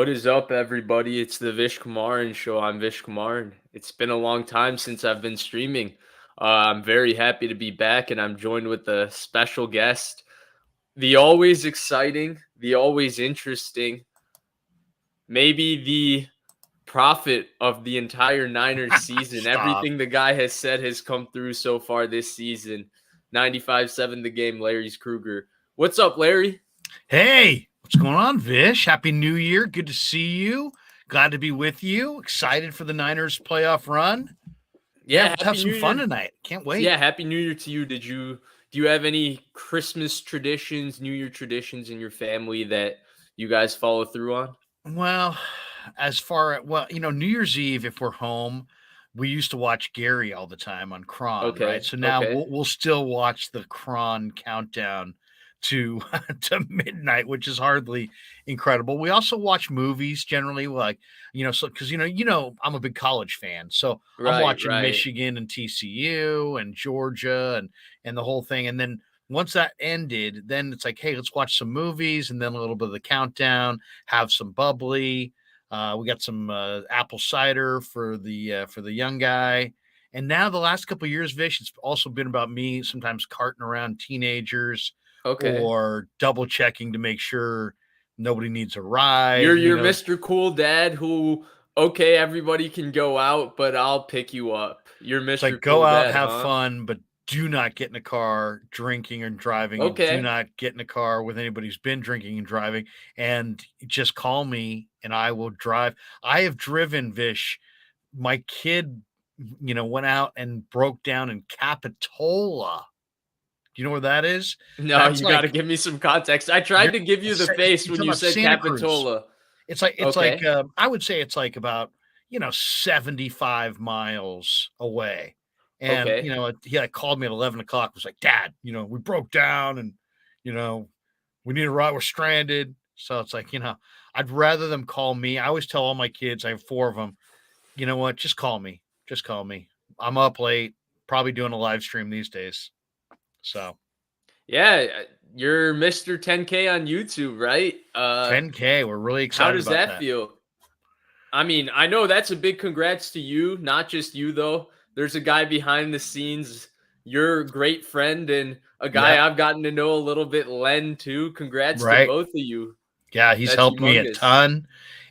What is up, everybody? It's the Vish Kumaran show. I'm Vish Kumaran. It's been a long time since I've been streaming. I'm very happy to be back, and I'm joined with a special guest. The always exciting, the always interesting, maybe the prophet of the entire Niners season. Stop. Everything the guy has said has come through so far this season. 95-7 the game, Larry Krueger. What's up, Larry? Hey, what's going on, Vish? Happy New Year. Good to see you. Glad to be with you. Excited for the Niners playoff run. Yeah, let's have some fun tonight. Can't wait. Yeah, Happy New Year to you. Do you have any Christmas traditions, New Year traditions in your family that you guys follow through on? Well, New Year's Eve, if we're home, we used to watch Gary all the time on Kron, right? Okay. So now Okay. we'll still watch the Kron countdown to to midnight, which is hardly incredible. We also watch movies generally, like so because I'm a big college fan, so I'm Right, watching right. Michigan and TCU and Georgia and the whole thing, and then once that ended, then it's like, hey, let's watch some movies, and then a little bit of the countdown, have some bubbly. We got some apple cider for the young guy. And now the last couple of years, Vish, it's also been about me sometimes carting around teenagers Okay. or double checking to make sure nobody needs a ride. You're Mr. Cool Dad who, okay, everybody can go out, but I'll pick you up. You're It's like Mr. go Cool out, Dad, have huh? fun, but do not get in a car drinking and driving, and do Okay. not get in a car with anybody who's been drinking and driving. And just call me and I will drive. I have driven, Vish. My kid, went out and broke down in Capitola. Do you know where that is? No, That's you got to like give me some context. I tried to give you the face you're when talking you about said Santa Cruz. Capitola. It's like Okay. I would say it's like about 75 miles away. And Okay. he like called me at 11 o'clock. Was like, Dad, we broke down, and you know we need a ride. We're stranded. So it's like, I'd rather them call me. I always tell all my kids, I have 4 of them. You know what? Just call me. Just call me. I'm up late, probably doing a live stream these days. So Yeah, you're Mr. 10K on YouTube, right? 10K. We're really How excited does about that that. feel? I mean, I know that's a big congrats to you, not just you though. There's a guy behind the scenes, your great friend and a guy Yep. I've gotten to know a little bit, Len too. Congrats to Right. both of you. Yeah, he's That's helped me a humongous. ton,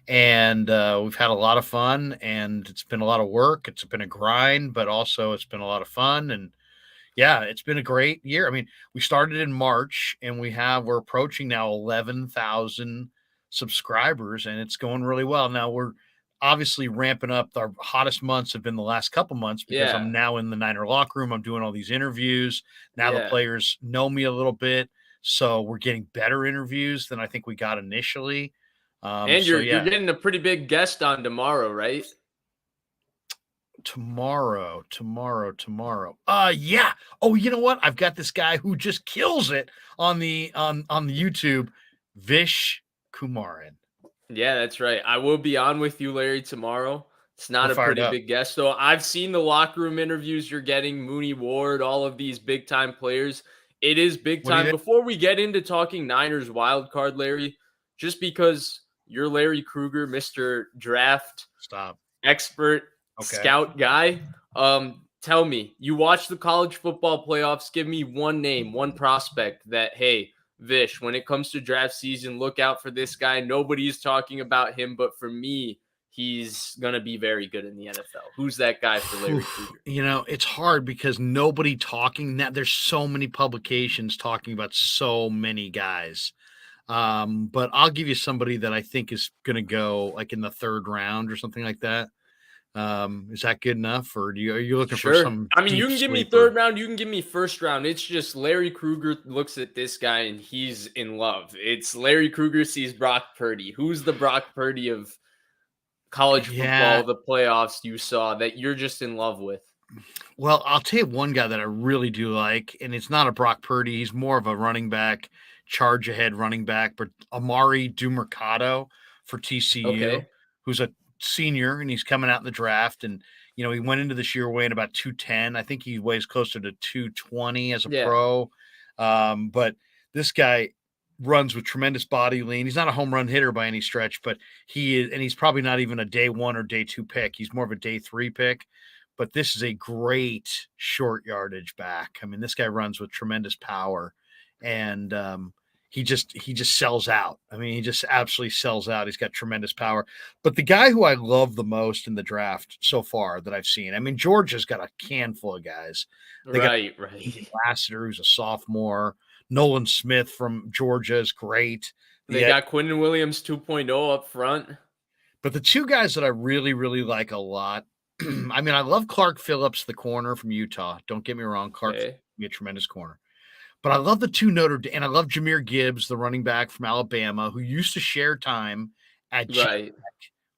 and we've had a lot of fun, and it's been a lot of work. It's been a grind, but also it's been a lot of fun, and yeah, it's been a great year. I mean, we started in March, and we're approaching now 11,000 subscribers, and it's going really well. Now we're obviously ramping up. Our hottest months have been the last couple months because Yeah. I'm now in the Niner locker room. I'm doing all these interviews. Now the Yeah. players know me a little bit, so we're getting better interviews than I think we got initially. And So you're yeah, getting a pretty big guest on tomorrow, right? tomorrow. Yeah. Oh, you know what? I've got this guy who just kills it on the YouTube, Vish Kumaran. Yeah, that's right. I will be on with you, Larry, tomorrow. It's We're not a fired pretty up. big guest, though. I've seen the locker room interviews you're getting, Mooney Ward, all of these big time players. It is big What do you time. think? Before we get into talking Niners wild card, Larry, just because you're Larry Krueger, Mr. Draft Stop. expert, Okay. scout guy, tell me, you watch the college football playoffs. Give me one name, one prospect that, hey, Vish, when it comes to draft season, look out for this guy. Nobody's talking about him, but for me, he's going to be very good in the NFL. Who's that guy for Larry Krueger? It's hard because nobody talking that there's so many publications talking about so many guys. But I'll give you somebody that I think is going to go like in the 3rd round or something like that. Is that good enough, or are you looking for Sure. some I mean, you deep can give me sleeper? third round, you can give me first round. It's just Larry Krueger looks at this guy and he's in love. It's Larry Krueger sees Brock Purdy. Who's the Brock Purdy of college Yeah. football, the playoffs you saw that you're just in love with? Well, I'll tell you one guy that I really do like, and it's not a Brock Purdy. He's more of a running back, charge ahead running back, but Amari Dumercado for TCU, Okay. who's a senior and he's coming out in the draft. And, he went into this year weighing about 210. I think he weighs closer to 220 as a Yeah. pro. But this guy, runs with tremendous body lean. He's not a home run hitter by any stretch, but he is, and he's probably not even a day 1 or day 2 pick. He's more of a day 3 pick. But this is a great short yardage back. I mean, this guy runs with tremendous power, and he just sells out. I mean, he just absolutely sells out. He's got tremendous power. But the guy who I love the most in the draft so far that I've seen, I mean, Georgia's got a can full of guys. They Right. got Lassiter, who's a sophomore. Nolan Smith from Georgia is great. They got Quinnen Williams 2.0 up front. But the two guys that I really, really like a lot, I mean, I love Clark Phillips, the corner from Utah. Don't get me wrong. Clark would be a tremendous corner. But I love the two Notre Dame, and I love Jahmyr Gibbs, the running back from Alabama, who used to share time at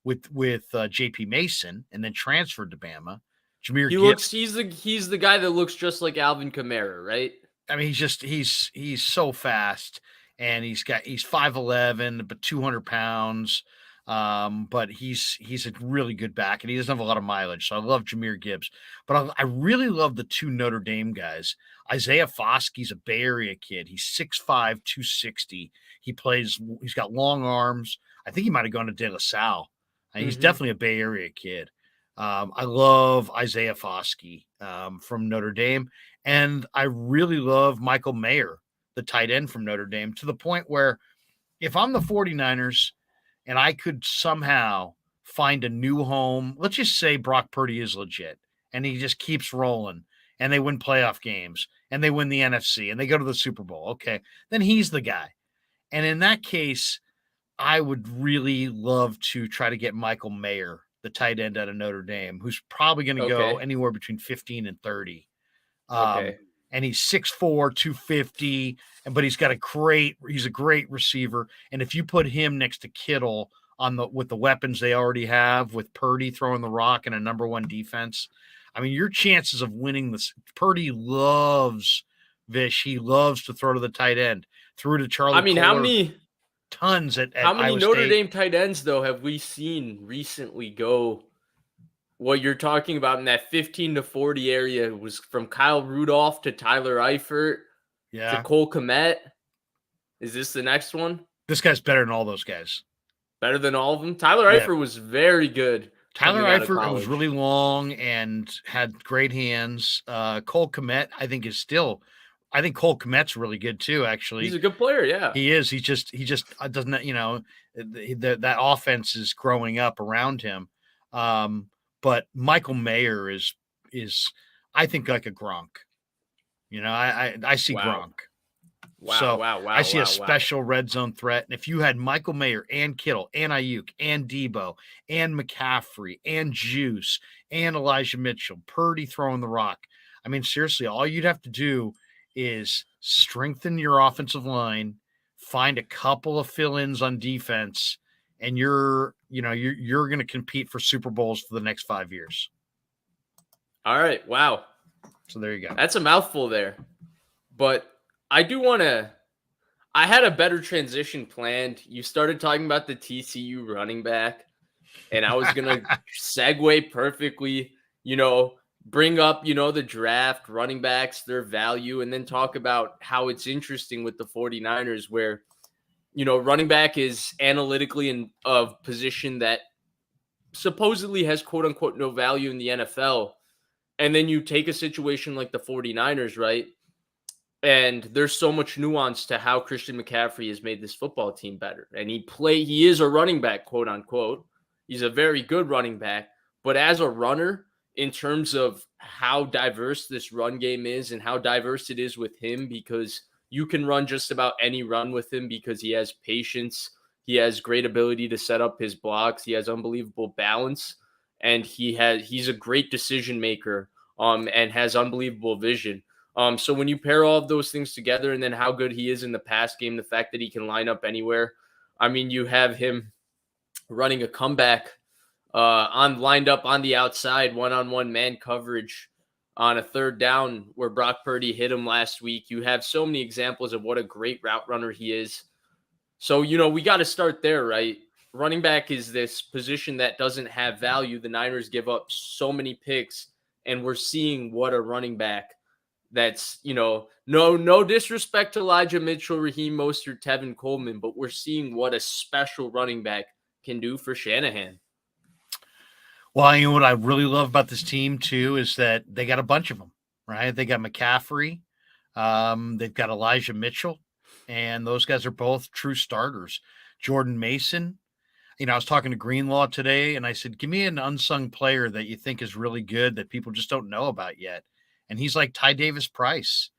with JP Mason and then transferred to Bama. Jahmyr Gibbs. He's the guy that looks just like Alvin Kamara, right? I mean, he's so fast, and he's 5'11", but 200 pounds. But he's a really good back, and he doesn't have a lot of mileage. So I love Jahmyr Gibbs, but I really love the two Notre Dame guys. Isaiah Foskey's a Bay Area kid. He's 6'5", 260. He's got long arms. I think he might have gone to De La Salle. He's definitely a Bay Area kid. I love Isaiah Foskey from Notre Dame. And I really love Michael Mayer, the tight end from Notre Dame, to the point where if I'm the 49ers and I could somehow find a new home, let's just say Brock Purdy is legit and he just keeps rolling and they win playoff games and they win the NFC and they go to the Super Bowl. Okay, then he's the guy. And in that case, I would really love to try to get Michael Mayer, the tight end out of Notre Dame, who's probably going to go anywhere between 15 and 30. And he's 6'4", 250, but he's a great receiver. And if you put him next to Kittle with the weapons they already have, with Purdy throwing the rock and a number 1 defense, I mean, your chances of winning this. Purdy loves Vish. He loves to throw to the tight end. Threw to Charlie. I mean, Kohler, how many Iowa Notre State. Dame tight ends though have we seen recently go? What you're talking about in that 15 to 40 area was from Kyle Rudolph to Tyler Eifert to Cole Kmet. Is this the next one? This guy's better than all those guys. Better than all of them? Tyler Eifert was very good. Tyler Eifert was really long and had great hands. Cole Kmet, I think Cole Kmet's really good too, actually. He's a good player, yeah. He is. He just doesn't, that offense is growing up around him. But Michael Mayer is I think like a Gronk. I see Gronk. I see a special red zone threat. And if you had Michael Mayer and Kittle and Aiyuk and Debo and McCaffrey and Juice and Elijah Mitchell, Purdy throwing the rock, I mean, seriously, all you'd have to do is strengthen your offensive line, find a couple of fill-ins on defense, and you're going to compete for Super Bowls for the next 5 years. All right. Wow. So there you go. That's a mouthful there. But I had a better transition planned. You started talking about the TCU running back, and I was going to segue perfectly, bring up, the draft, running backs, their value, and then talk about how it's interesting with the 49ers where, running back is analytically in a position that supposedly has quote unquote no value in the NFL. And then you take a situation like the 49ers, right? And there's so much nuance to how Christian McCaffrey has made this football team better. And he is a running back, quote unquote. He's a very good running back. But as a runner, in terms of how diverse this run game is and how diverse it is with him, because you can run just about any run with him because he has patience. He has great ability to set up his blocks. He has unbelievable balance. And he's a great decision maker and has unbelievable vision. So when you pair all of those things together and then how good he is in the pass game, the fact that he can line up anywhere, I mean, you have him running a comeback lined up on the outside, one-on-one man coverage on a third down where Brock Purdy hit him last week. You have so many examples of what a great route runner he is. So, we got to start there, right? Running back is this position that doesn't have value. The Niners give up so many picks, and we're seeing what a running back that's, no disrespect to Elijah Mitchell, Raheem Mostert, Tevin Coleman, but we're seeing what a special running back can do for Shanahan. Well, you know what I really love about this team too is that they got a bunch of them, right? They got McCaffrey, they've got Elijah Mitchell, and those guys are both true starters. Jordan Mason, I was talking to Greenlaw today, and I said, "Give me an unsung player that you think is really good that people just don't know about yet." And he's like Ty Davis Price.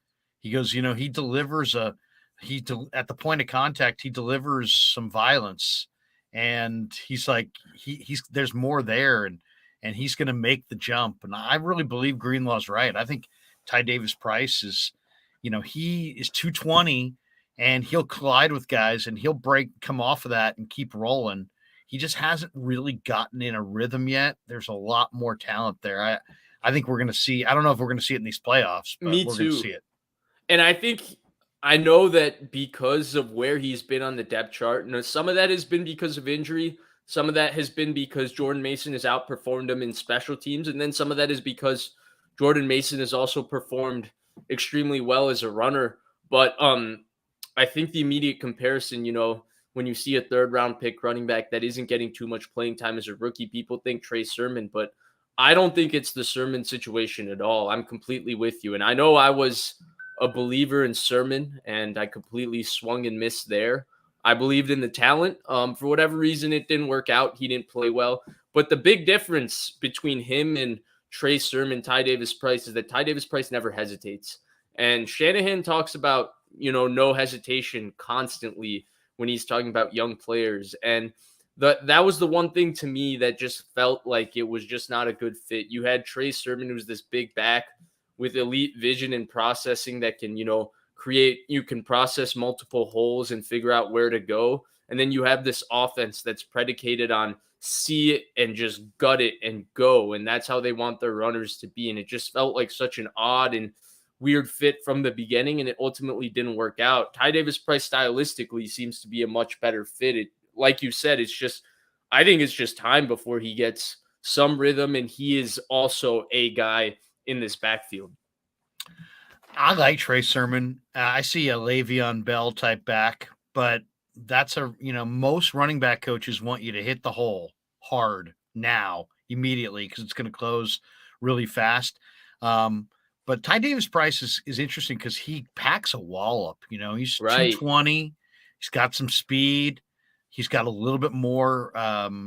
He goes, he delivers at the point of contact, he delivers some violence, and he's like he's there's more there, and he's going to make the jump. And I really believe Greenlaw's right. I think Ty Davis Price is, he is 220, and he'll collide with guys, and he'll come off of that and keep rolling. He just hasn't really gotten in a rhythm yet. There's a lot more talent there. I think we're going to see. I don't know if we're going to see it in these playoffs, but Me we're going to too. see it. And I know that because of where he's been on the depth chart, and some of that has been because of injury, some of that has been because Jordan Mason has outperformed him in special teams, and then some of that is because Jordan Mason has also performed extremely well as a runner. But I think the immediate comparison, when you see a third round pick running back that isn't getting too much playing time as a rookie, people think Trey Sermon, but I don't think it's the Sermon situation at all. I'm completely with you. And I know I was a believer in Sermon, and I completely swung and missed there. I believed in the talent. For whatever reason, it didn't work out. He didn't play well. But the big difference between him and Trey Sermon, Ty Davis Price, is that Ty Davis Price never hesitates. And Shanahan talks about, no hesitation constantly when he's talking about young players. And that was the one thing to me that just felt like it was just not a good fit. You had Trey Sermon, who's this big back with elite vision and processing that can, you can process multiple holes and figure out where to go. And then you have this offense that's predicated on see it and just gut it and go. And that's how they want their runners to be. And it just felt like such an odd and weird fit from the beginning, and it ultimately didn't work out. Ty Davis Price stylistically seems to be a much better fit. Like you said, I think it's just time before he gets some rhythm, and he is also a guy in this backfield. I like Trey Sermon. I see a Le'Veon Bell type back, but that's most running back coaches want you to hit the hole hard now, immediately, because it's going to close really fast. But Ty Davis Price is interesting because he packs a wallop. He's Right. 220. He's got some speed. He's got a little bit more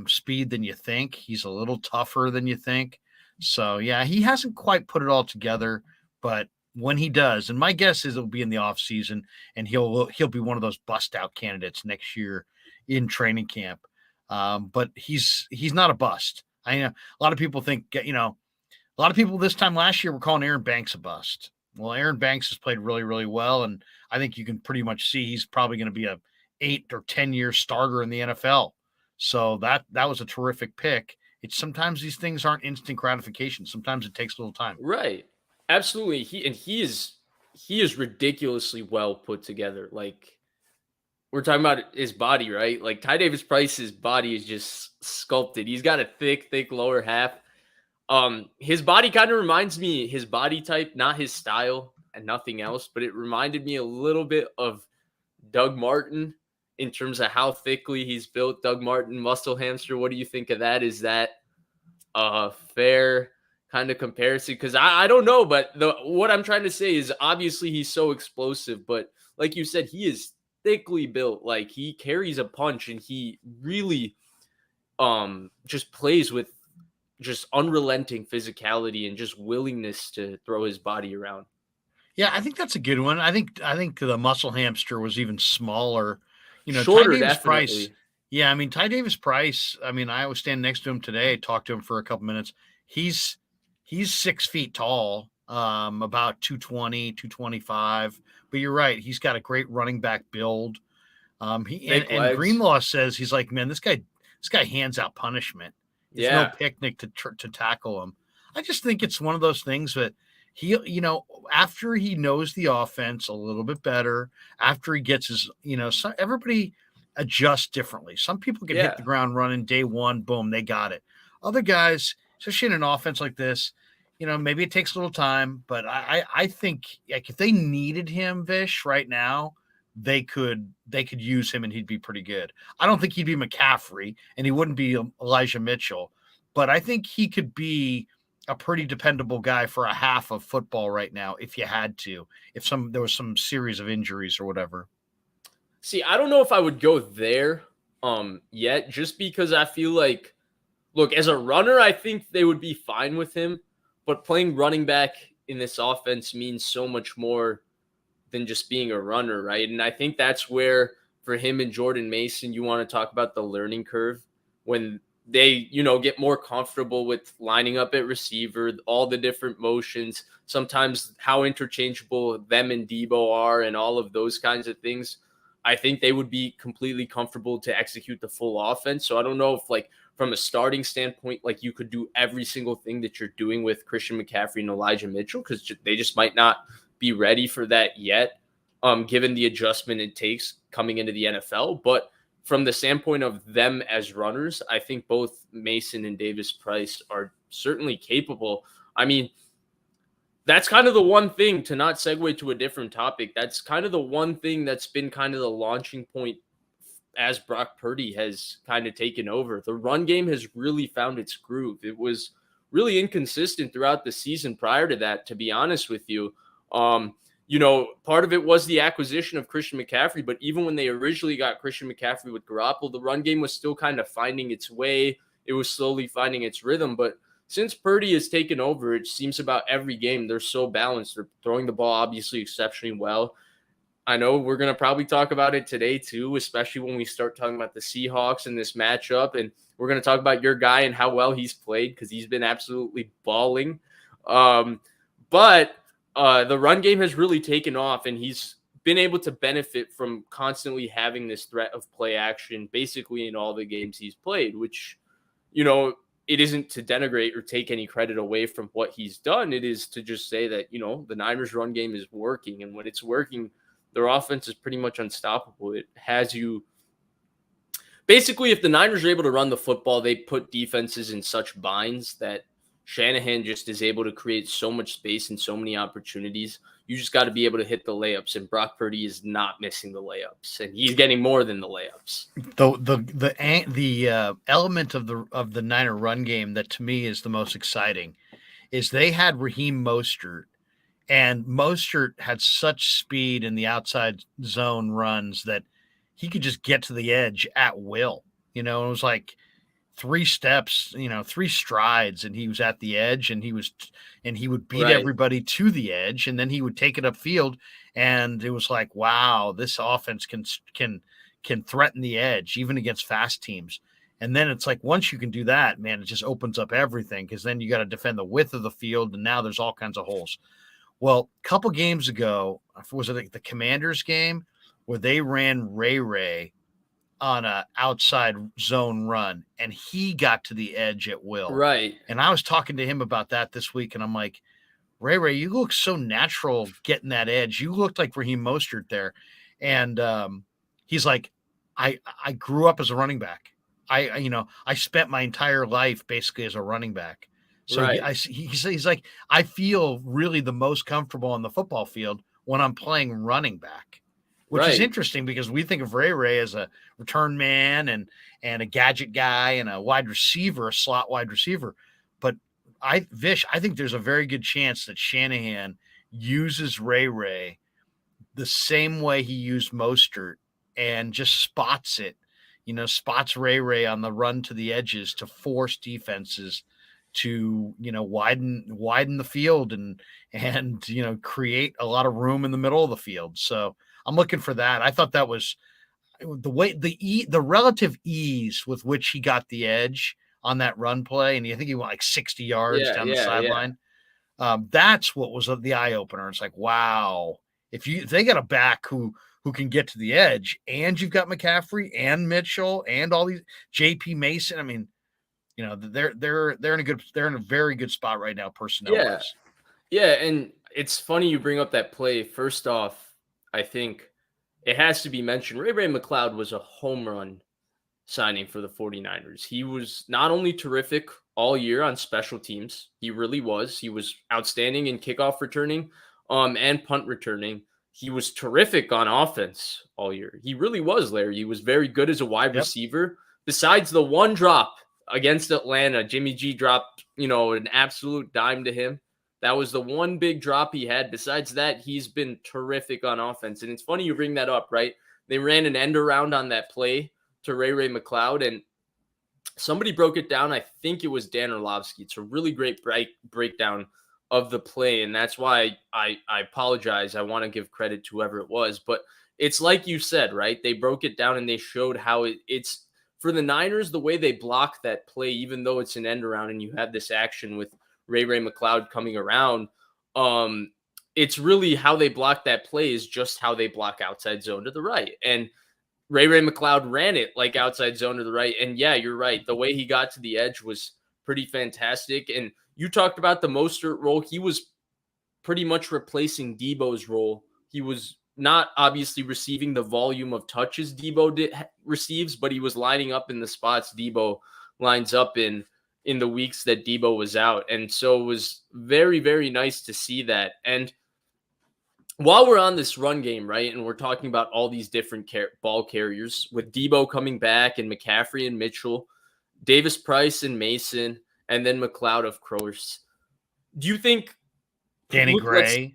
speed than you think. He's a little tougher than you think. So, yeah, he hasn't quite put it all together, but when he does, and my guess is it'll be in the off season, and he'll be one of those bust out candidates next year in training camp. But he's not a bust. I know a lot of people think, a lot of people this time last year were calling Aaron Banks a bust. Well, Aaron Banks has played really, really well, and I think you can pretty much see he's probably going to be a 8 or 10 year starter in the NFL. So that was a terrific pick. It's sometimes these things aren't instant gratification. Sometimes it takes a little time. Right. Absolutely. He is ridiculously well put together. Like, we're talking about his body, right? Like, Ty Davis Price's body is just sculpted. He's got a thick lower half. His body kind of reminds me, his body type, not his style and nothing else, but it reminded me a little bit of Doug Martin in terms of how thickly he's built. Doug Martin, muscle hamster. What do you think of that? Is that a fair kind of comparison? Because I don't know, but what I'm trying to say is obviously he's so explosive, but like you said, he is thickly built. Like, he carries a punch, and he really just plays with just unrelenting physicality and just willingness to throw his body around. Yeah, I think that's a good one. I think the muscle hamster was even smaller. Shorter, Ty Davis definitely. Price. Yeah, Ty Davis Price. I was standing next to him today, talked to him for a couple minutes. He's 6 feet tall, about 220, 225. But you're right, he's got a great running back build. And Greenlaw says he's like, man, this guy hands out punishment. It's no picnic to tackle him. I just think it's one of those things that he, after he knows the offense a little bit better, after he gets his, everybody adjusts differently. Some people can hit the ground running day one, boom, they got it. Other guys, especially in an offense like this, maybe it takes a little time, but I think like if they needed him, Vish, right now, they could use him and he'd be pretty good. I don't think he'd be McCaffrey and he wouldn't be Elijah Mitchell, but I think he could be a pretty dependable guy for a half of football right now if you had to, if there was some series of injuries or whatever. See, I don't know if I would go there yet, just because I feel like, look, as a runner, I think they would be fine with him, but playing running back in this offense means so much more than just being a runner, right? And I think that's where, for him and Jordan Mason, you want to talk about the learning curve when they, get more comfortable with lining up at receiver, all the different motions, sometimes how interchangeable them and Debo are, and all of those kinds of things. I think they would be completely comfortable to execute the full offense. So I don't know if, like, from a starting standpoint, like, you could do every single thing that you're doing with Christian McCaffrey and Elijah Mitchell, because they just might not be ready for that yet, given the adjustment it takes coming into the NFL. But from the standpoint of them as runners, I think both Mason and Davis Price are certainly capable. I mean, that's kind of the one thing, to not segue to a different topic. That's kind of the one thing that's been kind of the launching point as Brock Purdy has kind of taken over. The run game has really found its groove. It was really inconsistent throughout the season prior to that, to be honest with you. Part of it was the acquisition of Christian McCaffrey, but even when they originally got Christian McCaffrey with Garoppolo, the run game was still kind of finding its way. It was slowly finding its rhythm, but since Purdy has taken over, it seems about every game they're so balanced. They're throwing the ball obviously exceptionally well. I know we're going to probably talk about it today too, especially when we start talking about the Seahawks in this matchup. And we're going to talk about your guy and how well he's played, because he's been absolutely balling. But the run game has really taken off, and he's been able to benefit from constantly having this threat of play action basically in all the games he's played, which, it isn't to denigrate or take any credit away from what he's done. It is to just say that, the Niners run game is working, and when it's working, their offense is pretty much unstoppable. It has you basically, if the Niners are able to run the football, they put defenses in such binds that Shanahan just is able to create so much space and so many opportunities. You just got to be able to hit the layups, and Brock Purdy is not missing the layups, and he's getting more than the layups. The element of the Niner run game that to me is the most exciting is they had Raheem Mostert, and Mostert had such speed in the outside zone runs that he could just get to the edge at will. It was like 3 steps, 3 strides, and he was at the edge, and he would beat everybody to the edge, and then he would take it upfield, and it was like, wow, this offense can threaten the edge even against fast teams. And then it's like, once you can do that, man, it just opens up everything, because then you got to defend the width of the field, and now there's all kinds of holes. Well, a couple games ago, was it the Commanders game where they ran Ray on a outside zone run, and he got to the edge at will. Right. And I was talking to him about that this week, and I'm like, Ray, you look so natural getting that edge. You looked like Raheem Mostert there. And he's like, I grew up as a running back. I spent my entire life basically as a running back. So he's like, I feel really the most comfortable on the football field when I'm playing running back, which is interesting, because we think of Ray as a return man and a gadget guy and a wide receiver, a slot wide receiver. But I think there's a very good chance that Shanahan uses Ray the same way he used Mostert, and just spots Ray on the run to the edges to force defenses to, widen the field and create a lot of room in the middle of the field. So I'm looking for that. I thought that was the way the relative ease with which he got the edge on that run play. And I think he went like 60 yards down the sideline. That's what was the eye opener. It's like, wow, if they got a back who can get to the edge, and you've got McCaffrey and Mitchell and all these JP Mason. I mean, they're in a very good spot right now, personnel wise. Yeah. And it's funny you bring up that play. First off, I think it has to be mentioned, Ray McCloud was a home run signing for the 49ers. He was not only terrific all year on special teams. He really was. He was outstanding in kickoff returning, and punt returning. He was terrific on offense all year. He really was, Larry. He was very good as a wide Yep. receiver. Besides the one drop against Atlanta, Jimmy G dropped, an absolute dime to him. That was the one big drop he had. Besides that, he's been terrific on offense. And it's funny you bring that up, right? They ran an end around on that play to Ray McCloud, and somebody broke it down. I think it was Dan Orlovsky. It's a really great breakdown of the play, and that's why I apologize. I want to give credit to whoever it was, but it's like you said, right? They broke it down and they showed how it's for the Niners, the way they block that play, even though it's an end around and you have this action with Ray McCloud coming around. It's really how they block that play is just how they block outside zone to the right. And Ray McCloud ran it like outside zone to the right. And yeah, you're right. The way he got to the edge was pretty fantastic. And you talked about the Mostert role. He was pretty much replacing Debo's role. He was not obviously receiving the volume of touches Debo receives, but he was lining up in the spots Debo lines up in the weeks that Debo was out. And so it was very, very nice to see that. And while we're on this run game, right, and we're talking about all these different ball carriers with Debo coming back and McCaffrey and Mitchell, Davis Price and Mason, and then McCloud, of course. Do you think Danny Gray?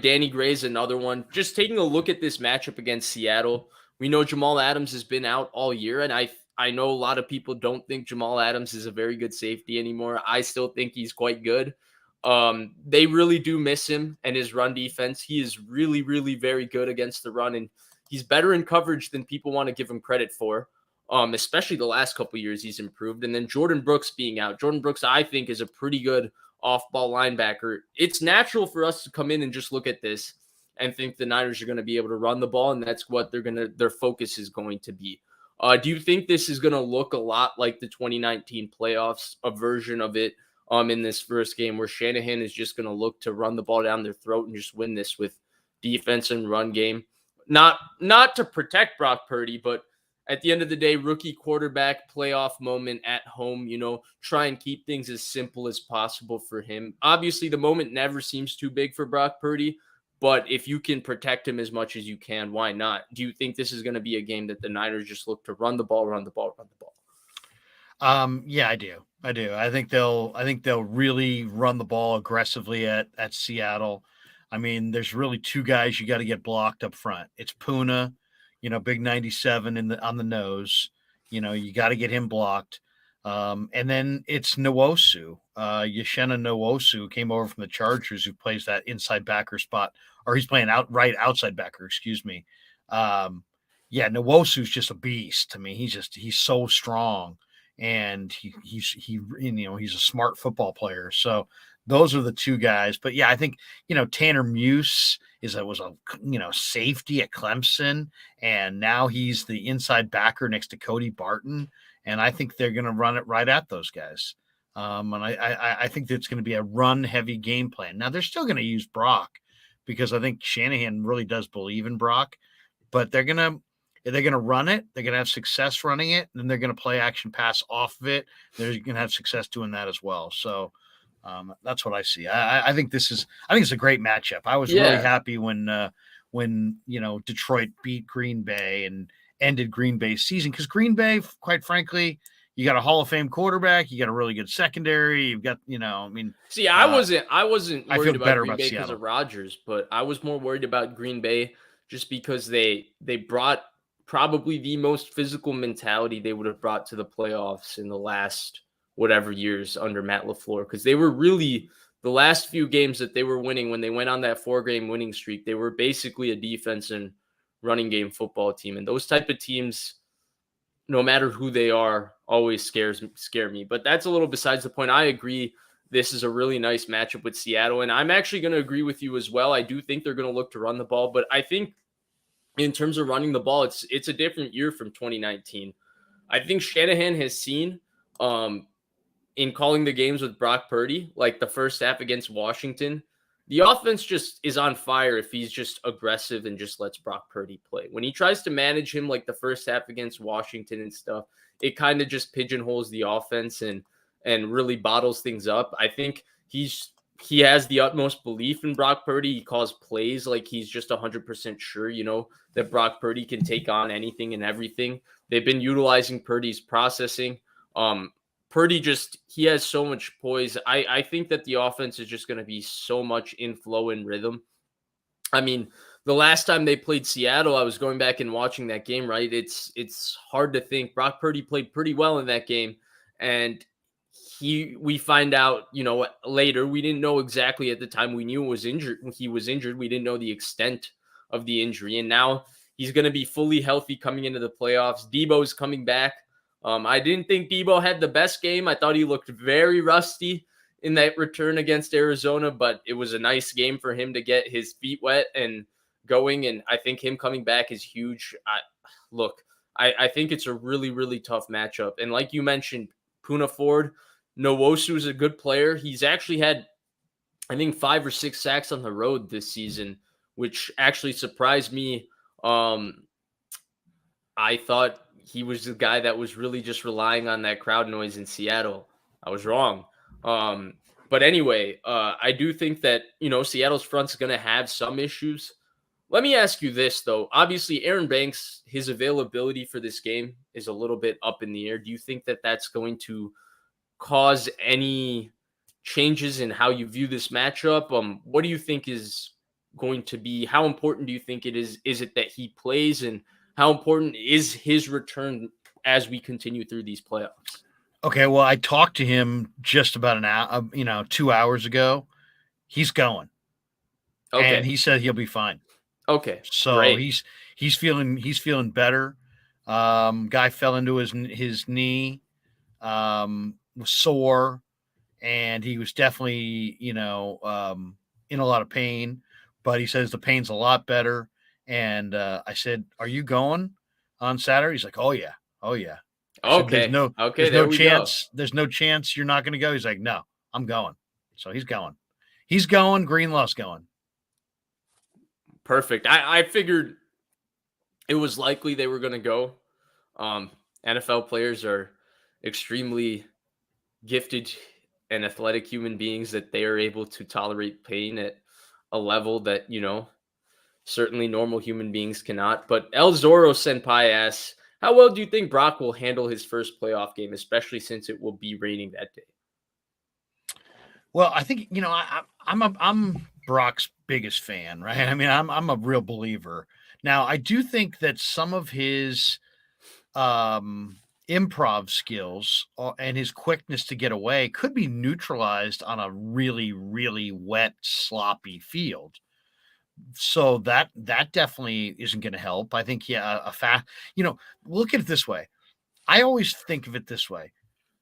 Danny Gray's another one. Just taking a look at this matchup against Seattle, we know Jamal Adams has been out all year, and I know a lot of people don't think Jamal Adams is a very good safety anymore. I still think he's quite good. They really do miss him and his run defense. He is really, really very good against the run, and he's better in coverage than people want to give him credit for. Especially the last couple of years, he's improved. And then Jordan Brooks being out. Jordan Brooks, I think, is a pretty good off-ball linebacker. It's natural for us to come in and just look at this and think the Niners are going to be able to run the ball, and that's what their focus is going to be. Do you think this is going to look a lot like the 2019 playoffs, a version of it, in this first game where Shanahan is just going to look to run the ball down their throat and just win this with defense and run game? Not to protect Brock Purdy, but at the end of the day, rookie quarterback playoff moment at home, try and keep things as simple as possible for him. Obviously, the moment never seems too big for Brock Purdy, but if you can protect him as much as you can, why not? Do you think this is going to be a game that the Niners just look to run the ball? Yeah, I do. I think they'll really run the ball aggressively at Seattle. I mean, there's really two guys you got to get blocked up front. It's Puna, big 97 on the nose. You got to get him blocked. And then it's Nwosu. Uchenna Nwosu came over from the Chargers, who plays that inside backer spot, or he's playing outside backer, excuse me. Yeah, Nwosu's just a beast. I mean, he's so strong. And he's a smart football player. So those are the two guys. But yeah, I think Tanner Muse was a safety at Clemson, and now he's the inside backer next to Cody Barton. And I think they're going to run it right at those guys. And I think it's going to be a run heavy game plan. Now they're still going to use Brock because I think Shanahan really does believe in Brock, but they're going to run it. They're going to have success running it. And then they're going to play action pass off of it. They're going to have success doing that as well. So that's what I see. I think it's a great matchup. I was really happy when Detroit beat Green Bay and ended Green Bay's season, because Green Bay, quite frankly, you got a Hall of Fame quarterback, you got a really good secondary, you've got, I wasn't worried about Green Bay because Seattle. of Rodgers, but I was more worried about Green Bay just because they brought probably the most physical mentality they would have brought to the playoffs in the last whatever years under Matt LaFleur, because they were really, the last few games that they were winning when they went on that 4-game winning streak, they were basically a defense and running game football team. And those type of teams, no matter who they are, always scare me. But that's a little besides the point. I agree. This is a really nice matchup with Seattle. And I'm actually going to agree with you as well. I do think they're going to look to run the ball, but I think in terms of running the ball, it's a different year from 2019. I think Shanahan has seen in calling the games with Brock Purdy, like the first half against Washington, the offense just is on fire if he's just aggressive and just lets Brock Purdy play. When he tries to manage him like the first half against Washington and stuff, it kind of just pigeonholes the offense. And and really bottles things up. I think he has the utmost belief in Brock Purdy. He calls plays like he's just 100% sure, that Brock Purdy can take on anything and everything. They've been utilizing Purdy's processing. Purdy he has so much poise. I think that the offense is just going to be so much in flow and rhythm. I mean, the last time they played Seattle, I was going back and watching that game, right? It's hard to think. Brock Purdy played pretty well in that game, and we find out, later. We didn't know exactly at the time. We knew he was injured. We didn't know the extent of the injury, and now he's going to be fully healthy coming into the playoffs. Debo's coming back. I didn't think Debo had the best game. I thought he looked very rusty in that return against Arizona, but it was a nice game for him to get his feet wet and going. And I think him coming back is huge. I think it's a really, really tough matchup. And like you mentioned, Puna Ford, Nwosu is a good player. He's actually had, I think, 5 or 6 sacks on the road this season, which actually surprised me. I thought he was the guy that was really just relying on that crowd noise in Seattle. I was wrong. But anyway, I do think that, Seattle's front's going to have some issues. Let me ask you this, though. Obviously, Aaron Banks, his availability for this game is a little bit up in the air. Do you think that that's going to cause any changes in how you view this matchup? What do you think is going to be, how important do you think it is? Is it that he plays, and how important is his return as we continue through these playoffs? Okay, well, I talked to him just about an hour, 2 hours ago. He's going. Okay. And he said he'll be fine. Okay. So great. he's feeling better. Guy fell into his knee, was sore, and he was definitely, in a lot of pain, but he says the pain's a lot better. And I said, "Are you going on Saturday?" He's like, "Oh yeah. Oh yeah." I said, Okay. There's no chance. There's no chance you're not going to go." He's like, "No, I'm going." So he's going. He's going. Greenlaw's going. Perfect. I figured it was likely they were going to go. NFL players are extremely gifted and athletic human beings that they are able to tolerate pain at a level that, certainly normal human beings cannot. But El Zorro Senpai asks, how well do you think Brock will handle his first playoff game, especially since it will be raining that day? Well, I think I'm Brock's biggest fan, right? I mean, I'm a real believer. Now, I do think that some of his improv skills and his quickness to get away could be neutralized on a really, really wet, sloppy field. So that definitely isn't going to help. I think, look at it this way. I always think of it this way.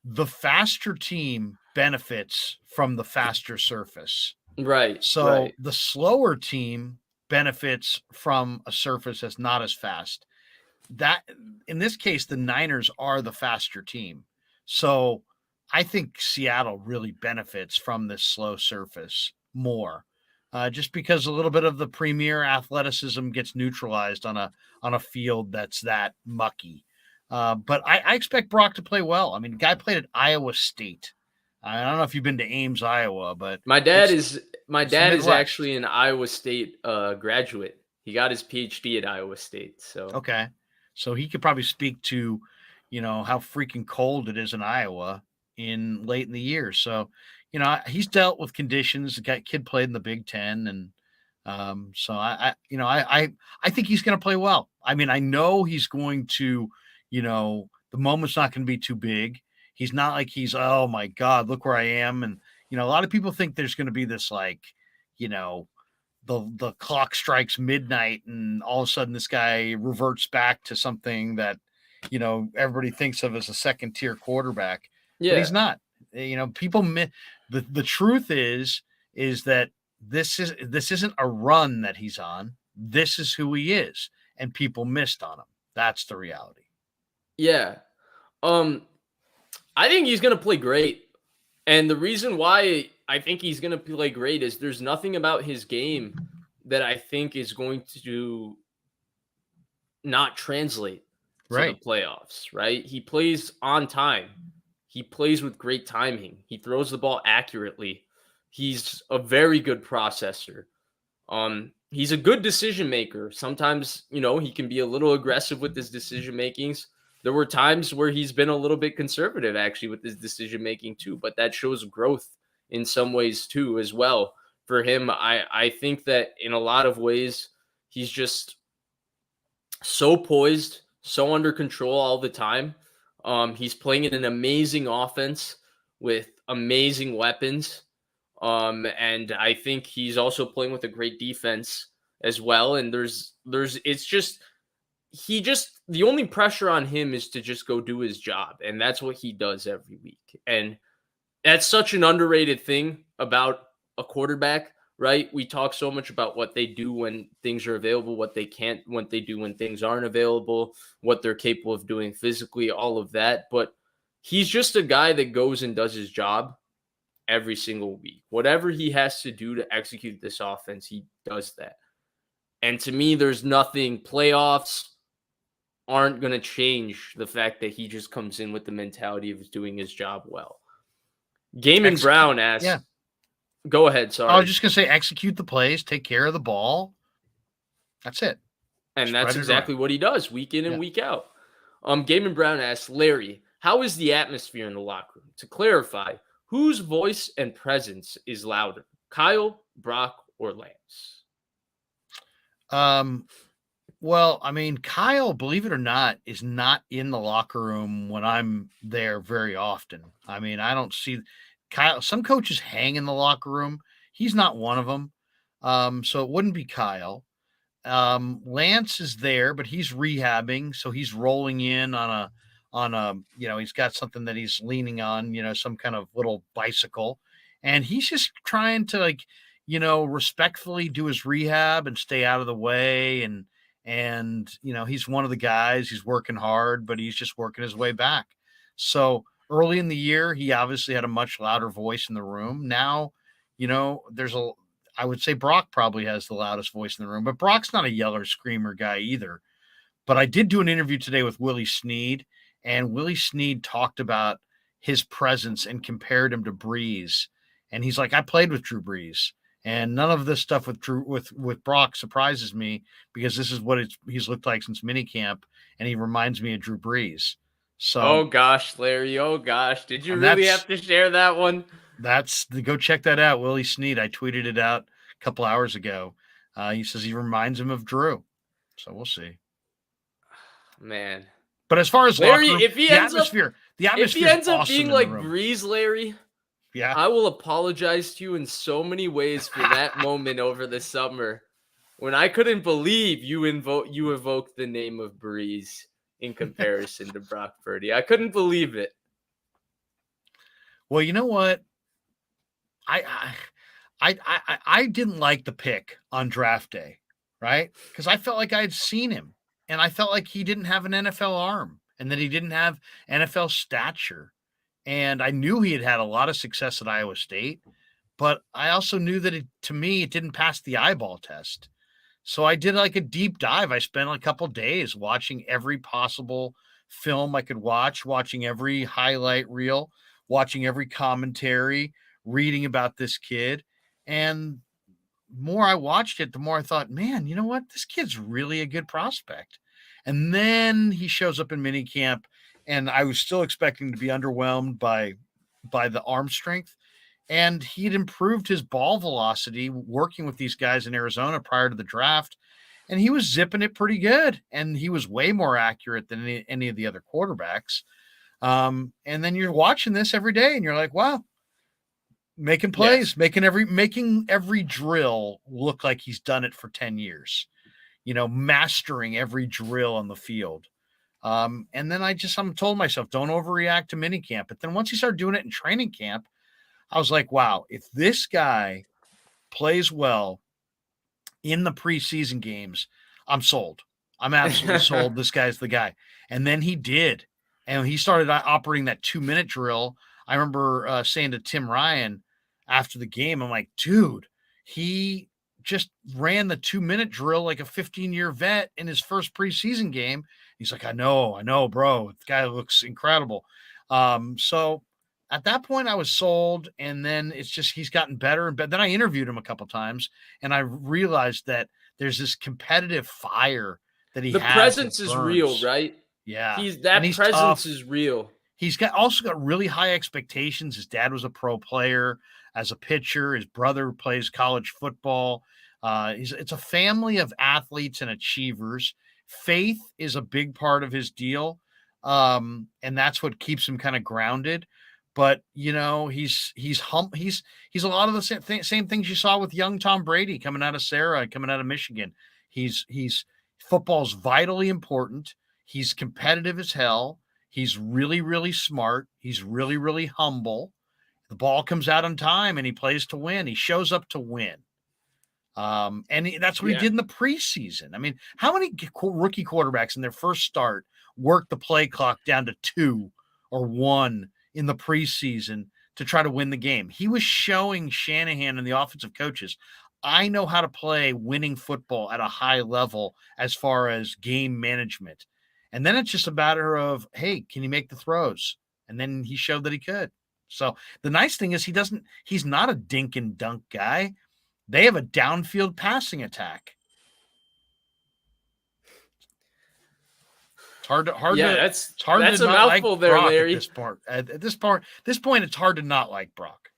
The faster team benefits from the faster surface. Right. So the slower team benefits from a surface that's not as fast. That, in this case, the Niners are the faster team. So I think Seattle really benefits from this slow surface more. Just because a little bit of the premier athleticism gets neutralized on a field that's that mucky. But I expect Brock to play well. I mean, the guy played at Iowa State. I don't know if you've been to Ames, Iowa, but my dad is actually an Iowa State graduate. He got his PhD at Iowa State. So okay, so he could probably speak to, how freaking cold it is in Iowa late in the year. So, he's dealt with conditions. The kid played in the Big Ten, and so I think he's going to play well. I mean, I know he's going to, the moment's not going to be too big. He's not like oh my God, look where I am. And, a lot of people think there's going to be this, like, the clock strikes midnight and all of a sudden this guy reverts back to something that, everybody thinks of as a second tier quarterback, but he's not. People, the truth is that this isn't a run that he's on. This is who he is, and people missed on him. That's the reality. Yeah. I think he's going to play great. And the reason why I think he's going to play great is there's nothing about his game that I think is going to not translate to the playoffs, right? He plays on time. He plays with great timing. He throws the ball accurately. He's a very good processor. He's a good decision maker. Sometimes, he can be a little aggressive with his decision makings. There were times where he's been a little bit conservative actually with his decision making too, but that shows growth in some ways too as well. For him, I think that in a lot of ways he's just so poised, so under control all the time. He's playing in an amazing offense with amazing weapons. And I think he's also playing with a great defense as well. And it's just, the only pressure on him is to just go do his job. And that's what he does every week. And that's such an underrated thing about a quarterback, right? We talk so much about what they do when things are available, what they can't, what they do when things aren't available, what they're capable of doing physically, all of that. But he's just a guy that goes and does his job every single week. Whatever he has to do to execute this offense, he does that. And to me, there's nothing, playoffs aren't going to change the fact that he just comes in with the mentality of doing his job well. Gaiman Brown asks, yeah. Go ahead, sorry. I was just going to say, execute the plays, take care of the ball. That's it. And that's exactly what he does week in and week out. Gaiman Brown asks, Larry, how is the atmosphere in the locker room? To clarify, whose voice and presence is louder, Kyle, Brock, or Lance? Well, I mean, Kyle, believe it or not, is not in the locker room when I'm there very often. I mean, I don't see Kyle. Some coaches hang in the locker room. He's not one of them. So it wouldn't be Kyle. Lance is there, but he's rehabbing. So he's rolling in on a, he's got something that he's leaning on, some kind of little bicycle. And he's just trying to respectfully do his rehab and stay out of the way. And he's one of the guys, he's working hard, but he's just working his way back. So early in the year, he obviously had a much louder voice in the room. Now, I would say Brock probably has the loudest voice in the room, but Brock's not a yeller screamer guy either. But I did do an interview today with Willie Snead, and Willie Snead talked about his presence and compared him to Breeze. And he's like, I played with Drew Brees. And none of this stuff with Brock surprises me because this is what he's looked like since minicamp, and he reminds me of Drew Brees. So, oh gosh, Larry, oh gosh, did you really have to share that one? Go check that out, Willie Snead. I tweeted it out a couple hours ago. He says he reminds him of Drew. So we'll see, man. But as far as Larry, room, if he ends up awesome being like Breeze, Larry. Yeah, I will apologize to you in so many ways for that moment over the summer when I couldn't believe you evoked the name of Breeze in comparison to Brock Purdy. I couldn't believe it. Well, you know what? I didn't like the pick on draft day, right? Because I felt like I had seen him, and I felt like he didn't have an NFL arm, and that he didn't have NFL stature. And I knew he had had a lot of success at Iowa State, but I also knew that it didn't pass the eyeball test. So I did like a deep dive. I spent a couple days watching every possible film I could watching every highlight reel, watching every commentary, reading about this kid. And the more I watched it, the more I thought, man, you know what? This kid's really a good prospect. And then he shows up in minicamp, and I was still expecting to be underwhelmed by the arm strength. And he'd improved his ball velocity working with these guys in Arizona prior to the draft. And he was zipping it pretty good. And he was way more accurate than any of the other quarterbacks. And then you're watching this every day and you're like, wow, making plays, making every drill look like he's done it for 10 years, mastering every drill on the field. And then I'm told myself, don't overreact to minicamp. But then once he started doing it in training camp, I was like, wow, if this guy plays well in the preseason games, I'm sold. I'm absolutely sold. This guy's the guy. And then he did. And he started operating that 2-minute drill. I remember saying to Tim Ryan after the game, I'm like, dude, he just ran the 2-minute drill like a 15-year vet in his first preseason game. He's like, I know, bro. The guy looks incredible. So at that point I was sold, and then it's just he's gotten better and better. Then I interviewed him a couple times, and I realized that there's this competitive fire that he The has that presence is real, burns. right? Yeah, and That he's presence tough. is real. He's also got really high expectations. His dad was a pro player as a pitcher. His brother plays college football. It's a family of athletes and achievers. Faith is a big part of his deal, and that's what keeps him kind of grounded. But he's a lot of the same things you saw with young Tom Brady coming out of Sarah, coming out of Michigan. He's football's vitally important. He's competitive as hell. He's really, really smart. He's really, really humble. The ball comes out on time and he plays to win. He shows up to win. That's what he Yeah. did in the preseason. I mean, how many rookie quarterbacks in their first start work the play clock down to 2 or 1 in the preseason to try to win the game? He was showing Shanahan and the offensive coaches, I know how to play winning football at a high level as far as game management. And then it's just a matter of, hey, can you make the throws? And then he showed that he could. So the nice thing is he's not a dink and dunk guy. They have a downfield passing attack. It's hard That's to a not like mouthful there, Brock Larry. at this part. At this point, it's hard to not like Brock.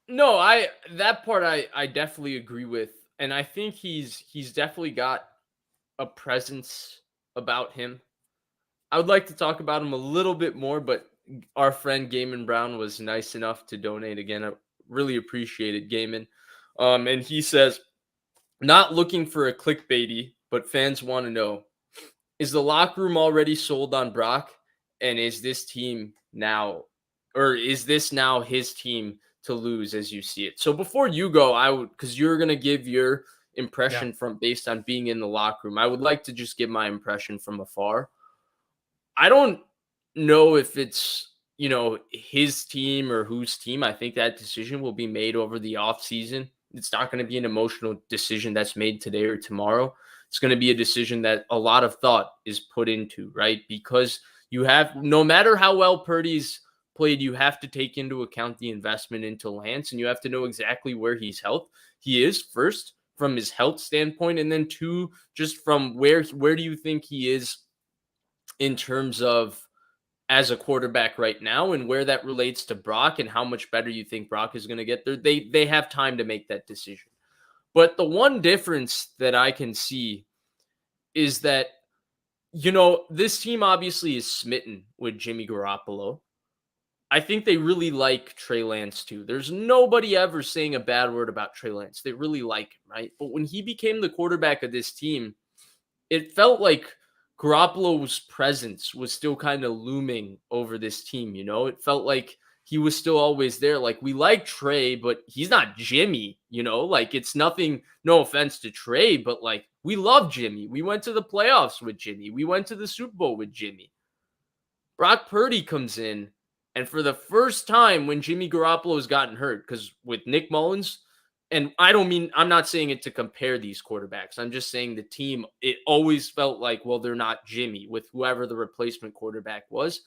No, that part I definitely agree with. And I think he's definitely got a presence about him. I would like to talk about him a little bit more, but our friend Gaiman Brown was nice enough to donate again. I really appreciate it, Gaiman. And he says, not looking for a clickbaity, but fans want to know, is the locker room already sold on Brock? And is this now his team to lose as you see it? So before you go, because you're going to give your impression from based on being in the locker room, I would like to just give my impression from afar. I don't know if it's, his team or whose team. I think that decision will be made over the offseason. It's not going to be an emotional decision that's made today or tomorrow. It's going to be a decision that a lot of thought is put into, right? Because no matter how well Purdy's played, you have to take into account the investment into Lance, and you have to know exactly where he is first from his health standpoint, and then 2, just from where do you think he is in terms of as a quarterback right now, and where that relates to Brock and how much better you think Brock is going to get there. They have time to make that decision. But the one difference that I can see is that, this team obviously is smitten with Jimmy Garoppolo. I think they really like Trey Lance too. There's nobody ever saying a bad word about Trey Lance. They really like him, right? But when he became the quarterback of this team, it felt like Garoppolo's presence was still kind of looming over this team. It felt like he was still always there. Like, we like Trey, but he's not Jimmy, like, it's nothing, no offense to Trey, but like, we love Jimmy. We went to the playoffs with Jimmy. We went to the Super Bowl with Jimmy. Brock Purdy comes in, and for the first time when Jimmy Garoppolo has gotten hurt, because with Nick Mullins, and I'm not saying it to compare these quarterbacks. I'm just saying the team, it always felt like, well, they're not Jimmy with whoever the replacement quarterback was.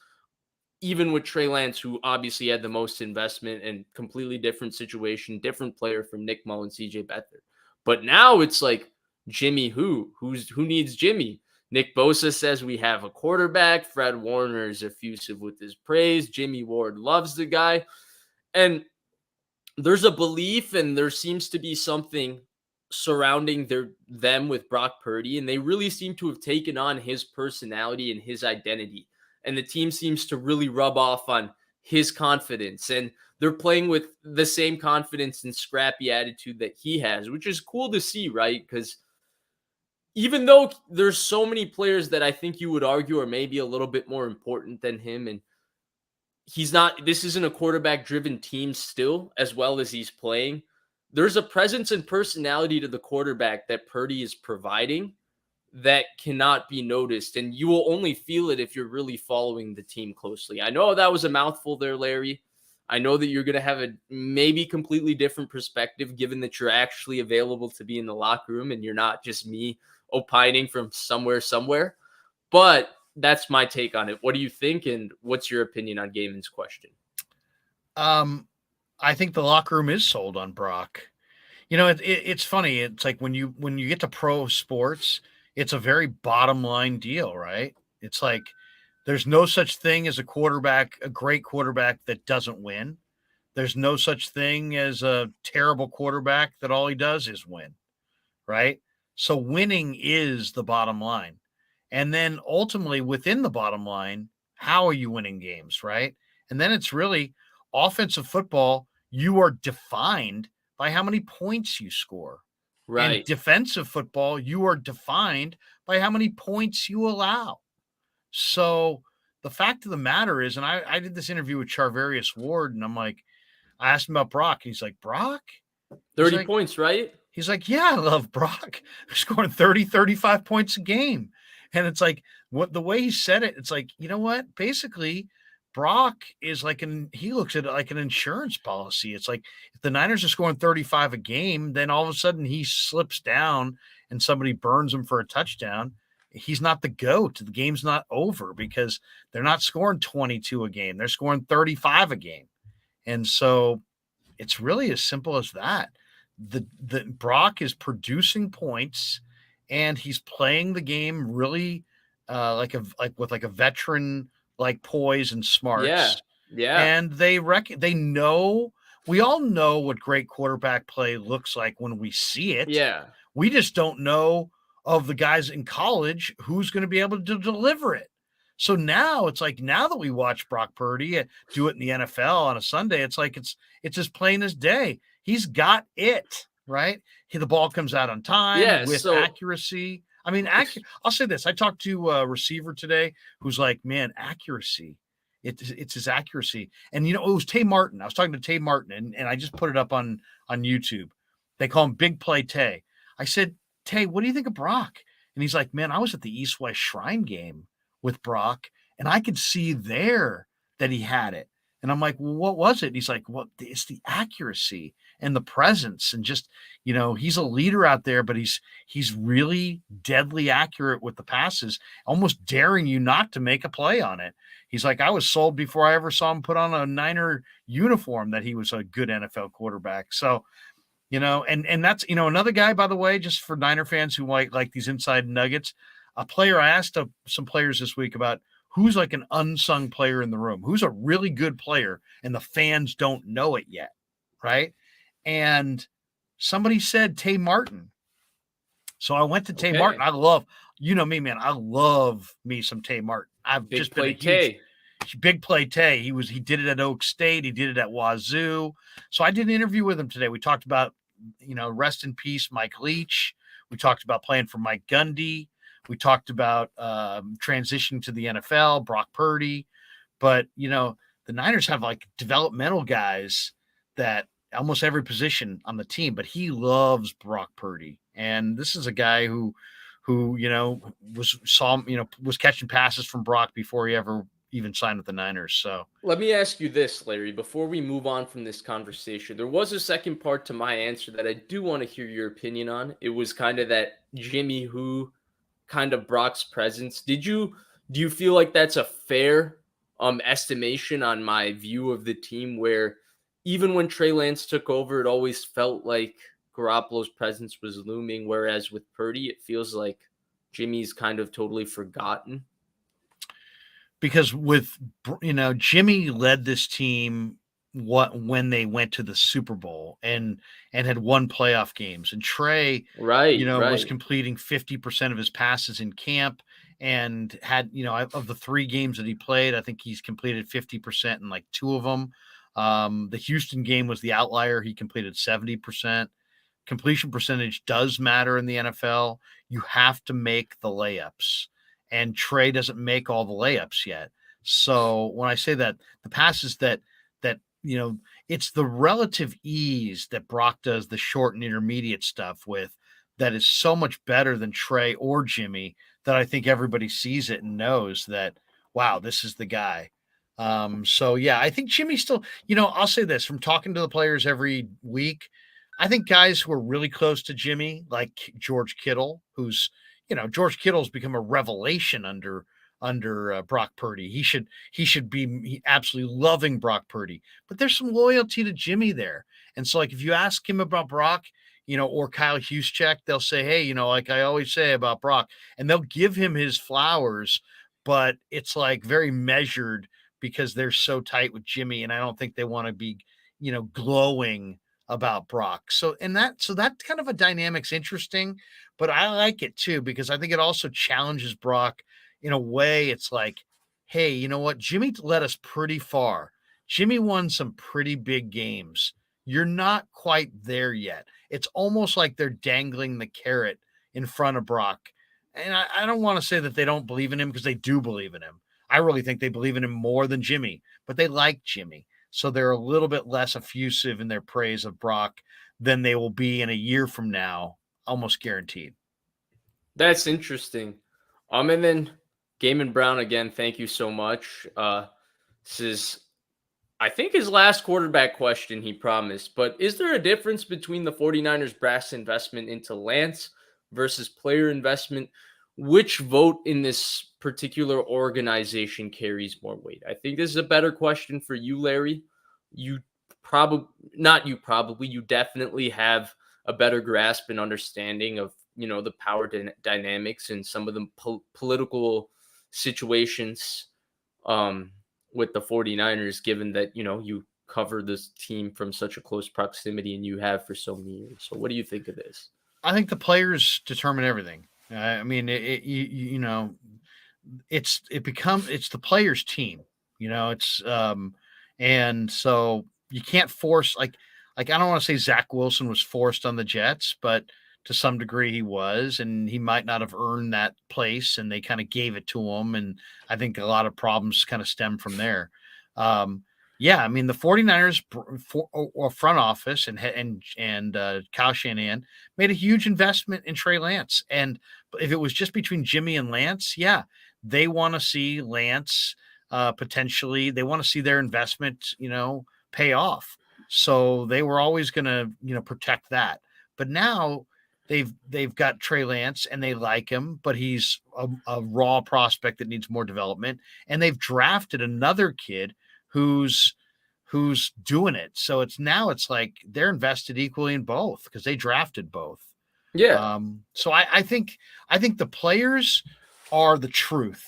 Even with Trey Lance, who obviously had the most investment and completely different situation, different player from Nick Mullins, CJ Beathard. But now it's like, Jimmy who needs Jimmy? Nick Bosa says we have a quarterback. Fred Warner is effusive with his praise. Jimmy Ward loves the guy. And there's a belief, and there seems to be something surrounding them with Brock Purdy, and they really seem to have taken on his personality and his identity. And the team seems to really rub off on his confidence, and they're playing with the same confidence and scrappy attitude that he has, which is cool to see, right? Because even though there's so many players that I think you would argue are maybe a little bit more important than him, and this isn't a quarterback driven team still, as well as he's playing. There's a presence and personality to the quarterback that Purdy is providing that cannot be noticed. And you will only feel it if you're really following the team closely. I know that was a mouthful there, Larry. I know that you're going to have a maybe completely different perspective, given that you're actually available to be in the locker room and you're not just me opining from somewhere. But that's my take on it. What do you think, and what's your opinion on Gaiman's question? I think the locker room is sold on Brock. It's funny. It's like when you get to pro sports, it's a very bottom line deal, right? It's like there's no such thing as a great quarterback that doesn't win. There's no such thing as a terrible quarterback that all he does is win, right? So winning is the bottom line. And then ultimately within the bottom line, how are you winning games, right? And then it's really offensive football, you are defined by how many points you score. And Right. defensive football, you are defined by how many points you allow. So the fact of the matter is, and I did this interview with Charvarius Ward, and I asked him about Brock. He's like, Brock? He's 30 like, points, right? He's like, yeah, I love Brock. Scoring 30, 35 points a game. And it's like, what the way he said it, it's like, you know what? Basically, Brock is he looks at it like an insurance policy. It's like if the Niners are scoring 35 a game, then all of a sudden he slips down and somebody burns him for a touchdown. He's not the GOAT. The game's not over because they're not scoring 22 a game. They're scoring 35 a game. And so it's really as simple as that. The Brock is producing points and he's playing the game really like with a veteran like poise and Yeah. smarts. Yeah. And they know, we all know what great quarterback play looks like when we see it. Yeah. We just don't know of the guys in college who's going to be able to deliver it. So now it's like, now that we watch Brock Purdy do it in the NFL on a Sunday, it's like it's as plain as day. He's got it, right? The ball comes out on time Yeah. with So accuracy. I mean, I'll say this. I talked to a receiver today who's like, man, accuracy. It's his accuracy. And, it was Tay Martin. I was talking to Tay Martin, and I just put it up on YouTube. They call him Big Play Tay. I said, Tay, what do you think of Brock? And he's like, man, I was at the East-West Shrine game with Brock, and I could see there that he had it. And I'm like, well, what was it? And he's like, well, it's the accuracy and the presence, and just, he's a leader out there, but he's really deadly accurate with the passes, almost daring you not to make a play on it. He's like, I was sold before I ever saw him put on a Niner uniform that he was a good NFL quarterback. So, and that's, another guy, by the way, just for Niner fans who like these inside nuggets, a player, I asked some players this week about who's like an unsung player in the room, who's a really good player, and the fans don't know it yet, right? And somebody said Tay Martin. So I went to Tay Martin. I love, me, man. I love me some Tay Martin. I've Big just been a play huge Big Play Tay. He did it at Oak State. He did it at Wazoo. So I did an interview with him today. We talked about, rest in peace, Mike Leach. We talked about playing for Mike Gundy. We talked about transitioning to the NFL, Brock Purdy. But, the Niners have like developmental guys that almost every position on the team, but he loves Brock Purdy. And this is a guy who was catching passes from Brock before he ever even signed with the Niners. So Let me ask you this, Larry, before we move on from this conversation. There was a second part to my answer that I do want to hear your opinion on. It was kind of that Jimmy Who kind of Brock's presence. Do you feel like that's a fair estimation on my view of the team, where even when Trey Lance took over, it always felt like Garoppolo's presence was looming, whereas with Purdy, it feels like Jimmy's kind of totally forgotten? because Jimmy led this team when they went to the Super Bowl and had won playoff games, and Trey, Right, was right. completing 50% of his passes in camp, and had, of the 3 games that he played, I think he's completed 50% in like 2 of them. The Houston game was the outlier. He completed 70%. Completion percentage does matter in the NFL. You have to make the layups, and Trey doesn't make all the layups yet. So when I say that, the passes that it's the relative ease that Brock does the short and intermediate stuff with that is so much better than Trey or Jimmy, that I think everybody sees it and knows that, wow, this is the guy. So yeah, I think Jimmy still, I'll say this from talking to the players every week. I think guys who are really close to Jimmy, like George Kittle, who's, George Kittle's become a revelation under under Brock Purdy. He should be absolutely loving Brock Purdy. But there's some loyalty to Jimmy there. And so, like, if you ask him about Brock, or Kyle Juszczyk, they'll say, hey, like I always say about Brock, and they'll give him his flowers, but it's like very measured because they're so tight with Jimmy. And I don't think they want to be, glowing about Brock. So that kind of a dynamic's interesting, but I like it too, because I think it also challenges Brock in a way. It's like, hey, you know what? Jimmy led us pretty far. Jimmy won some pretty big games. You're not quite there yet. It's almost like they're dangling the carrot in front of Brock. And I don't want to say that they don't believe in him, because they do believe in him. I really think they believe in him more than Jimmy, but they like Jimmy. So they're a little bit less effusive in their praise of Brock than they will be in a year from now, almost guaranteed. That's interesting. And then Gaiman Brown, again, thank you so much. This is, I think, his last quarterback question, he promised. But is there a difference between the 49ers brass investment into Lance versus player investment? Which vote in this particular organization carries more weight? I think this is a better question for you, Larry. You you definitely have a better grasp and understanding of, the power dynamics and some of the political situations with the 49ers, given that, you cover this team from such a close proximity and you have for so many years. So what do you think of this? I think the players determine everything. I mean, it's the players' team. And so you can't force, like I don't want to say Zach Wilson was forced on the Jets, but to some degree he was, and he might not have earned that place, and they kind of gave it to him. And I think a lot of problems kind of stem from there. Yeah, I mean, the 49ers front office and Kyle Shanahan made a huge investment in Trey Lance. And if it was just between Jimmy and Lance, yeah, they want to see Lance potentially. They want to see their investment, pay off. So they were always going to, protect that. But now they've got Trey Lance and they like him, but he's a raw prospect that needs more development. And they've drafted another kid who's doing it. So it's like they're invested equally in both because they drafted both. Yeah. So I think the players are the truth,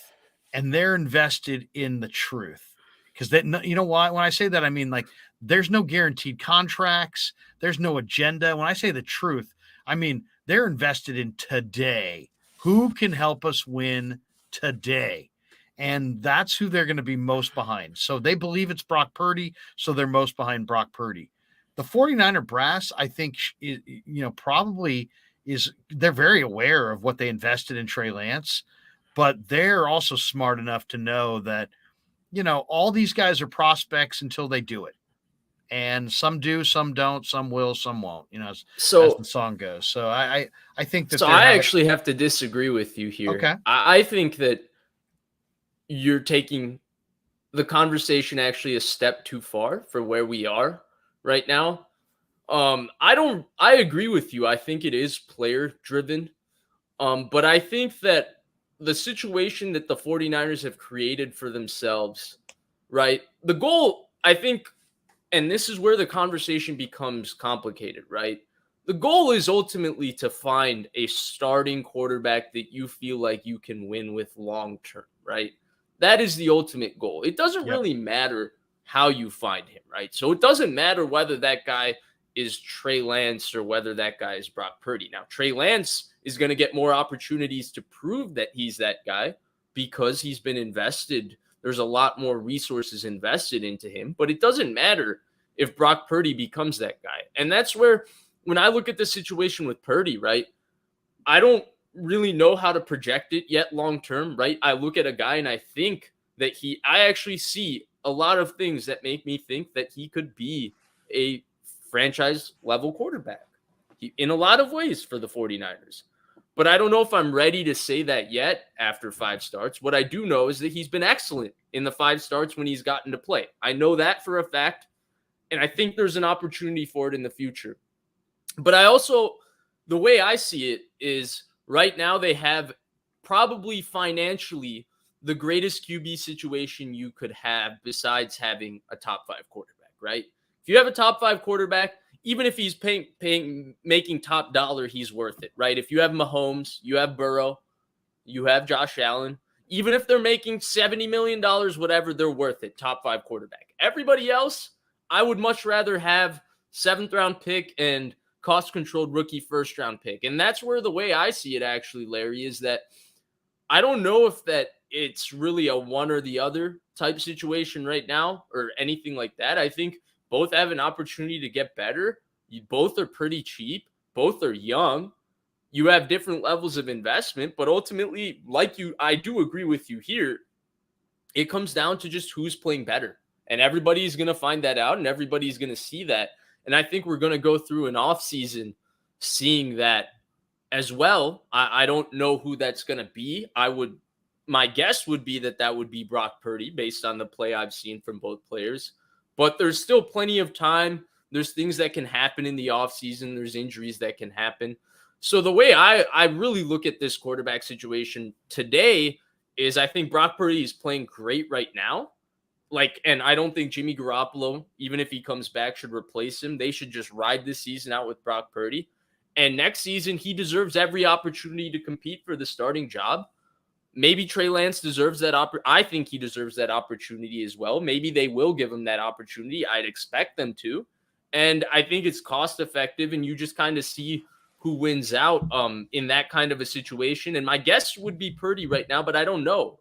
and they're invested in the truth. Because you know why? When I say that, I mean, like, there's no guaranteed contracts. There's no agenda. When I say the truth, I mean, they're invested in today. Who can help us win today? And that's who they're going to be most behind. So they believe it's Brock Purdy, so they're most behind Brock Purdy. The 49er brass, I think, probably is, they're very aware of what they invested in Trey Lance, but they're also smart enough to know that, all these guys are prospects until they do it. And some do, some don't, some will, some won't, as the song goes. So I think that. So I actually have to disagree with you here. Okay. I think that you're taking the conversation actually a step too far for where we are right now. I agree with you. I think it is player driven. But I think that the situation that the 49ers have created for themselves, right? The goal, I think, and this is where the conversation becomes complicated, right? The goal is ultimately to find a starting quarterback that you feel like you can win with long term, right? That is the ultimate goal. It doesn't really matter how you find him, right? So it doesn't matter whether that guy is Trey Lance or whether that guy is Brock Purdy. Now, Trey Lance is going to get more opportunities to prove that he's that guy because he's been invested. There's a lot more resources invested into him, but it doesn't matter if Brock Purdy becomes that guy. And that's where, when I look at the situation with Purdy, right, I don't really know how to project it yet long term, right? I look at a guy and I think that I actually see a lot of things that make me think that he could be a franchise level quarterback in a lot of ways for the 49ers. But I don't know if I'm ready to say that yet after 5 starts. What I do know is that he's been excellent in the 5 starts when he's gotten to play. I know that for a fact, and I think there's an opportunity for it in the future. But I also, the way I see it is right now they have probably financially the greatest QB situation you could have besides having a top 5 quarterback, right? If you have a top 5 quarterback, even if he's making top dollar, he's worth it, right? If you have Mahomes, you have Burrow, you have Josh Allen, even if they're making $70 million, whatever, they're worth it. Top 5 quarterback. Everybody else, I would much rather have 7th round pick and cost controlled rookie 1st round pick. And that's where the way I see it actually, Larry, is that I don't know if that it's really a one or the other type situation right now or anything like that. I think both have an opportunity to get better. Both are pretty cheap. Both are young. You have different levels of investment, but ultimately, I do agree with you here. It comes down to just who's playing better. And everybody's going to find that out and everybody's going to see that. And I think we're going to go through an offseason seeing that as well. I don't know who that's going to be. My guess would be that would be Brock Purdy based on the play I've seen from both players. But there's still plenty of time. There's things that can happen in the offseason. There's injuries that can happen. So the way I really look at this quarterback situation today is I think Brock Purdy is playing great right now. And I don't think Jimmy Garoppolo, even if he comes back, should replace him. They should just ride this season out with Brock Purdy. And next season, he deserves every opportunity to compete for the starting job. Maybe Trey Lance deserves that I think he deserves that opportunity as well. Maybe they will give him that opportunity. I'd expect them to. And I think it's cost effective, and you just kind of see who wins out in that kind of a situation. And my guess would be Purdy right now, but I don't know.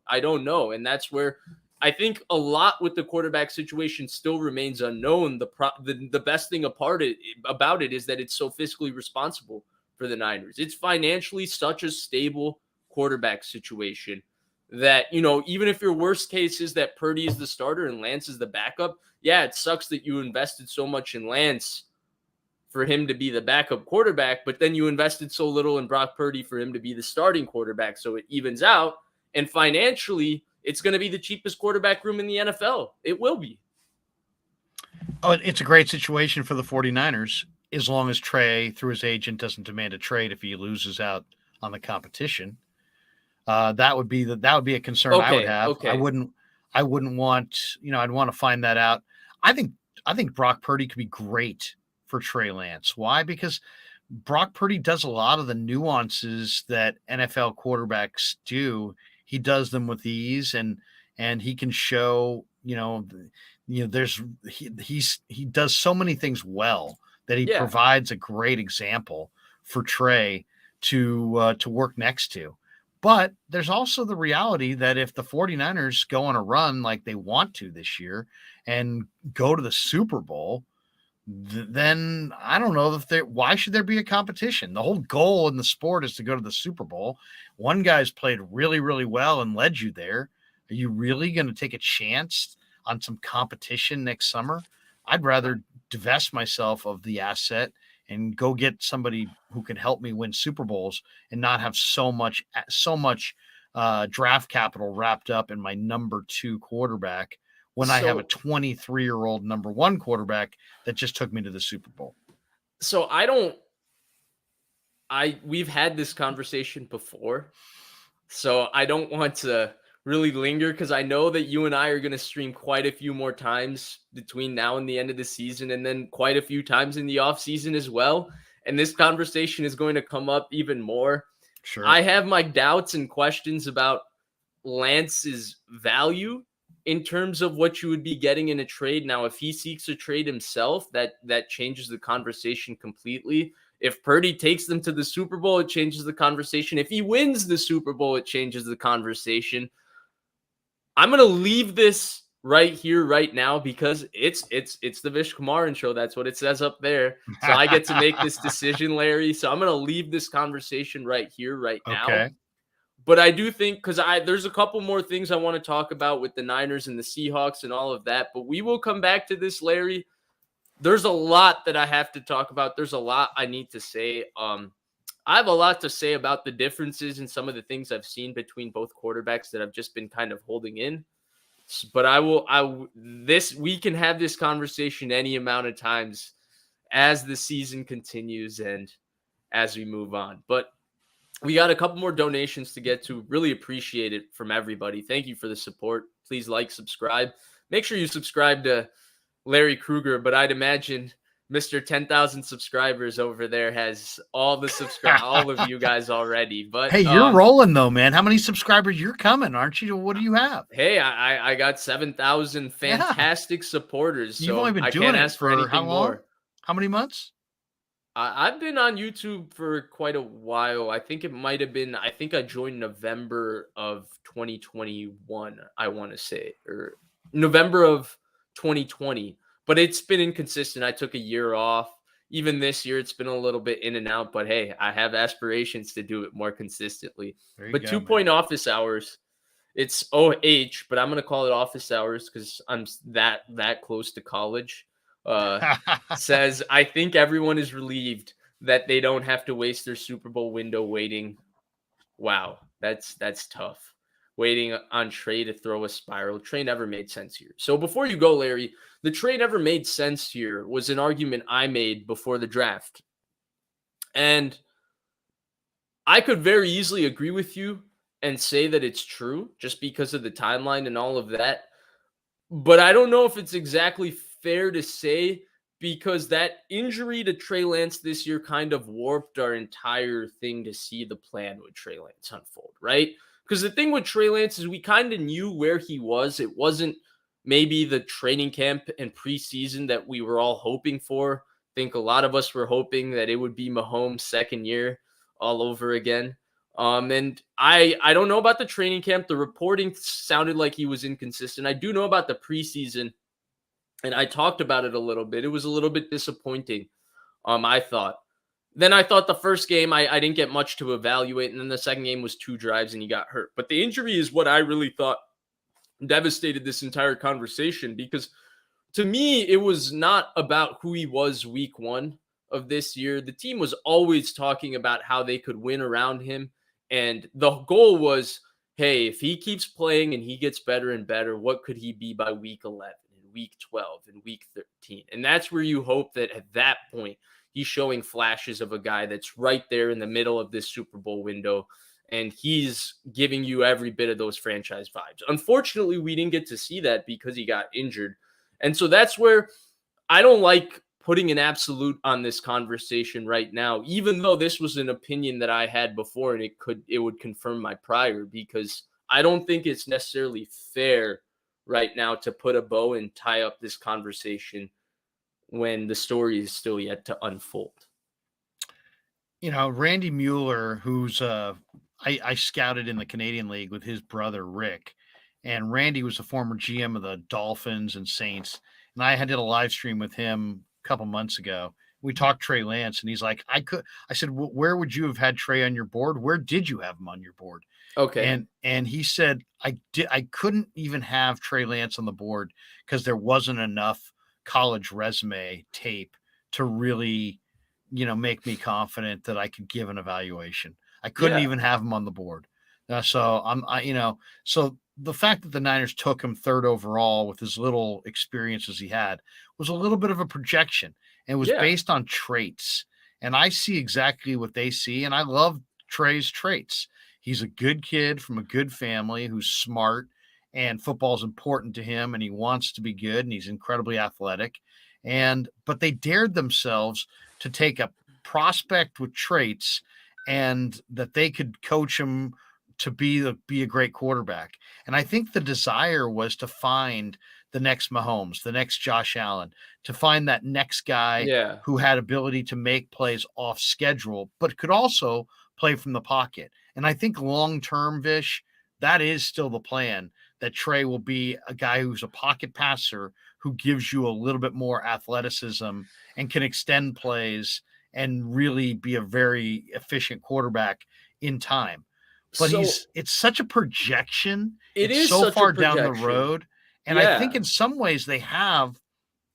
And that's where I think a lot with the quarterback situation still remains unknown. The best thing about it is that it's so fiscally responsible for the Niners. It's financially such a stable quarterback situation that, even if your worst case is that Purdy is the starter and Lance is the backup, yeah, it sucks that you invested so much in Lance for him to be the backup quarterback, but then you invested so little in Brock Purdy for him to be the starting quarterback, so it evens out. And financially, it's going to be the cheapest quarterback room in the NFL. It will be. Oh, it's a great situation for the 49ers as long as Trey, through his agent, doesn't demand a trade if he loses out on the competition. That would be a concern I would have. Okay. I wouldn't want, I'd want to find that out. I think Brock Purdy could be great for Trey Lance. Why? Because Brock Purdy does a lot of the nuances that NFL quarterbacks do. He does them with ease, and he can show, he does so many things well that he provides a great example for Trey to work next to. But there's also the reality that if the 49ers go on a run like they want to this year and go to the Super Bowl, then I don't know why should there be a competition? The whole goal in the sport is to go to the Super Bowl. One guy's played really, really well and led you there. Are you really going to take a chance on some competition next summer? I'd rather divest myself of the asset and go get somebody who can help me win Super Bowls and not have so much draft capital wrapped up in my number 2 quarterback when I have a 23-year-old number 1 quarterback that just took me to the Super Bowl. So we've had this conversation before, so I don't want to really linger because I know that you and I are going to stream quite a few more times between now and the end of the season, and then quite a few times in the off season as well. And this conversation is going to come up even more. Sure. I have my doubts and questions about Lance's value in terms of what you would be getting in a trade. Now, if he seeks a trade himself, that changes the conversation completely. If Purdy takes them to the Super Bowl, it changes the conversation. If he wins the Super Bowl, it changes the conversation. I'm going to leave this right here, right now, because it's the Vish Kumaran show. That's what it says up there. So I get to make this decision, Larry. So I'm going to leave this conversation right here, right now. Okay. But I do think, because there's a couple more things I want to talk about with the Niners and the Seahawks and all of that, but we will come back to this, Larry. There's a lot that I have to talk about. There's a lot I need to say. I have a lot to say about the differences in some of the things I've seen between both quarterbacks that I've just been kind of holding in. But we can have this conversation any amount of times as the season continues and as we move on. But We got a couple more donations to get to. Really appreciate it from everybody. Thank you for the support. Please like, subscribe. Make sure you subscribe to Larry Krueger, but I'd imagine Mr. 10,000 subscribers over there has all of you guys already. But Hey, you're rolling though, man. How many subscribers? You're coming, aren't you? What do you have? Hey, I got 7,000 fantastic supporters. You've So only been I doing can't it ask for anything how long? more. How many months? I've been on YouTube for quite a while. I think I joined November of 2021, I want to say, or November of 2020, but it's been inconsistent. I took a year off. Even this year, it's been a little bit in and out, but hey, I have aspirations to do it more consistently. But go, 2 Point Office Hours, it's OH, but I'm going to call it office hours because I'm that close to college. Says, I think everyone is relieved that they don't have to waste their Super Bowl window waiting. Wow, that's tough. Waiting on Trey to throw a spiral. Trey never made sense here. So before you go, Larry, the Trey never made sense here was an argument I made before the draft. And I could very easily agree with you and say that it's true just because of the timeline and all of that. But I don't know if it's exactly fair to say because that injury to Trey Lance this year kind of warped our entire thing to see the plan with Trey Lance unfold, right? Because the thing with Trey Lance is we kind of knew where he was. It wasn't maybe the training camp and preseason that we were all hoping for. I think a lot of us were hoping that it would be Mahomes' second year all over again. And I don't know about the training camp. The reporting sounded like he was inconsistent. I do know about the preseason, and I talked about it a little bit. It was a little bit disappointing, I thought. Then I thought the first game, I didn't get much to evaluate, and then the second game was 2 drives, and he got hurt. But the injury is what I really thought devastated this entire conversation because to me, it was not about who he was week 1 of this year. The team was always talking about how they could win around him. And the goal was, hey, if he keeps playing and he gets better and better, what could he be by week 11 and week 12 and week 13? And that's where you hope that at that point, he's showing flashes of a guy that's right there in the middle of this Super Bowl window. And he's giving you every bit of those franchise vibes. Unfortunately, we didn't get to see that because he got injured. And so that's where I don't like putting an absolute on this conversation right now, even though this was an opinion that I had before and it would confirm my prior, because I don't think it's necessarily fair right now to put a bow and tie up this conversation when the story is still yet to unfold. You know, Randy Mueller, who's I scouted in the Canadian League with his brother Rick, and Randy was a former GM of the Dolphins and Saints, and I did a live stream with him a couple months ago. We talked Trey Lance, and he's like, I said, where would you have had Trey on your board? Where did you have him on your board? Okay. And he said, I couldn't even have Trey Lance on the board because there wasn't enough college resume tape to really, make me confident that I could give an evaluation. I couldn't even have him on the board. So the fact that the Niners took him 3rd overall with as little experience as he had was a little bit of a projection, and it was based on traits. And I see exactly what they see. And I love Trey's traits. He's a good kid from a good family who's smart, and football is important to him, and he wants to be good, and he's incredibly athletic. But they dared themselves to take a prospect with traits and that they could coach him to be a great quarterback. And I think the desire was to find the next Mahomes, the next Josh Allen, to find that next guy who had ability to make plays off schedule, but could also play from the pocket. And I think long-term, Vish, that is still the plan, that Trey will be a guy who's a pocket passer who gives you a little bit more athleticism and can extend plays and really be a very efficient quarterback in time. But it's such a projection. It's so far down the road. And I think in some ways they have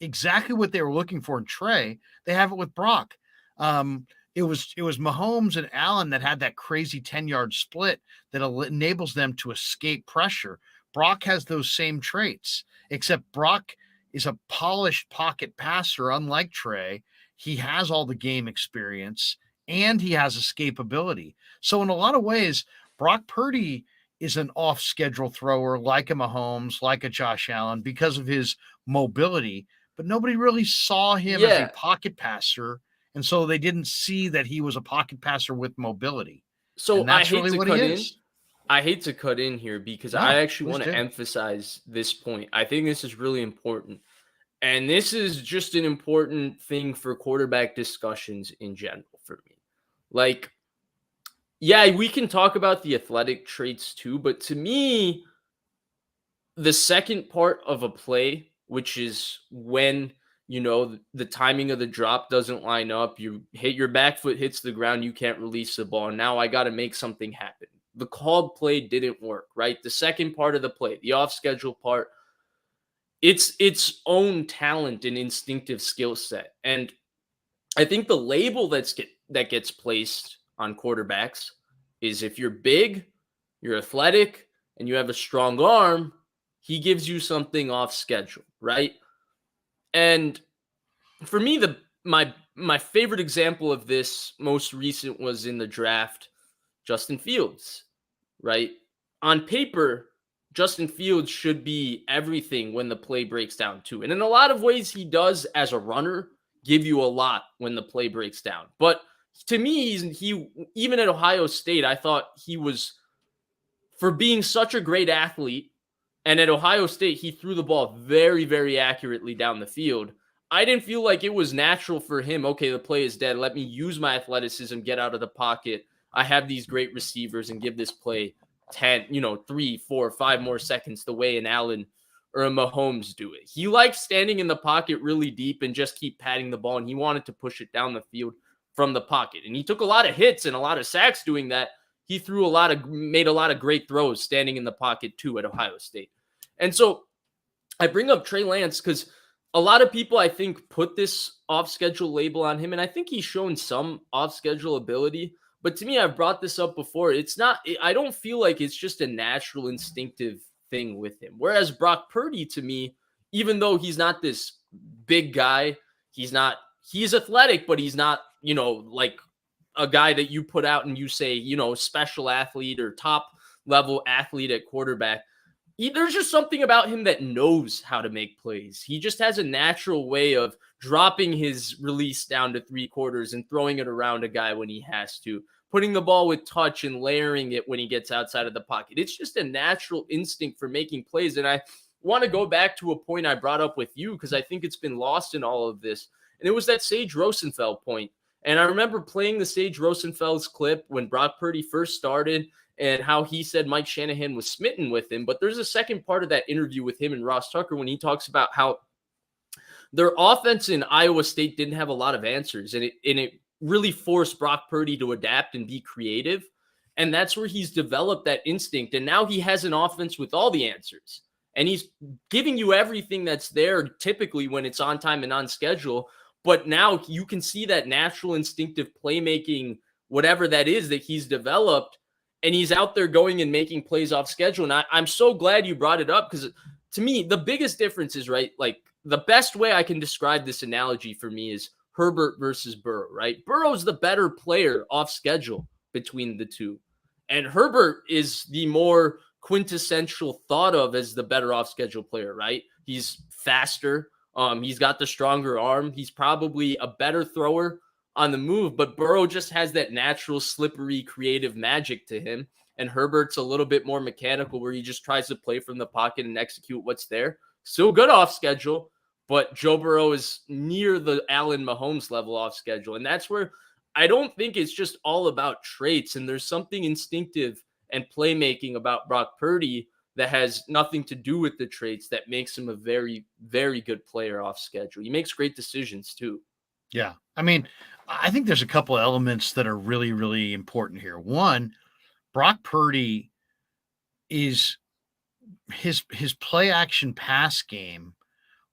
exactly what they were looking for in Trey. They have it with Brock. It was Mahomes and Allen that had that crazy 10-yard split that enables them to escape pressure. Brock has those same traits, except Brock is a polished pocket passer, unlike Trey. He has all the game experience, and he has escapability. So in a lot of ways, Brock Purdy is an off-schedule thrower like a Mahomes, like a Josh Allen because of his mobility, but nobody really saw him as a Yeah. pocket passer, and so they didn't see that he was a pocket passer with mobility. So And that's really what he is. I hate to cut in here because I No, actually please want to do. emphasize this point. I think this is really important. And this is just an important thing for quarterback discussions in general for me. Like, yeah, we can talk about the athletic traits too, but to me, the second part of a play, which is when the timing of the drop doesn't line up, you hit your back foot hits the ground, you can't release the ball. Now I got to make something happen. The called play didn't work, right? The second part of the play, the off schedule part, it's its own talent and instinctive skill set. And I think the label that gets placed on quarterbacks is if you're big, you're athletic, and you have a strong arm, he gives you something off schedule, right? And for me, my favorite example of this most recent was in the draft, Justin Fields, right? On paper, Justin Fields should be everything when the play breaks down too. And in a lot of ways, he does as a runner give you a lot when the play breaks down. But to me, he even at Ohio State, I thought he was, for being such a great athlete, and at Ohio State, he threw the ball very, very accurately down the field. I didn't feel like it was natural for him. Okay, the play is dead. Let me use my athleticism, get out of the pocket. I have these great receivers and give this play 10, 3, 4, 5 more seconds the way an Allen or a Mahomes do it. He likes standing in the pocket really deep and just keep patting the ball, and he wanted to push it down the field from the pocket. And he took a lot of hits and a lot of sacks doing that. He made a lot of great throws standing in the pocket too at Ohio State. And so I bring up Trey Lance because a lot of people, I think, put this off-schedule label on him, and I think he's shown some off-schedule ability. But to me, I've brought this up before. I don't feel like it's just a natural, instinctive thing with him. Whereas Brock Purdy, to me, even though he's not this big guy, he's athletic, but he's not, like a guy that you put out and you say, special athlete or top level athlete at quarterback. There's just something about him that knows how to make plays. He just has a natural way of dropping his release down to 3/4 and throwing it around a guy when he has to, putting the ball with touch and layering it when he gets outside of the pocket. It's just a natural instinct for making plays. And I want to go back to a point I brought up with you because I think it's been lost in all of this. And it was that Sage Rosenfeld point. And I remember playing the Sage Rosenfeld's clip when Brock Purdy first started and how he said Mike Shanahan was smitten with him. But there's a second part of that interview with him and Ross Tucker when he talks about how their offense in Iowa State didn't have a lot of answers. And it really forced Brock Purdy to adapt and be creative. And that's where he's developed that instinct. And now he has an offense with all the answers. And he's giving you everything that's there typically when it's on time and on schedule. But now you can see that natural instinctive playmaking, whatever that is that he's developed, and he's out there going and making plays off schedule. And I'm so glad you brought it up because to me, the biggest difference is, right, like the best way I can describe this analogy for me is Herbert versus Burrow, right? Burrow's the better player off schedule between the two. And Herbert is the more quintessential thought of as the better off schedule player, right? He's faster. He's got the stronger arm. He's probably a better thrower on the move, but Burrow just has that natural, slippery, creative magic to him. And Herbert's a little bit more mechanical where he just tries to play from the pocket and execute what's there. Still good off schedule, but Joe Burrow is near the Allen Mahomes level off schedule. And that's where I don't think it's just all about traits. And there's something instinctive and playmaking about Brock Purdy that has nothing to do with the traits that makes him a very, very good player off schedule. He makes great decisions too. Yeah. I mean, I think there's a couple of elements that are really, really important here. One, Brock Purdy is his play action pass game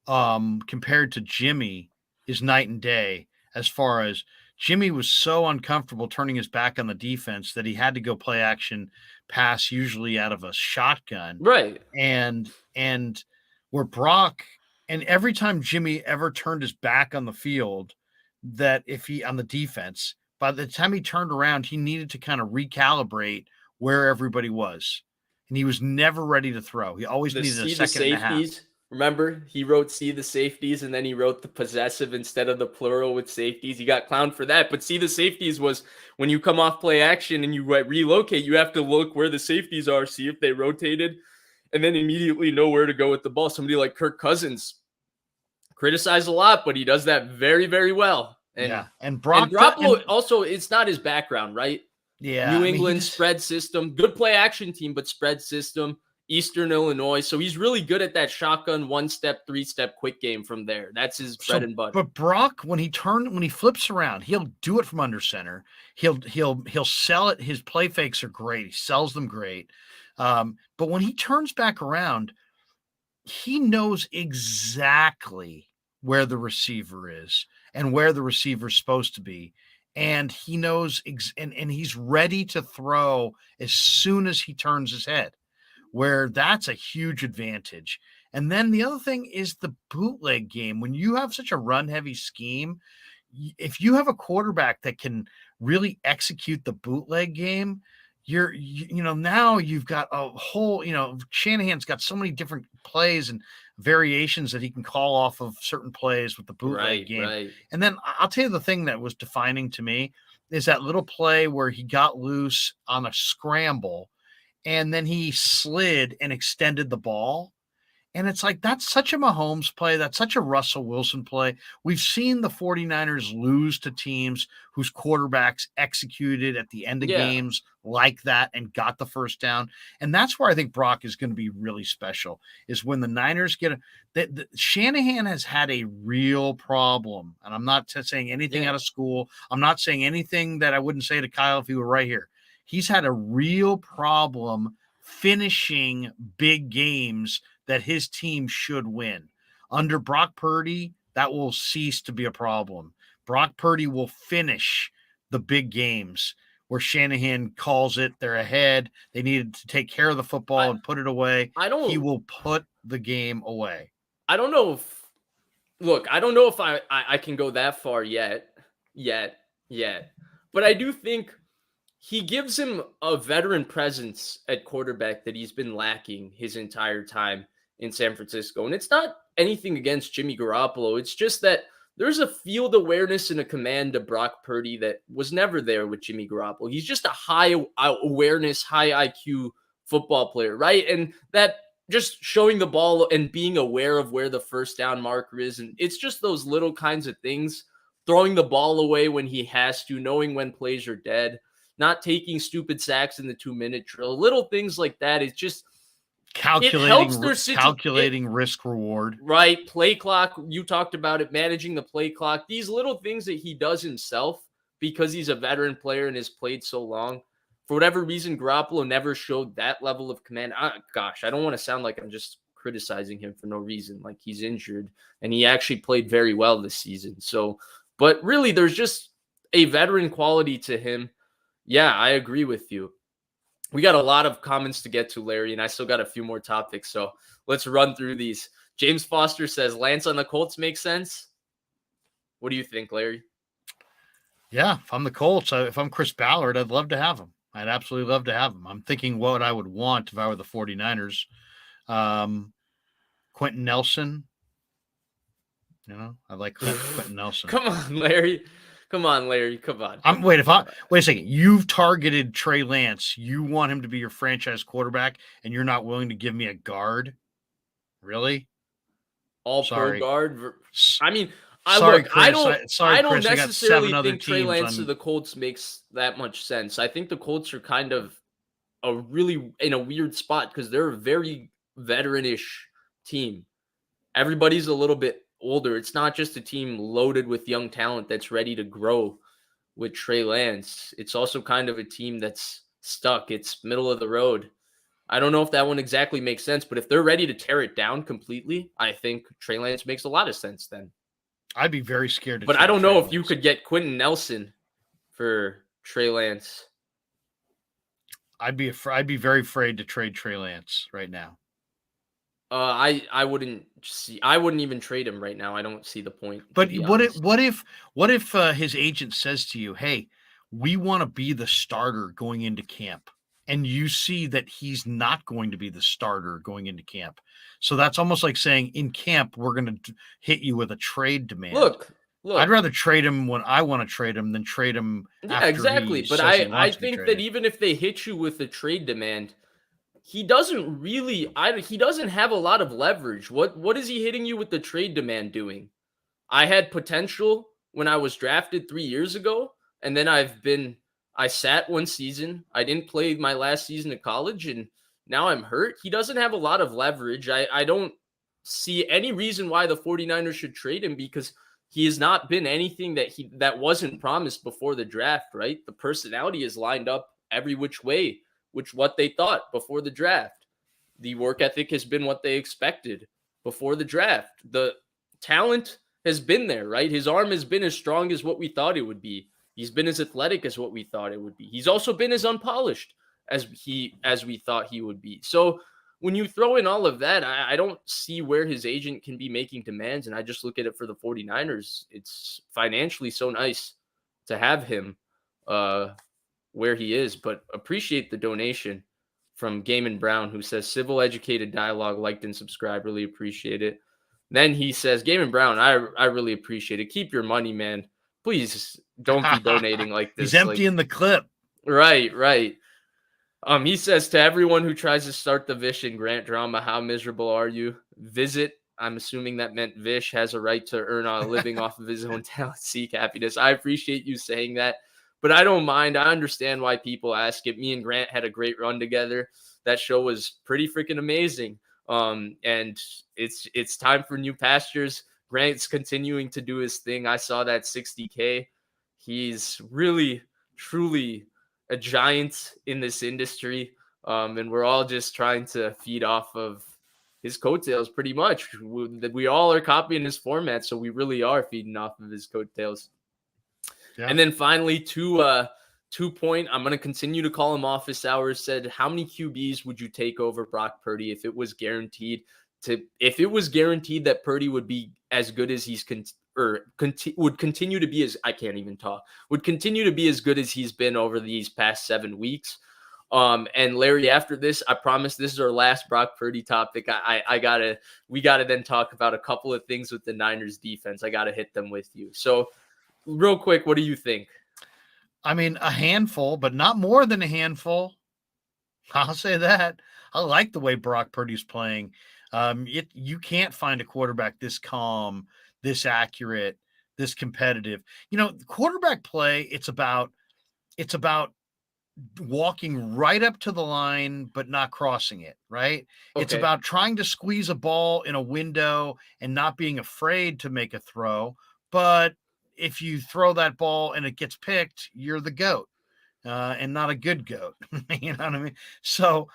compared to Jimmy is night and day. As far as Jimmy was so uncomfortable turning his back on the defense that he had to go play action pass, usually out of a shotgun. Right. And where Brock, and every time Jimmy ever turned his back on the field, that if he on the defense, by the time he turned around, he needed to kind of recalibrate where everybody was. And he was never ready to throw. He always needed a second and a half. Remember, he wrote see the safeties, and then he wrote the possessive instead of the plural with safeties. He got clowned for that. But see the safeties was when you come off play action and you relocate, you have to look where the safeties are, see if they rotated, and then immediately know where to go with the ball. Somebody like Kirk Cousins, criticized a lot, but he does that very, very well. And Garoppolo also, it's not his background, right? Yeah. New England spread system, good play action team, but spread system. Eastern Illinois. So he's really good at that shotgun, 1-step, 3-step quick game from there. That's his bread and butter. But Brock, when he flips around, he'll do it from under center. He'll sell it. His play fakes are great. He sells them great. But when he turns back around, he knows exactly where the receiver is and where the receiver's supposed to be. And he knows, and he's ready to throw as soon as he turns his head, where that's a huge advantage. And then the other thing is the bootleg game. When you have such a run-heavy scheme, if you have a quarterback that can really execute the bootleg game, now you've got a whole, Shanahan's got so many different plays and variations that he can call off of certain plays with the bootleg game. Right. And then I'll tell you the thing that was defining to me is that little play where he got loose on a scramble and then he slid and extended the ball. And it's like, that's such a Mahomes play. That's such a Russell Wilson play. We've seen the 49ers lose to teams whose quarterbacks executed at the end of games like that and got the first down. And that's where I think Brock is going to be really special, is when the Niners get Shanahan has had a real problem. And I'm not saying anything out of school. I'm not saying anything that I wouldn't say to Kyle if he were right here. He's had a real problem finishing big games that his team should win. Under Brock Purdy, that will cease to be a problem. Brock Purdy will finish the big games where Shanahan calls it, they're ahead, they needed to take care of the football and put it away. He will put the game away. I don't know if I can go that far yet. But I do think he gives him a veteran presence at quarterback that he's been lacking his entire time in San Francisco. And it's not anything against Jimmy Garoppolo. It's just that there's a field awareness and a command to Brock Purdy that was never there with Jimmy Garoppolo. He's just a high awareness, high IQ football player, right? And that just showing the ball and being aware of where the first down marker is. And it's just those little kinds of things, throwing the ball away when he has to, knowing when plays are dead, not taking stupid sacks in the 2-minute drill, little things like that. It's just calculating risk reward. Right. Play clock. You talked about it, managing the play clock. These little things that he does himself because he's a veteran player and has played so long. For whatever reason, Garoppolo never showed that level of command. I don't want to sound like I'm just criticizing him for no reason. Like, he's injured and he actually played very well this season. So, but really there's just a veteran quality to him. Yeah, I agree with you. We got a lot of comments to get to, Larry, and I still got a few more topics. So let's run through these. James Foster says, Lance on the Colts makes sense. What do you think, Larry? Yeah, if I'm the Colts, if I'm Chris Ballard, I'd love to have him. I'd absolutely love to have him. I'm thinking what I would want if I were the 49ers. Quentin Nelson. I like Quentin Nelson. Come on, Larry. Come on. Wait a second. You've targeted Trey Lance. You want him to be your franchise quarterback, and you're not willing to give me a guard? Really? Pro guard? I mean, Chris, I don't necessarily think Trey Lance to the Colts makes that much sense. I think the Colts are kind of in a weird spot because they're a very veteran-ish team. Everybody's a little bit older. It's not just a team loaded with young talent that's ready to grow with Trey Lance. It's also kind of a team that's stuck. It's middle of the road. I don't know if that one exactly makes sense, but if they're ready to tear it down completely, I think Trey Lance makes a lot of sense then. I'd be very scared. But I don't know if you could get Quentin Nelson for Trey Lance. I'd be very afraid to trade Trey Lance right now. I wouldn't even trade him right now. I don't see the point. But what if his agent says to you, "Hey, we want to be the starter going into camp. And you see that he's not going to be the starter going into camp. So that's almost like saying in camp, we're going to hit you with a trade demand. I'd Look. rather trade him when I want to trade him than trade him Yeah, after exactly. he But says he I wants to be think that traded. even if they hit you with a trade demand, he doesn't really he doesn't have a lot of leverage. What is he hitting you with the trade demand doing? I had potential when I was drafted 3 years ago, and then I sat one season. I didn't play my last season of college, and now I'm hurt. He doesn't have a lot of leverage. I don't see any reason why the 49ers should trade him because he has not been anything that wasn't promised before the draft, right? The personality is lined up every which way, which what they thought before the draft. The work ethic has been what they expected before the draft. The talent has been there, right? His arm has been as strong as what we thought it would be. He's been as athletic as what we thought it would be. He's also been as unpolished as we thought he would be. So when you throw in all of that, I don't see where his agent can be making demands. And I just look at it for the 49ers. It's financially so nice to have him where he is, but appreciate the donation from Gaiman Brown, who says civil educated dialogue, liked and subscribed. Really appreciate it. Then he says, Gaiman Brown, I really appreciate it. Keep your money, man. Please don't be donating like this. He's emptying the clip. Right. He says to everyone who tries to start the Vish and Grant drama, how miserable are you? Visit. I'm assuming that meant Vish has a right to earn a living off of his own talent, seek happiness. I appreciate you saying that, but I don't mind. I understand why people ask it. Me and Grant had a great run together. That show was pretty freaking amazing. And it's time for new pastures. Grant's continuing to do his thing. I saw that 60K. He's really, truly a giant in this industry. And we're all just trying to feed off of his coattails pretty much. We all are copying his format, so we really are feeding off of his coattails. Yeah. And then finally, two point, I'm going to continue to call him office hours, said, how many QBs would you take over Brock Purdy if it was guaranteed that Purdy would be as good as would continue to be as good as he's been over these past 7 weeks. And Larry, after this, I promise this is our last Brock Purdy topic. We gotta then talk about a couple of things with the Niners defense. I gotta hit them with you. So real quick, what do you think? I mean, a handful, but not more than a handful. I'll say that. I like the way Brock Purdy's playing. You can't find a quarterback this calm, this accurate, this competitive. Quarterback play, it's about walking right up to the line, but not crossing it, right? Okay. It's about trying to squeeze a ball in a window and not being afraid to make a throw. But if you throw that ball and it gets picked, you're the GOAT. And not a good goat. You know what I mean? So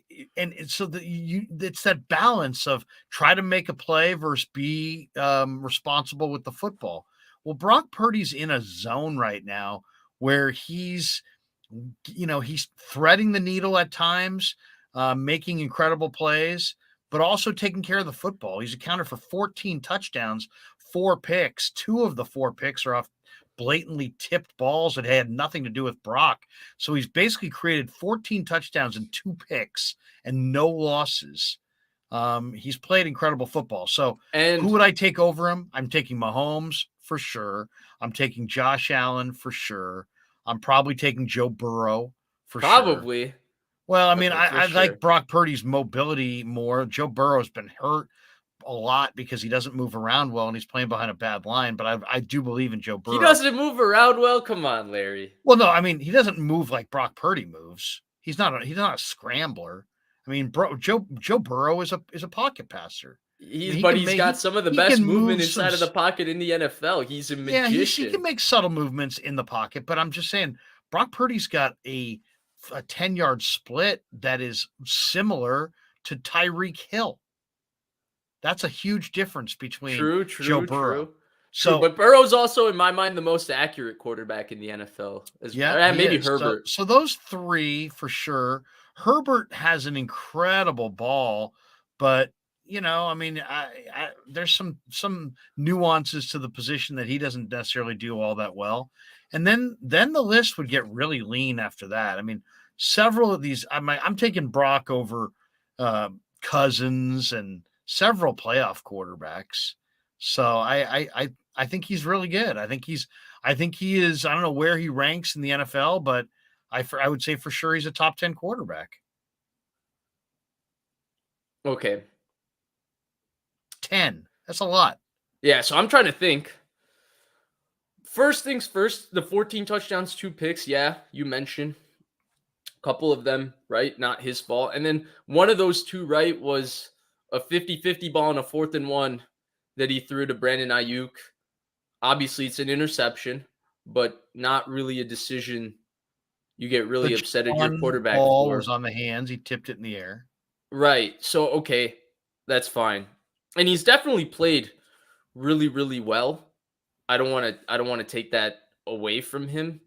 it's that balance of try to make a play versus be responsible with the football. Well, Brock Purdy's in a zone right now where he's threading the needle at times, making incredible plays, but also taking care of the football. He's accounted for 14 touchdowns, 4 picks. 2 of the 4 picks are off blatantly tipped balls that had nothing to do with Brock. So he's basically created 14 touchdowns and 2 picks and no losses. He's played incredible football. So who would I take over him? I'm taking Mahomes for sure. I'm taking Josh Allen for sure. I'm probably taking Joe Burrow for sure. Probably. Well, I mean, I like Brock Purdy's mobility more. Joe Burrow's been hurt a lot because he doesn't move around well and he's playing behind a bad line, but I do believe in Joe Burrow. He doesn't move around well? Come on, Larry. Well, no, I mean, he doesn't move like Brock Purdy moves. He's not a scrambler. I mean, Joe Burrow is a pocket passer. He's got some of the best movement inside of the pocket in the NFL. He's a magician. Yeah, he can make subtle movements in the pocket, but I'm just saying Brock Purdy's got a 10-yard split that is similar to Tyreek Hill. That's a huge difference between Joe Burrow. So, but Burrow's also, in my mind, the most accurate quarterback in the NFL. Maybe Herbert. So those 3 for sure. Herbert has an incredible ball, but I mean, there's some nuances to the position that he doesn't necessarily do all that well. And then the list would get really lean after that. I mean, several of these, I'm taking Brock over Cousins and several playoff quarterbacks. So I think he's really good. I think he is. I don't know where he ranks in the NFL, but I would say for sure he's a top 10 quarterback. Okay. 10. That's a lot. Yeah, so I'm trying to think. First things first, the 14 touchdowns, 2 picks. Yeah, you mentioned a couple of them, right? Not his fault. And then one of those 2, right, was a 50-50 ball on a 4th and 1 that he threw to Brandon Aiyuk. Obviously, it's an interception, but not really a decision you get really upset at your quarterback ball for. was on the hands. He tipped it in the air. Right. So, okay, that's fine. And he's definitely played really, really well. I don't want to take that away from him.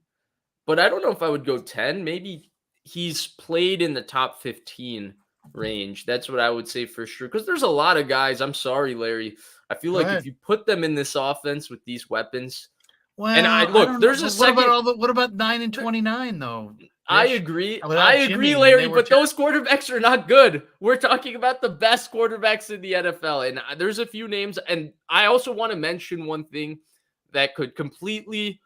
But I don't know if I would go 10. Maybe he's played in the top 15 range. That's what I would say for sure. Because there's a lot of guys. I'm sorry, Larry. I feel Go like ahead. if you put them in this offense with these weapons, Well, and I look, there's a second. What about 9 and 29 though? I Vish? agree. Without I Jimmy, agree, I mean, Larry, but those quarterbacks are not good. We're talking about the best quarterbacks in the NFL. And there's a few names. And I also want to mention one thing that could completely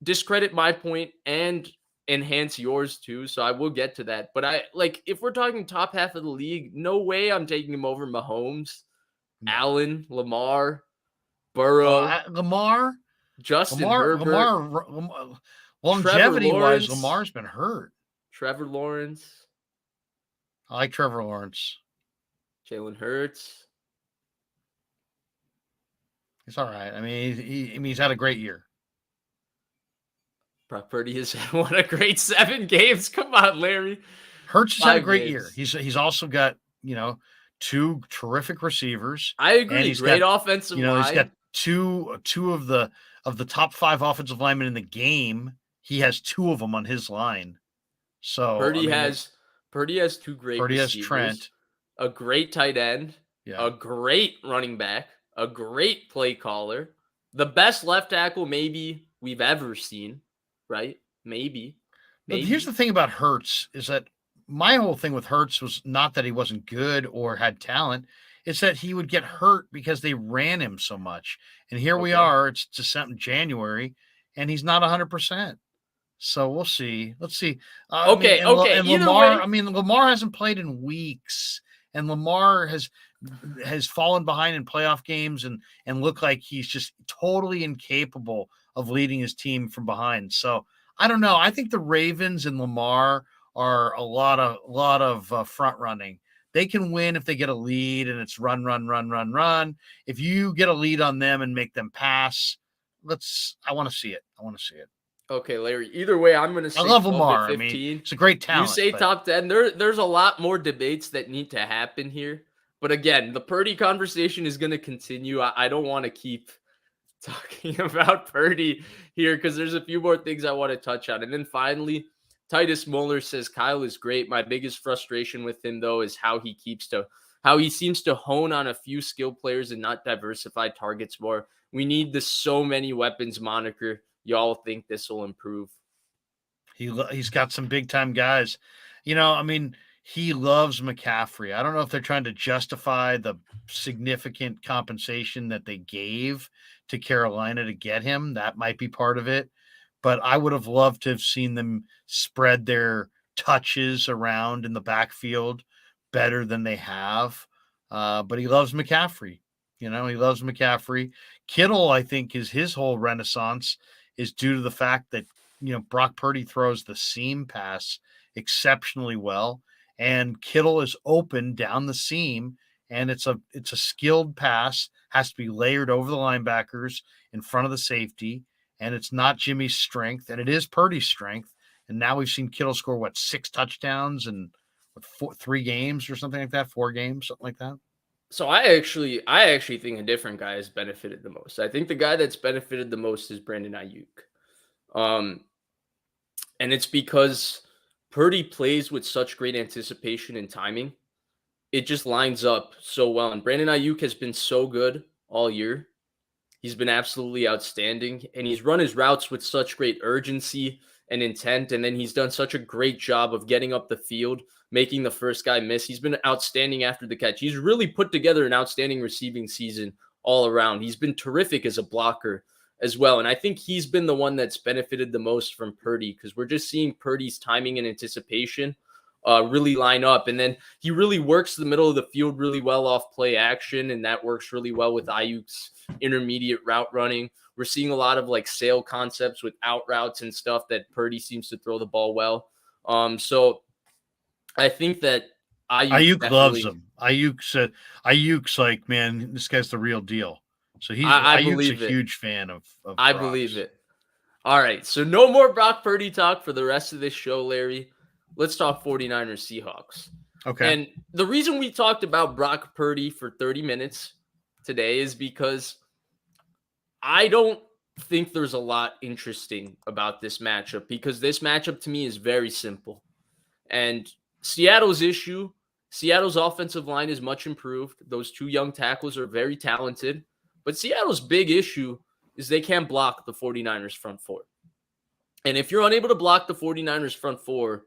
discredit my point and enhance yours too. So I will get to that. But if we're talking top half of the league, no way I'm taking him over Mahomes, Allen, Lamar, Burrow, Lamar, Justin Herbert, longevity-wise, Lamar's been hurt. Trevor Lawrence. I like Trevor Lawrence. Jalen Hurts. It's all right. I mean, he's had a great year. Brock Purdy has won a great 7 games. Come on, Larry. Hurts has had a great year. He's also got 2 terrific receivers. I agree. Great offensive line. He's got two of the top 5 offensive linemen in the game. He has 2 of them on his line. So Purdy has 2 great Purdy receivers. has Trent, a great tight end, a great running back, a great play caller, the best left tackle maybe we've ever seen, right? Maybe. But here's the thing about Hurts is that my whole thing with Hurts was not that he wasn't good or had talent. It's that he would get hurt because they ran him so much. And here we are, it's January, and he's not 100%. So we'll see. Let's see. Okay. And Lamar, Lamar hasn't played in weeks, and Lamar has fallen behind in playoff games and looked like he's just totally incapable of leading his team from behind. So I don't know. I think the Ravens and Lamar are a lot of front running. They can win if they get a lead and it's run. If you get a lead on them and make them pass, I want to see it. Okay, Larry. Either way, I'm going to say I love Lamar. 15. I mean, it's a great talent. You say top 10. There's a lot more debates that need to happen here. But again, the Purdy conversation is going to continue. I don't want to keep talking about Purdy here because there's a few more things I want to touch on. And then finally, Titus Muller says Kyle is great. My biggest frustration with him, though, is how he seems to hone on a few skill players and not diversify targets more. We need the so many weapons moniker. Y'all think this will improve? He's got some big time guys. He loves McCaffrey. I don't know if they're trying to justify the significant compensation that they gave to Carolina to get him. That might be part of it. But I would have loved to have seen them spread their touches around in the backfield better than they have. But he loves McCaffrey. He loves McCaffrey. Kittle, I think, his whole renaissance is due to the fact that, Brock Purdy throws the seam pass exceptionally well. And Kittle is open down the seam, and it's a skilled pass, has to be layered over the linebackers in front of the safety, and it's not Jimmy's strength, and it is Purdy's strength. And now we've seen Kittle score 6 touchdowns in 3 games or something like that, 4 games, something like that. So I actually think a different guy has benefited the most. I think the guy that's benefited the most is Brandon Aiyuk. And it's because Purdy plays with such great anticipation and timing. It just lines up so well. And Brandon Aiyuk has been so good all year. He's been absolutely outstanding, and he's run his routes with such great urgency and intent, and then he's done such a great job of getting up the field, making the first guy miss. He's been outstanding after the catch. He's really put together an outstanding receiving season all around. He's been terrific as a blocker as well, and I think he's been the one that's benefited the most from Purdy, because we're just seeing Purdy's timing and anticipation really line up. And then he really works the middle of the field really well off play action, and that works really well with Aiyuk's intermediate route running. We're seeing a lot of like sail concepts with out routes and stuff that Purdy seems to throw the ball well. So I think that Aiyuk loves him. Aiyuk's like, man, this guy's the real deal. So Aiyuk's a huge fan of I Brock's. believe it. All right, so no more Brock Purdy talk for the rest of this show, Larry. Let's talk 49ers Seahawks. Okay. And the reason we talked about Brock Purdy for 30 minutes today is because I don't think there's a lot interesting about this matchup, because this matchup to me is very simple. And Seattle's offensive line is much improved. Those two young tackles are very talented. But Seattle's big issue is they can't block the 49ers front four. And if you're unable to block the 49ers front four,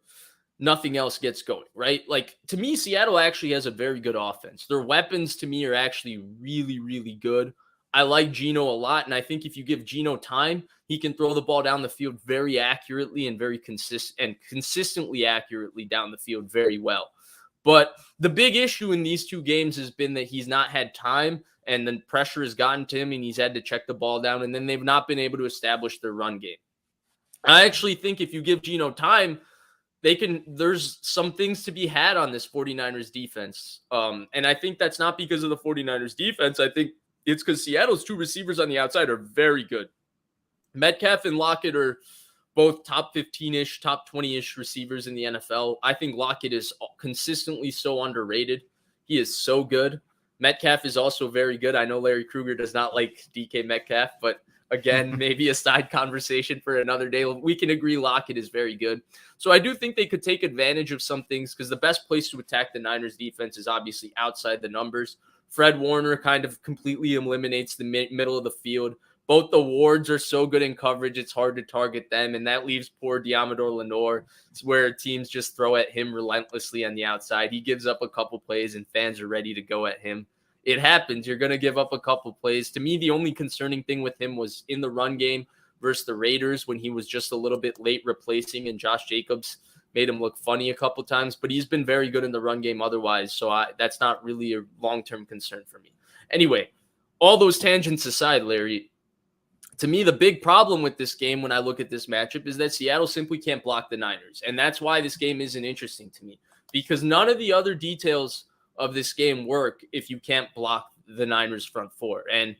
nothing else gets going, right? Like, to me, Seattle actually has a very good offense. Their weapons, to me, are actually really, really good. I like Geno a lot, and I think if you give Geno time, he can throw the ball down the field very accurately and consistently accurately down the field very well. But the big issue in these two games has been that he's not had time, and then pressure has gotten to him, and he's had to check the ball down, and then they've not been able to establish their run game. I actually think if you give Geno time, there's some things to be had on this 49ers defense. And I think that's not because of the 49ers defense. I think it's because Seattle's two receivers on the outside are very good. Metcalf and Lockett are both top 15-ish, top 20-ish receivers in the NFL. I think Lockett is consistently so underrated. He is so good. Metcalf is also very good. I know Larry Krueger does not like DK Metcalf, but again, maybe a side conversation for another day. We can agree Lockett is very good. So I do think they could take advantage of some things, because the best place to attack the Niners defense is obviously outside the numbers. Fred Warner kind of completely eliminates the middle of the field. Both the Wards are so good in coverage, it's hard to target them, and that leaves poor Diamador Lenore, where teams just throw at him relentlessly on the outside. He gives up a couple plays, and fans are ready to go at him. It happens. You're going to give up a couple plays. To me, the only concerning thing with him was in the run game versus the Raiders, when he was just a little bit late replacing, and Josh Jacobs made him look funny a couple times. But he's been very good in the run game otherwise, so that's not really a long-term concern for me. Anyway, all those tangents aside, Larry, to me, the big problem with this game when I look at this matchup is that Seattle simply can't block the Niners. And that's why this game isn't interesting to me, because none of the other details of this game work if you can't block the Niners front four. And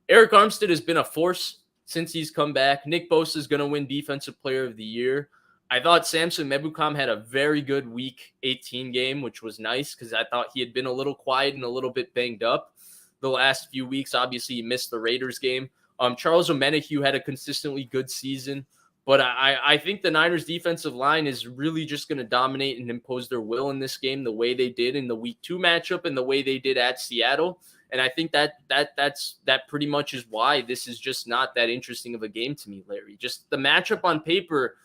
Eric Armstead has been a force since he's come back. Nick Bosa is going to win Defensive Player of the Year. I thought Samson Mebukam had a very good Week 18 game, which was nice, because I thought he had been a little quiet and a little bit banged up the last few weeks. Obviously, he missed the Raiders game. Charles Omenihu had a consistently good season, but I think the Niners defensive line is really just going to dominate and impose their will in this game, the way they did in the Week 2 matchup and the way they did at Seattle. And I think that pretty much is why this is just not that interesting of a game to me, Larry. Just the matchup on paper,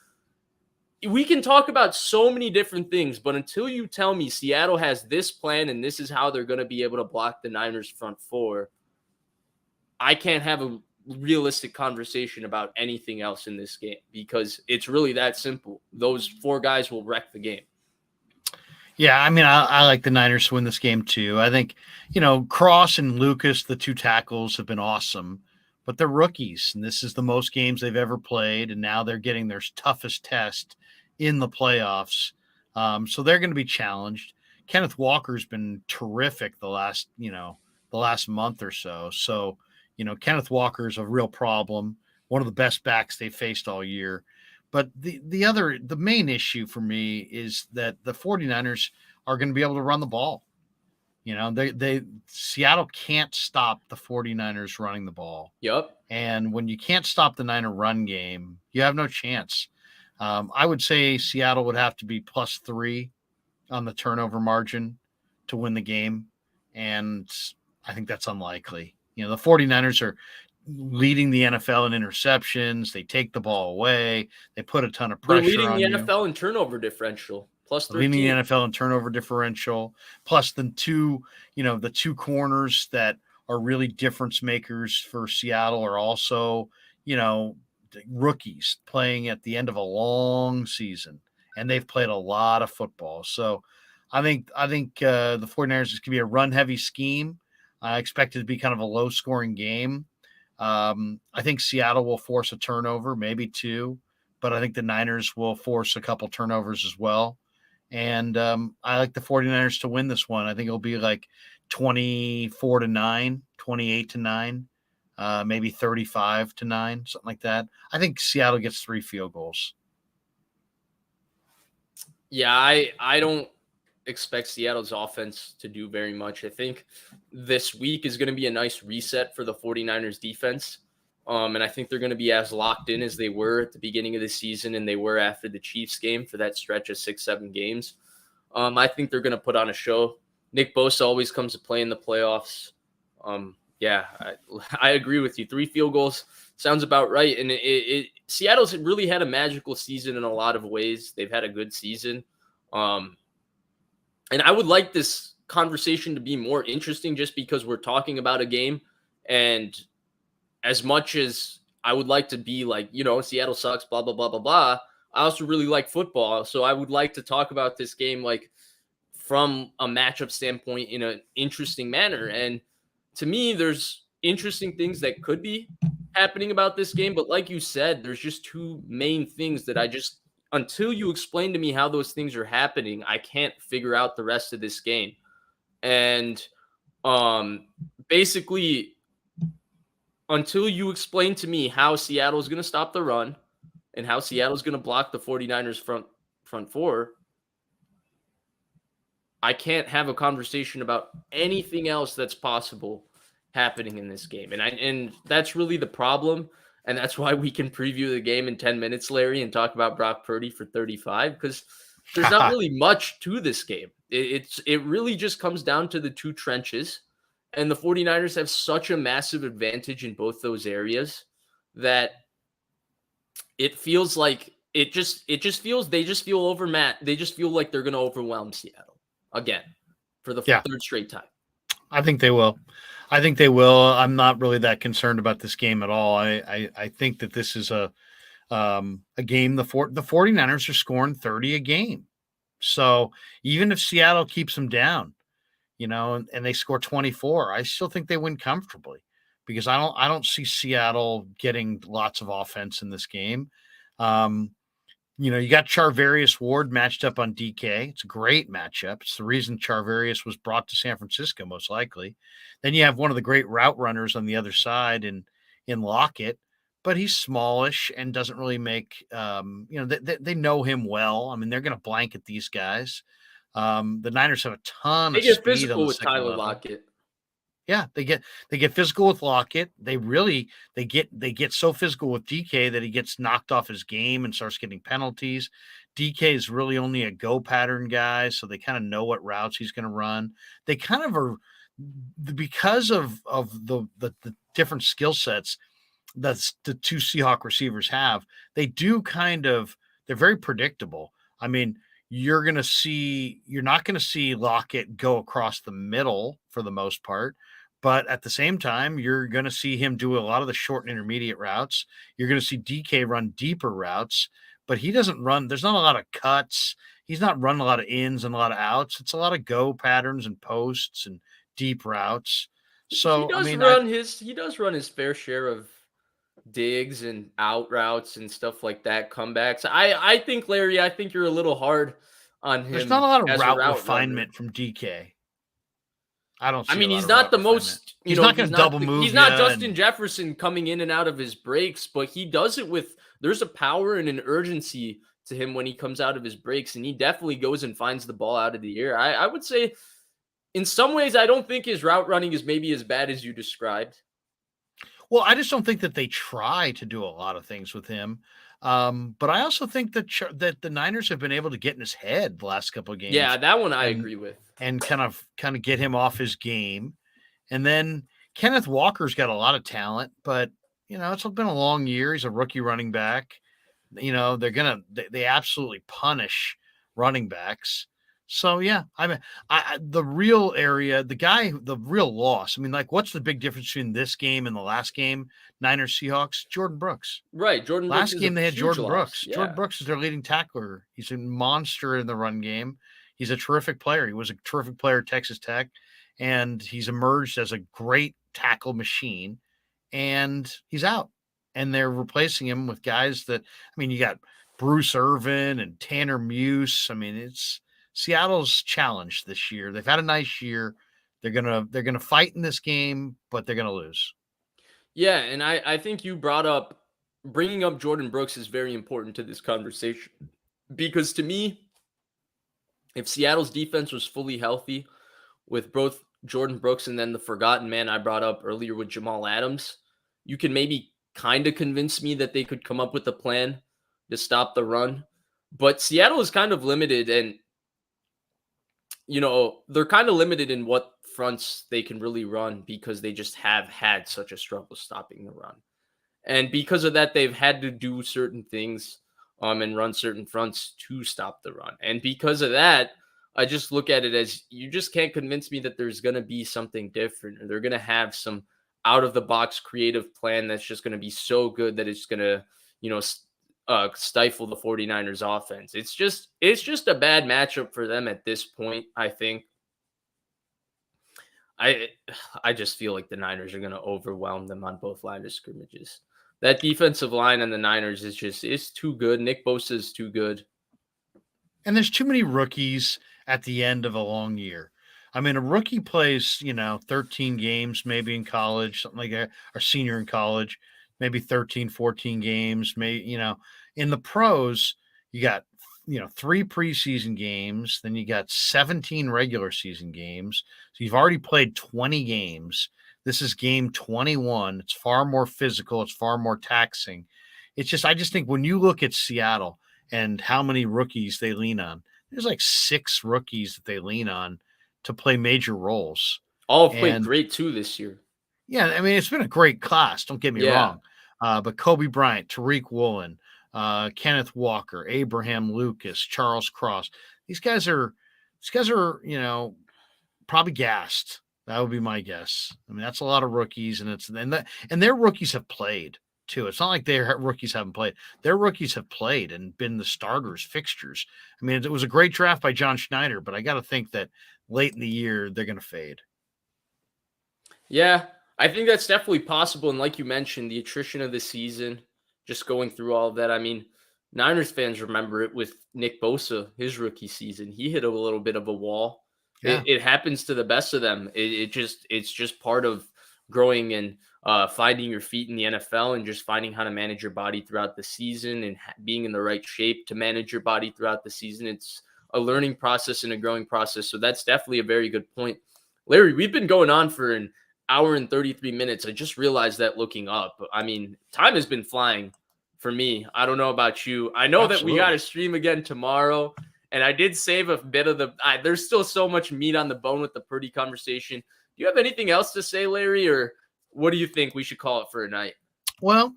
we can talk about so many different things, but until you tell me Seattle has this plan and this is how they're going to be able to block the Niners front four, I can't have a realistic conversation about anything else in this game, because it's really that simple. Those four guys will wreck the game. Yeah, I mean, I like the Niners to win this game too. I think, Cross and Lucas, the two tackles, have been awesome, but they're rookies, and this is the most games they've ever played, and now they're getting their toughest test in the playoffs. So they're going to be challenged. Kenneth Walker's been terrific the last month or so. So, Kenneth Walker is a real problem, one of the best backs they faced all year. But the main issue for me is that the 49ers are going to be able to run the ball. Seattle can't stop the 49ers running the ball. Yep. And when you can't stop the Niner run game, you have no chance. I would say Seattle would have to be +3 on the turnover margin to win the game. And I think that's unlikely. The 49ers leading the NFL in interceptions. They take the ball away. They put a ton of They're pressure leading on the you. NFL in turnover differential, plus Leading the 13. NFL in turnover differential, plus the two corners that are really difference makers for Seattle are also, rookies playing at the end of a long season, and they've played a lot of football. So I think the 49ers is going to be a run-heavy scheme. I expect it to be kind of a low-scoring game. I think Seattle will force a turnover, maybe two, but I think the Niners will force a couple turnovers as well. And I like the 49ers to win this one. I think it'll be like 24-9, 28-9, maybe 35-9, something like that. I think Seattle gets 3 field goals. Yeah, I don't expect Seattle's offense to do very much. I think this week is going to be a nice reset for the 49ers defense. And I think they're going to be as locked in as they were at the beginning of the season and they were after the Chiefs game for that stretch of 6-7 games. I think they're going to put on a show. Nick Bosa always comes to play in the playoffs. Yeah, I agree with you. 3 field goals sounds about right. And Seattle's really had a magical season in a lot of ways. They've had a good season. And I would like this conversation to be more interesting just because we're talking about a game. And as much as I would like to be like, Seattle sucks, blah, blah, blah, blah, blah, I also really like football. So I would like to talk about this game like from a matchup standpoint in an interesting manner. And to me, there's interesting things that could be happening about this game. But like you said, there's just 2 main things that until you explain to me how those things are happening, I can't figure out the rest of this game. And basically, until you explain to me how Seattle is going to stop the run and how Seattle is going to block the 49ers front 4, I can't have a conversation about anything else that's possible happening in this game. And that's really the problem. And that's why we can preview the game in 10 minutes, Larry, and talk about Brock Purdy for 35, because there's not really much to this game. It really just comes down to the 2 trenches. And the 49ers have such a massive advantage in both those areas that it feels like they just feel overmatched. They just feel like they're going to overwhelm Seattle again for the 3rd straight time. I think they will. I'm not really that concerned about this game at all. I think that this is a game. The 49ers are scoring 30 a game. So even if Seattle keeps them down, and they score 24, I still think they win comfortably because I don't see Seattle getting lots of offense in this game. You got Charvarius Ward matched up on DK. It's a great matchup. It's the reason Charvarius was brought to San Francisco, most likely. Then you have one of the great route runners on the other side in Lockett, but he's smallish and doesn't really make, they know him well. I mean, they're going to blanket these guys. The Niners have a ton of speed on the second level. They get physical with Tyler Lockett. Yeah, they get physical with Lockett. They get so physical with DK that he gets knocked off his game and starts getting penalties. DK is really only a go pattern guy, so they kind of know what routes he's going to run. They kind of are, because of the different skill sets that the 2 Seahawk receivers have. They're very predictable. I mean, you're not going to see Lockett go across the middle for the most part, but at the same time, you're going to see him do a lot of the short and intermediate routes. You're going to see DK run deeper routes, but he doesn't run. There's not a lot of cuts. He's not running a lot of ins and a lot of outs. It's a lot of go patterns and posts and deep routes. So he does run his fair share of digs and out routes and stuff like that, comebacks. I think, Larry, you're a little hard on him. There's not a lot of route refinement from DK. I don't see he's not the most, he's not going to double move. He's not Justin Jefferson coming in and out of his breaks, but he does it there's a power and an urgency to him when he comes out of his breaks, and he definitely goes and finds the ball out of the air. I would say in some ways, I don't think his route running is maybe as bad as you described. Well, I just don't think that they try to do a lot of things with him. But I also think that the Niners have been able to get in his head the last couple of games. Yeah, that one I agree with. And kind of get him off his game. And then, Kenneth Walker's got a lot of talent, but it's been a long year. He's a rookie running back. They absolutely punish running backs. So yeah, the real loss. I mean, like, what's the big difference between this game and the last game? Niners Seahawks, Jordan Brooks. Right. Jordan Brooks Last is a game they had huge Jordan loss. Brooks. Yeah. Jordan Brooks is their leading tackler. He's a monster in the run game. He's a terrific player. He was a terrific player at Texas Tech, and he's emerged as a great tackle machine. And he's out, and they're replacing him with guys that, you got Bruce Irvin and Tanner Muse. I mean, it's Seattle's challenged this year. They've had a nice year. They're gonna fight in this game, but they're gonna lose. Yeah, and I think you bringing up Jordan Brooks is very important to this conversation because to me, if Seattle's defense was fully healthy with both Jordan Brooks and then the forgotten man I brought up earlier with Jamal Adams, you can maybe kind of convince me that they could come up with a plan to stop the run. But Seattle is kind of limited, and they're kind of limited in what fronts they can really run because they just have had such a struggle stopping the run. And because of that, they've had to do certain things and run certain fronts to stop the run. And because of that, I just look at it as you just can't convince me that there's going to be something different or they're going to have some out of the box creative plan that's just going to be so good that it's going to, stifle the 49ers offense. It's just a bad matchup for them at this point, I think. I just feel like the Niners are going to overwhelm them on both line of scrimmages. That defensive line on the Niners is too good. Nick Bosa is too good. And there's too many rookies at the end of a long year. I mean, a rookie plays, 13 games maybe in college, something like that, or senior in college, maybe 13, 14 games, maybe, in the pros, you got, 3 preseason games, then you got 17 regular season games. So you've already played 20 games. This is game 21. It's far more physical. It's far more taxing. I just think when you look at Seattle and how many rookies they lean on, there's like 6 rookies that they lean on to play major roles. All have played great too this year. Yeah, I mean, it's been a great class. Don't get me wrong. But Kobe Bryant, Tariq Woolen, Kenneth Walker, Abraham Lucas, Charles Cross. These guys are, probably gassed. That would be my guess. I mean, that's a lot of rookies, and their rookies have played too. It's not like their rookies haven't played. Their rookies have played and been the starters, fixtures. I mean, it was a great draft by John Schneider, but I got to think that late in the year they're going to fade. Yeah, I think that's definitely possible. And like you mentioned, the attrition of the season, just going through all of that. I mean, Niners fans remember it with Nick Bosa, his rookie season. He hit a little bit of a wall. Yeah. It happens to the best of them. It's just part of growing and finding your feet in the NFL and just finding how to manage your body throughout the season and being in the right shape to manage your body throughout the season. It's a learning process and a growing process. So that's definitely a very good point. Larry, we've been going on for an hour and 33 minutes. I just realized that looking up. I mean, time has been flying for me. I don't know about you. I know Absolutely. that we got to stream again tomorrow. And I did save a bit of there's still so much meat on the bone with the Purdy conversation. Do you have anything else to say, Larry, or what do you think we should call it for a night? Well,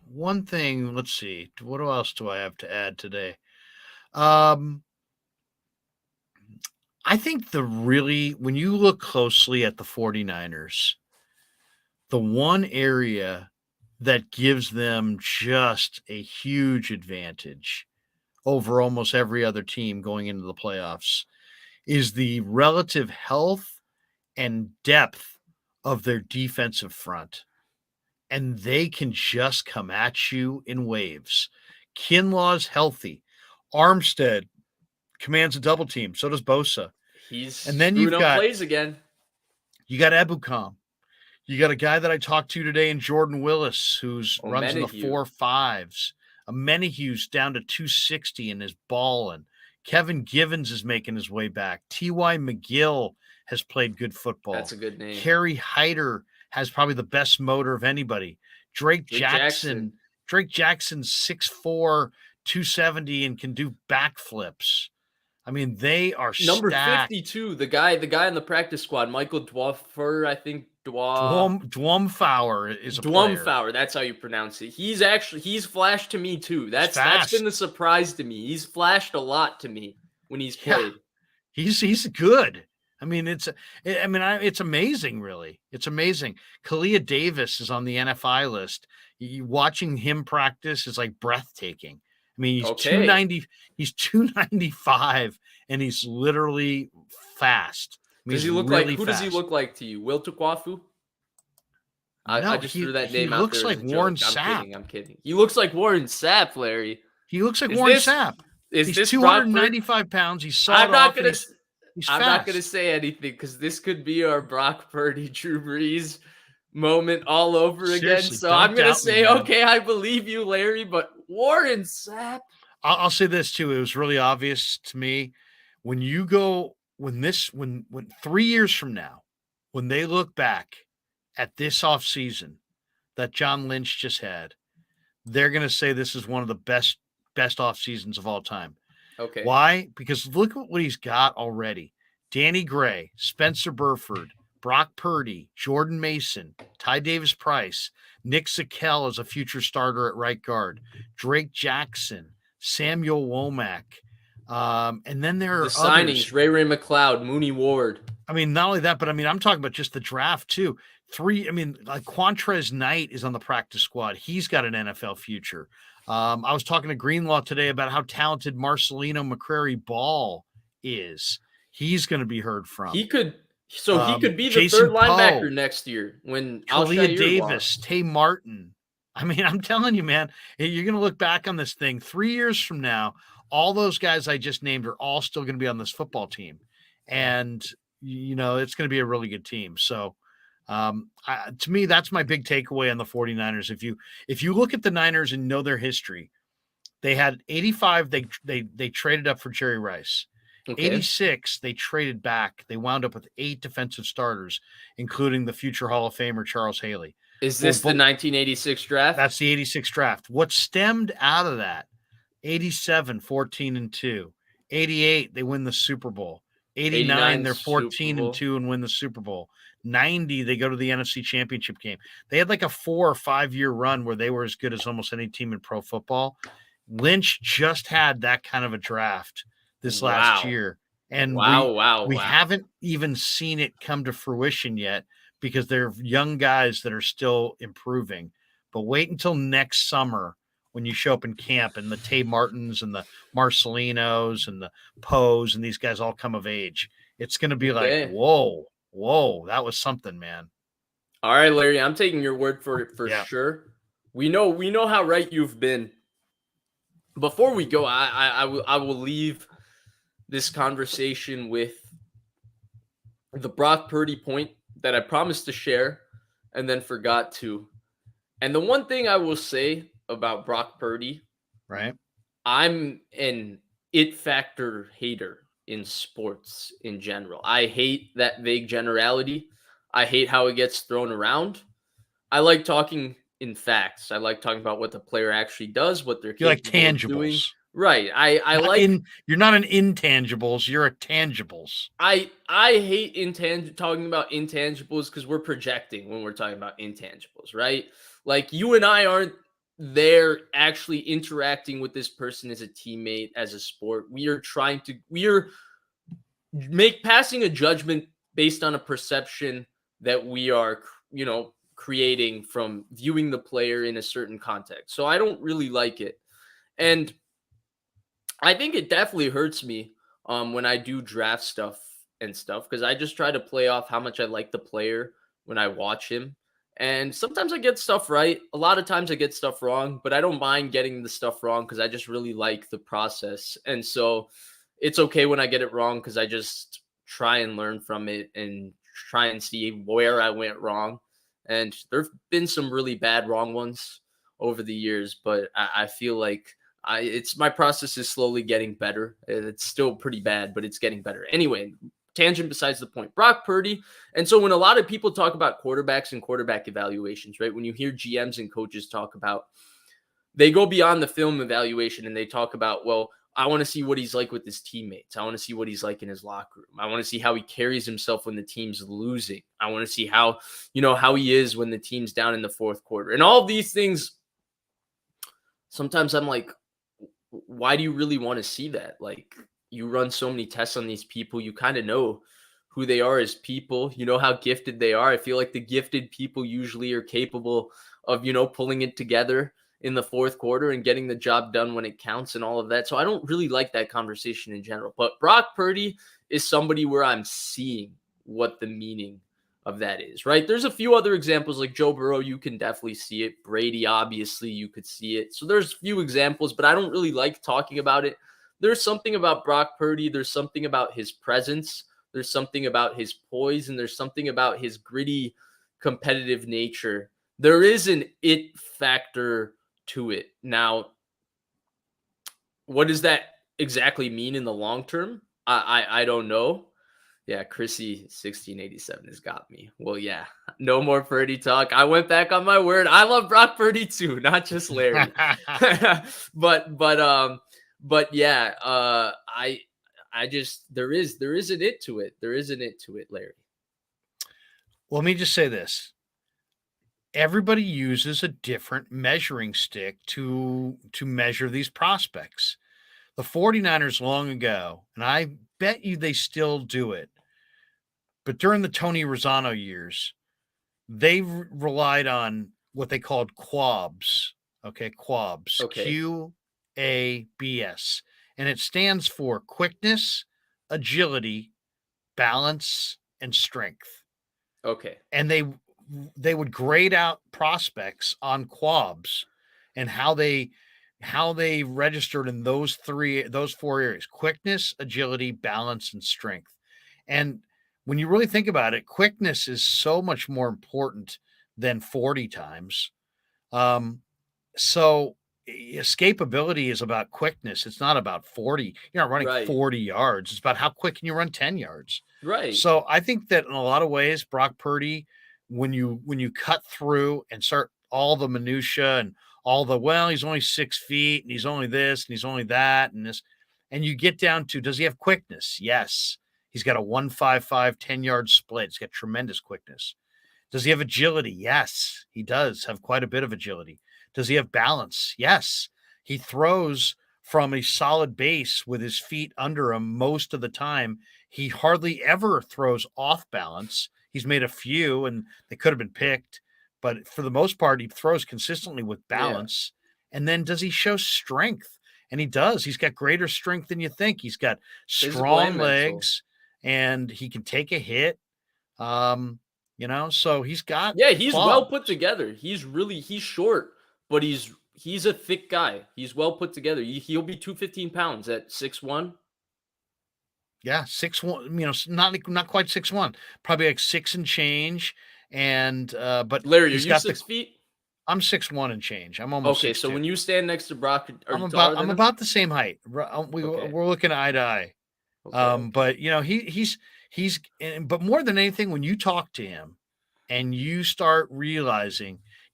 one thing, let's see. What else do I have to add today? I think when you look closely at the 49ers, the one area that gives them just a huge advantage over almost every other team going into the playoffs is the relative health and depth of their defensive front. And they can just come at you in waves. Kinlaw's healthy. Armstead commands a double team. So does Bosa. And then you've got plays again. You got Ebukam. You got a guy that I talked to today in Jordan Willis, who's runs in the 4.5s. Menahue's down to 260 and is balling. Kevin Givens is making his way back. T.Y. McGill has played good football. That's a good name. Kerry Hyder has probably the best motor of anybody. Drake Jackson. Drake Jackson's 6'4", 270 and can do backflips. I mean, they are number stacked. 52, the guy in the practice squad, Michael Dwuffer, I think Dwumfauer is a player. Dwumfauer, that's how you pronounce it. He's flashed to me too. That's been the surprise to me. He's flashed a lot to me when he's played. He's good. I mean, it's amazing, really. It's amazing. Kalia Davis is on the NFI list. Watching him practice is like breathtaking. I mean, he's 290. He's 295, and he's literally fast. I mean, does he look really like? Who fast. Does he look like to you? Will Tuquafu? I just threw that name out there. He looks like Warren Sapp. I'm kidding. He looks like Warren Sapp, Larry. He looks like Warren Sapp. He's 295 pounds. He's solid. I'm not gonna say anything because this could be our Brock Purdy, Drew Brees moment all over again. So I'm gonna say, okay, I believe you, Larry, but Warren Sapp. I'll say this too. It was really obvious to me when 3 years from now, when they look back at this offseason that John Lynch just had, they're gonna say this is one of the best off seasons of all time. Okay. Why? Because look at what he's got already. Danny Gray, Spencer Burford, Brock Purdy, Jordan Mason, Ty Davis-Price, Nick Zakelj as a future starter at right guard, Drake Jackson, Samuel Womack. And then there are the signings, Ray McCloud, Mooney Ward. I mean, not only that, but I mean, I'm talking about just the draft too. Like Quantrez Knight is on the practice squad. He's got an NFL future. I was talking to Greenlaw today about how talented Marcelino McCrary Ball is. He's going to be heard from. He could be the Jason third linebacker next year when Kalia Davis, Tay Martin. I mean, I'm telling you, man, you're going to look back on this thing 3 years from now. All those guys I just named are all still going to be on this football team. And, it's going to be a really good team. So, to me, that's my big takeaway on the 49ers. If you look at the Niners and know their history, they had 85. They traded up for Jerry Rice. Okay. 86, they traded back. They wound up with 8 defensive starters, including the future Hall of Famer Charles Haley. Is this the 1986 draft? That's the 86 draft. What stemmed out of that? 87, 14-2. 88, they win the Super Bowl. 89, they're 14-2 and win the Super Bowl. 90, they go to the NFC Championship game. They had like a 4 or 5 year run where they were as good as almost any team in pro football. Lynch just had that kind of a draft this last year. And we haven't even seen it come to fruition yet because they're young guys that are still improving. But wait until next summer when you show up in camp and the Tay Martins and the Marcelinos and the Poes and these guys all come of age. It's going to be like, whoa, that was something, man. All right, Larry, I'm taking your word for it for sure. We know how right you've been. Before we go, I will leave this conversation with the Brock Purdy point that I promised to share and then forgot to. And the one thing I will say about Brock Purdy, right? I'm an it factor hater in sports in general. I hate that vague generality. I hate how it gets thrown around. I like talking in facts. I like talking about what the player actually does, what they're capable like tangibles. Of doing. Right. I like you're not an intangibles, you're a tangibles. I hate talking about intangibles because we're projecting when we're talking about intangibles, right? Like you and I aren't there actually interacting with this person as a teammate, as a sport. We are passing a judgment based on a perception that we are, creating from viewing the player in a certain context. So I don't really like it. And I think it definitely hurts me when I do draft stuff because I just try to play off how much I like the player when I watch him. And sometimes I get stuff right. A lot of times I get stuff wrong, but I don't mind getting the stuff wrong because I just really like the process. And so it's okay when I get it wrong because I just try and learn from it and try and see where I went wrong. And there have been some really bad wrong ones over the years, but I feel like my process is slowly getting better. It's still pretty bad, but it's getting better. Anyway, tangent besides the point. Brock Purdy. And so when a lot of people talk about quarterbacks and quarterback evaluations, right? When you hear GMs and coaches talk about, they go beyond the film evaluation and they talk about, well, I want to see what he's like with his teammates. I want to see what he's like in his locker room. I want to see how he carries himself when the team's losing. I want to see how, how he is when the team's down in the fourth quarter. And all of these things, sometimes I'm like, why do you really want to see that? Like, you run so many tests on these people, you kind of know who they are as people, you know how gifted they are. I feel like the gifted people usually are capable of, pulling it together in the fourth quarter and getting the job done when it counts and all of that. So I don't really like that conversation in general. But Brock Purdy is somebody where I'm seeing what the meaning of that is, right? There's a few other examples like Joe Burrow, you can definitely see it. Brady, obviously, you could see it. So there's a few examples, but I don't really like talking about it. There's something about Brock Purdy. There's something about his presence. There's something about his poise, and there's something about his gritty, competitive nature. There is an it factor to it. Now, what does that exactly mean in the long term? I don't know. Yeah, Chrissy 1687 has got me. Well, yeah, no more Purdy talk. I went back on my word. I love Brock Purdy too, not just Larry. but yeah, I just there is an it to it. There is an it to it, Larry. Well, let me just say this. Everybody uses a different measuring stick to measure these prospects. The 49ers long ago, and I bet you they still do it, but during the Tony Rossano years, they relied on what they called QABs. Okay, QABs. Okay. QABS. And it stands for quickness, agility, balance, and strength. Okay. And they would grade out prospects on QABs and how they registered in those four areas: quickness, agility, balance, and strength. And when you really think about it, quickness is so much more important than 40 times. So escapability is about quickness. It's not about 40. You're not running 40 yards. It's about how quick can you run 10 yards. Right. So I think that in a lot of ways, Brock Purdy, when you cut through and start all the minutia and all the, well, he's only 6 feet and he's only this and he's only that and this, and you get down to, does he have quickness? Yes. He's got a 1.55 10-yard split. He's got tremendous quickness. Does he have agility? Yes, he does have quite a bit of agility. Does he have balance? Yes. He throws from a solid base with his feet under him most of the time. He hardly ever throws off balance. He's made a few, and they could have been picked, but for the most part, he throws consistently with balance. Yeah. And then does he show strength? And he does. He's got greater strength than you think. He's got strong legs, and he can take a hit. So he's got he's well put together. He's short, but he's a thick guy. He's well put together. He'll be 215 pounds at 6'1". Yeah, 6'1", not quite 6'1", probably like 6 and change. And but Larry, are you 6 feet? I'm 6'1" and change. I'm almost okay. 6'2". So when you stand next to Brock, I'm about the same height. We're looking eye to eye. Okay. But he's but more than anything, when you talk to him and you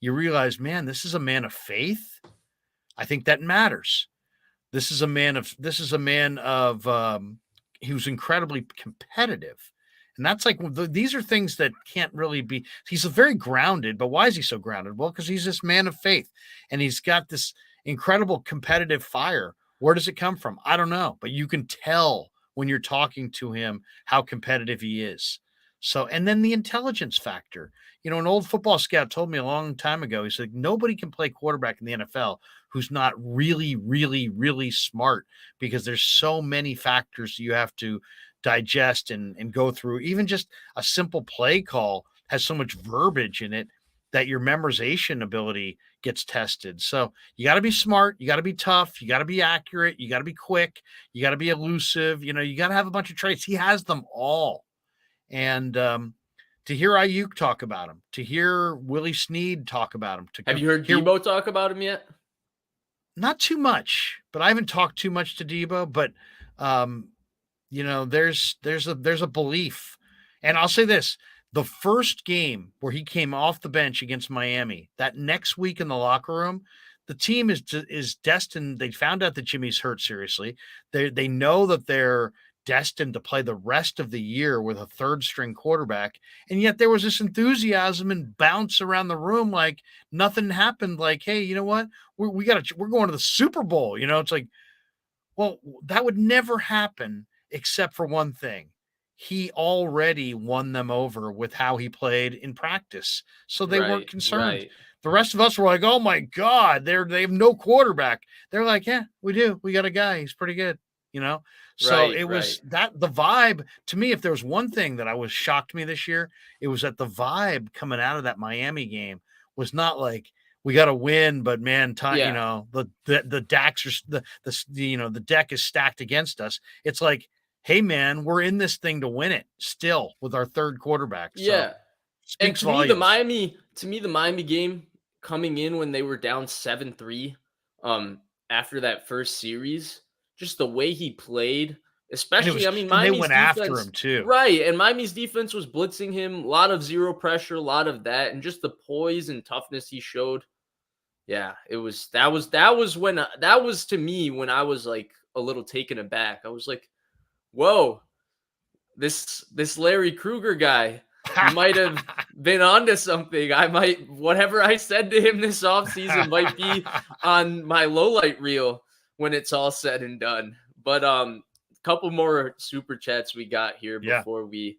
realize, man, this is a man of faith. I think that matters. This is a man of he was incredibly competitive. And that's like, these are things that can't really be, he's very grounded, but why is he so grounded? Well, because he's this man of faith and he's got this incredible competitive fire. Where does it come from? I don't know, but you can tell when you're talking to him how competitive he is. So, and then the intelligence factor. An old football scout told me a long time ago, he said, nobody can play quarterback in the NFL who's not really, really, really smart, because there's so many factors you have to digest and go through. Even just a simple play call has so much verbiage in it that your memorization ability gets tested. So you got to be smart. You got to be tough. You got to be accurate. You got to be quick. You got to be elusive. You got to have a bunch of traits. He has them all. And to hear Aiyuk talk about him, to hear Willie Snead talk about him. Have you heard Debo talk about him yet? Not too much, but I haven't talked too much to Debo. But there's a belief, and I'll say this: the first game where he came off the bench against Miami, that next week in the locker room, the team is destined. They found out that Jimmy's hurt seriously. They know that they're destined to play the rest of the year with a third string quarterback. And yet there was this enthusiasm and bounce around the room like nothing happened. Like, hey, you know what? We're going to the Super Bowl. It's like, well, that would never happen except for one thing. He already won them over with how he played in practice. So they weren't Right, concerned. right. The rest of us were like, "Oh my God, they have no quarterback." They're like, "Yeah, we do. We got a guy. He's pretty good." So Right, it right. was that the vibe to me. If there was one thing that I was shocked me this year, it was that the vibe coming out of that Miami game was not like we got to win, but man, Yeah. the decks are the deck is stacked against us. It's like, hey man, we're in this thing to win it still with our third quarterback. So Yeah. And speaks volumes. To me, the Miami game coming in when they were down 7-3, after that first series, just the way he played, And it especially, was I mean, and they Miami's went after defense, him too. right? And Miami's defense was blitzing him, a lot of zero pressure, a lot of that, and just the poise and toughness he showed. Yeah, that was to me when I was like a little taken aback. I was like, whoa, this Larry Krueger guy, he might have been onto something. I might whatever I said to him this offseason might be on my low light reel when it's all said and done. But couple more super chats we got here Yeah. before we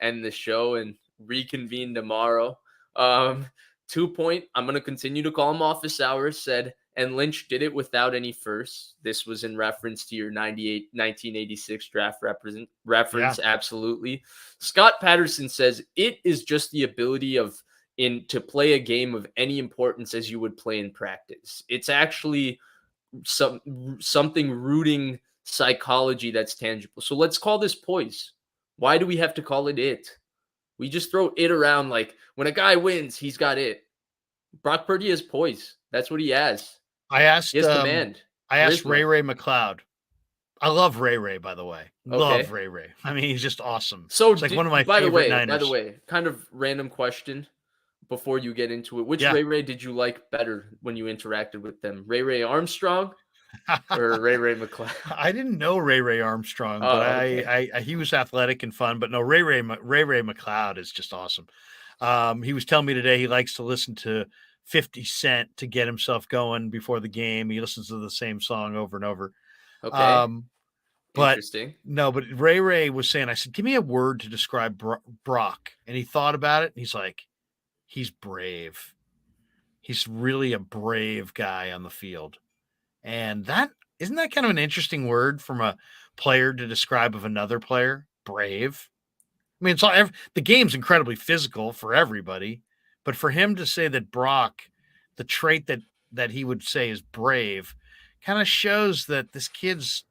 end the show and reconvene tomorrow. Um 2 Point, I'm gonna continue to call him office hours, said, and Lynch did it without any firsts. This was in reference to your 1986 draft Yeah. reference. Absolutely. Scott Patterson says it is just the ability of in to play a game of any importance as you would play in practice. It's actually something rooting psychology that's tangible. So let's call this poise. Why do we have to call it it? We just throw it around like when a guy wins, he's got it. Brock Purdy has poise. That's what he has. I He asked has command, I asked charisma. Ray McCloud. I love Ray, by the way. Love Okay. Ray. I mean, he's just awesome. So, It's like one of my by the favorite way, Niners. kind of random question before you get into it. Which Yeah. Ray did you like better when you interacted with them? Ray Armstrong or Ray McCloud? I didn't know Ray Armstrong, but Oh, okay. he was athletic and fun. But no, Ray McCloud is just awesome. He was telling me today he likes to listen to 50 Cent to get himself going before the game. He listens to the same song over and over. Okay. Um, but Interesting. no, but Ray was saying, I said, give me a word to describe Brock. And he thought about it and he's like, he's brave. He's really a brave guy on the field. And that isn't that kind of an interesting word from a player to describe of another player? Brave. I mean, the game's incredibly physical for everybody, but for him to say that Brock, the trait that he would say is brave, kind of shows that this kid's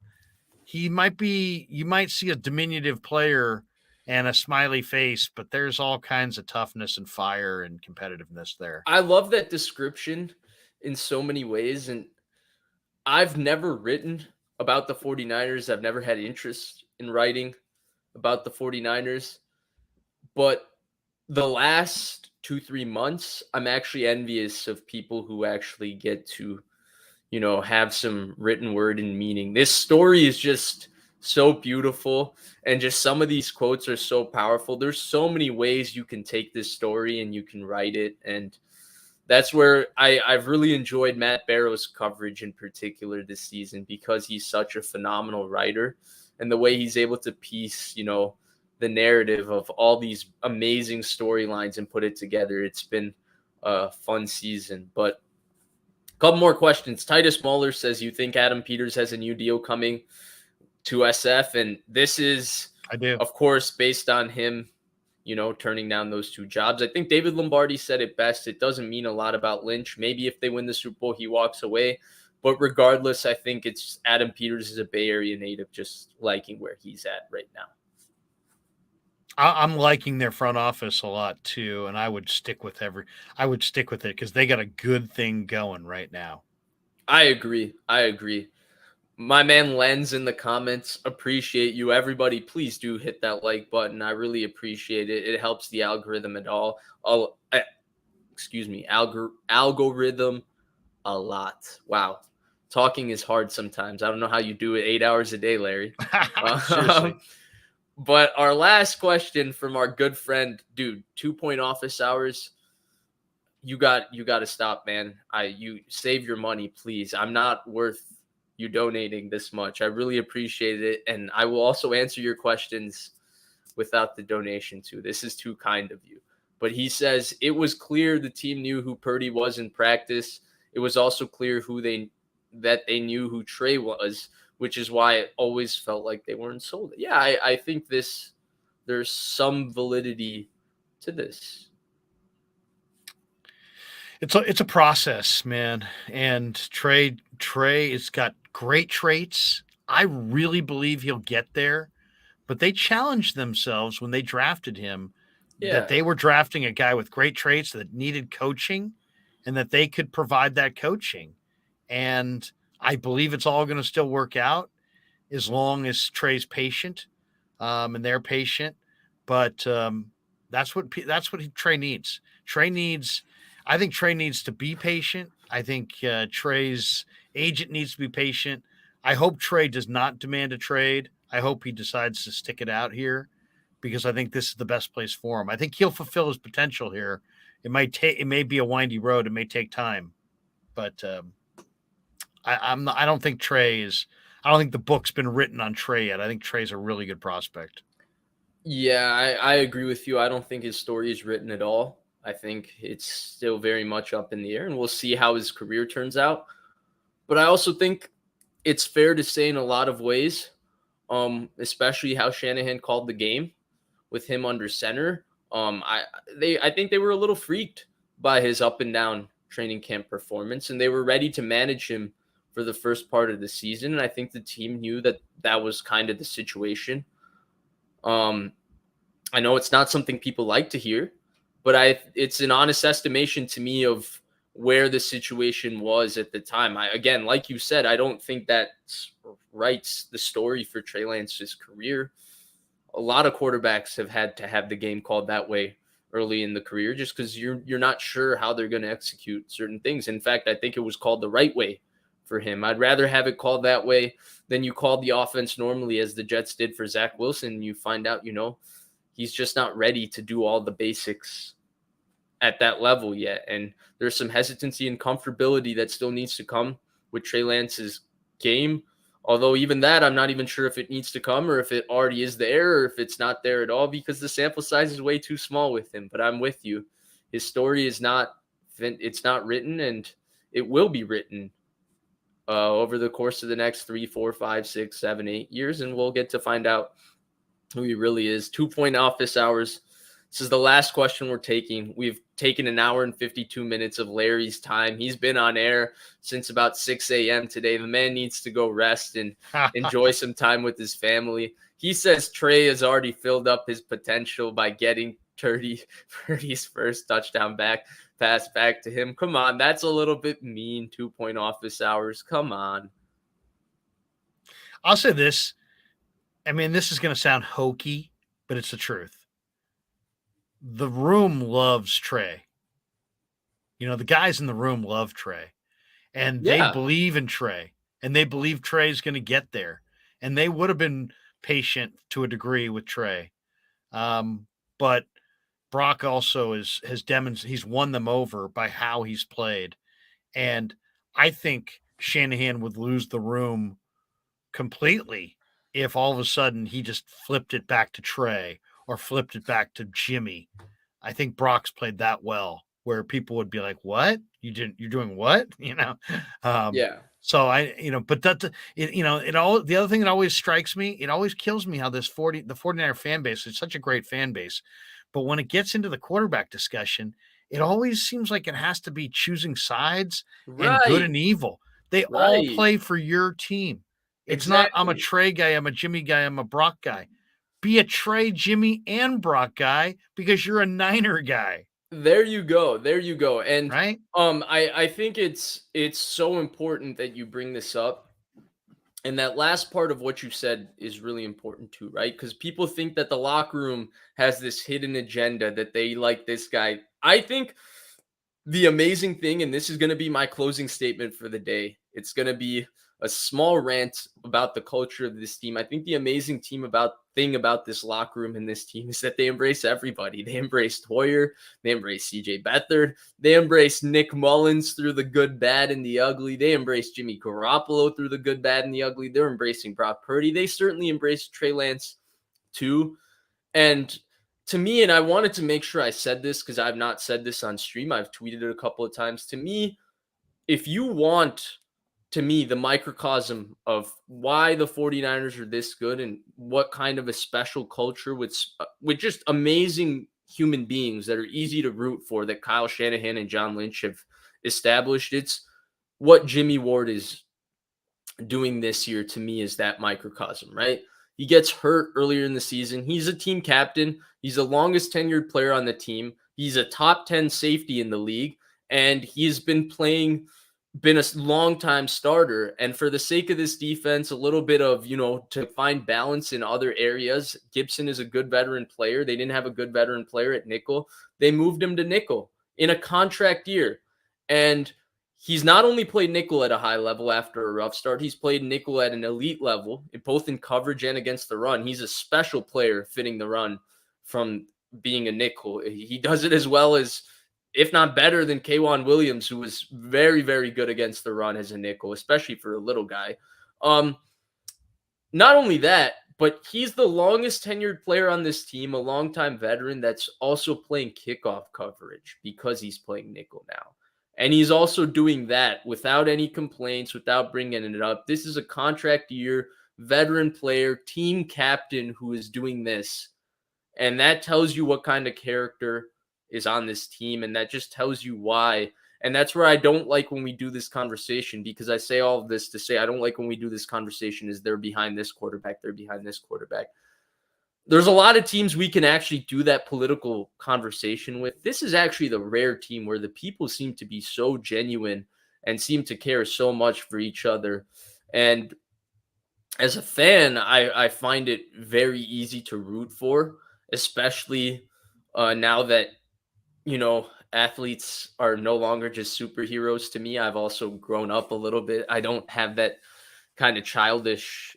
he might be. You might see a diminutive player and a smiley face, but there's all kinds of toughness and fire and competitiveness there. I love that description in so many ways. And I've never written about the 49ers. I've never had interest in writing about the 49ers. But the last 2-3 months, I'm actually envious of people who actually get to, have some written word and meaning. This story is just so beautiful, and just some of these quotes are so powerful. There's so many ways you can take this story and you can write it, and that's where I've really enjoyed Matt Barrow's coverage in particular this season because he's such a phenomenal writer, and the way he's able to piece, the narrative of all these amazing storylines and put it together. It's been a fun season. But a couple more questions. Titus Muller says, you think Adam Peters has a new deal coming to SF? And this is, I do. of course, based on him, turning down those two jobs. I think David Lombardi said it best. It doesn't mean a lot about Lynch. Maybe if they win the Super Bowl, he walks away. But regardless, I think it's Adam Peters is a Bay Area native, just liking where he's at right now. I'm liking their front office a lot too, and I would stick with it because they got a good thing going right now. I agree. My man Lens in the comments, appreciate you. Everybody, please do hit that like button. I really appreciate it. It helps the algorithm at all. Algorithm A lot. Wow. Talking is hard sometimes. I don't know how you do it 8 hours a day, Larry. Seriously. Um, but our last question from our good friend, dude, 2 point office hours. You got to stop, man. You save your money, please. I'm not worth you donating this much. I really appreciate it, and I will also answer your questions without the donation too. This is too kind of you. But he says it was clear the team knew who Purdy was in practice. It was also clear that they knew who Trey was, which is why it always felt like they weren't sold. Yeah, I think there's some validity to this. It's a process, man. And Trey has got great traits. I really believe he'll get there, but they challenged themselves when they drafted him that Yeah. they were drafting a guy with great traits that needed coaching and that they could provide that coaching. And I believe it's all going to still work out as long as Trey's patient, and they're patient. But that's what Trey needs. I think Trey needs to be patient. I think Trey's agent needs to be patient. I hope Trey does not demand a trade. I hope he decides to stick it out here because I think this is the best place for him. I think he'll fulfill his potential here. It may be a windy road. It may take time, but I don't think I don't think the book's been written on Trey yet. I think Trey's a really good prospect. Yeah, I agree with you. I don't think his story is written at all. I think it's still very much up in the air, and we'll see how his career turns out. But I also think it's fair to say in a lot of ways, especially how Shanahan called the game with him under center. I think they were a little freaked by his up and down training camp performance, and they were ready to manage him for the first part of the season. And I think the team knew that that was kind of the situation. Um, I know it's not something people like to hear, but it's an honest estimation to me of where the situation was at the time. Again, like you said, I don't think that writes the story for Trey Lance's career. A lot of quarterbacks have had to have the game called that way early in the career just because you're not sure how they're going to execute certain things. In fact, I think it was called the right way for him. I'd rather have it called that way than you call the offense normally, as the Jets did for Zach Wilson. You find out, he's just not ready to do all the basics at that level yet. And there's some hesitancy and comfortability that still needs to come with Trey Lance's game. Although even that, I'm not even sure if it needs to come or if it already is there or if it's not there at all because the sample size is way too small with him. But I'm with you. His story is it's not written, and it will be written over the course of the next 3, 4, 5, 6, 7, 8 years. And we'll get to find out who he really is. 2 point office hours. This is the last question we're taking. We've taken an hour and 52 minutes of Larry's time. He's been on air since about 6 a.m. today. The man needs to go rest and enjoy some time with his family. He says Trey has already filled up his potential by getting Purdy's first touchdown pass back to him. Come on, that's a little bit mean. 2 point office hours. Come on. I'll say this. I mean, this is going to sound hokey, but it's the truth. The room loves Trey. The guys in the room love Trey, and they believe in Trey, and they believe Trey's going to get there, and they would have been patient to a degree with Trey. But Brock also has demonstrated he's won them over by how he's played, and I think Shanahan would lose the room completely if all of a sudden he just flipped it back to Trey or flipped it back to Jimmy. I think Brock's played that well, where people would be like, "What? You're doing what?" Yeah. So but the other thing that always strikes me, it always kills me how the 49er fan base is such a great fan base, but when it gets into the quarterback discussion, it always seems like it has to be choosing sides and good Right. and evil. They all Right. play for your team. It's not I'm a Exactly. Trey guy, I'm a Jimmy guy, I'm a Brock guy. Be a Trey, Jimmy, and Brock guy because you're a Niner guy, There you go. There you go. And right? I think it's so important that you bring this up. And that last part of what you said is really important too, right? Because people think that the locker room has this hidden agenda that they like this guy. I think the amazing thing, and this is going to be my closing statement for the day. It's going to be a small rant about the culture of this team. I think the amazing thing about this locker room and this team is that they embrace everybody. They embraced Hoyer, they embraced CJ Beathard, they embraced Nick Mullins through the good, bad, and the ugly. They embraced Jimmy Garoppolo through the good, bad, and the ugly. They're embracing Brock Purdy. They certainly embraced Trey Lance too. And to me, and I wanted to make sure I said this because I've not said this on stream, I've tweeted it a couple of times. To me, if you want, to me, the microcosm of why the 49ers are this good and what kind of a special culture with just amazing human beings that are easy to root for that Kyle Shanahan and John Lynch have established, it's what Jimmy Ward is doing this year. To me, is that microcosm, right? He gets hurt earlier in the season. He's a team captain. He's the longest tenured player on the team. He's a top 10 safety in the league, and he's been a long time starter. And for the sake of this defense, a little bit of, to find balance in other areas, Gibson is a good veteran player. They didn't have a good veteran player at nickel. They moved him to nickel in a contract year. And he's not only played nickel at a high level after a rough start, he's played nickel at an elite level, both in coverage and against the run. He's a special player fitting the run from being a nickel. He does it as well as, if not better than, K'Wan Williams, who was very, very good against the run as a nickel, especially for a little guy. Not only that, but he's the longest tenured player on this team, a longtime veteran that's also playing kickoff coverage because he's playing nickel now. And he's also doing that without any complaints, without bringing it up. This is a contract year, veteran player, team captain who is doing this. And that tells you what kind of character is on this team. And that just tells you why. And that's where I don't like when we do this conversation, because I say all of this to say I don't like when we do this conversation is they're behind this quarterback, they're behind this quarterback. There's a lot of teams we can actually do that political conversation with. This is actually the rare team where the people seem to be so genuine and seem to care so much for each other. And as a fan, I find it very easy to root for, especially now that, athletes are no longer just superheroes to me. I've also grown up a little bit. I don't have that kind of childish,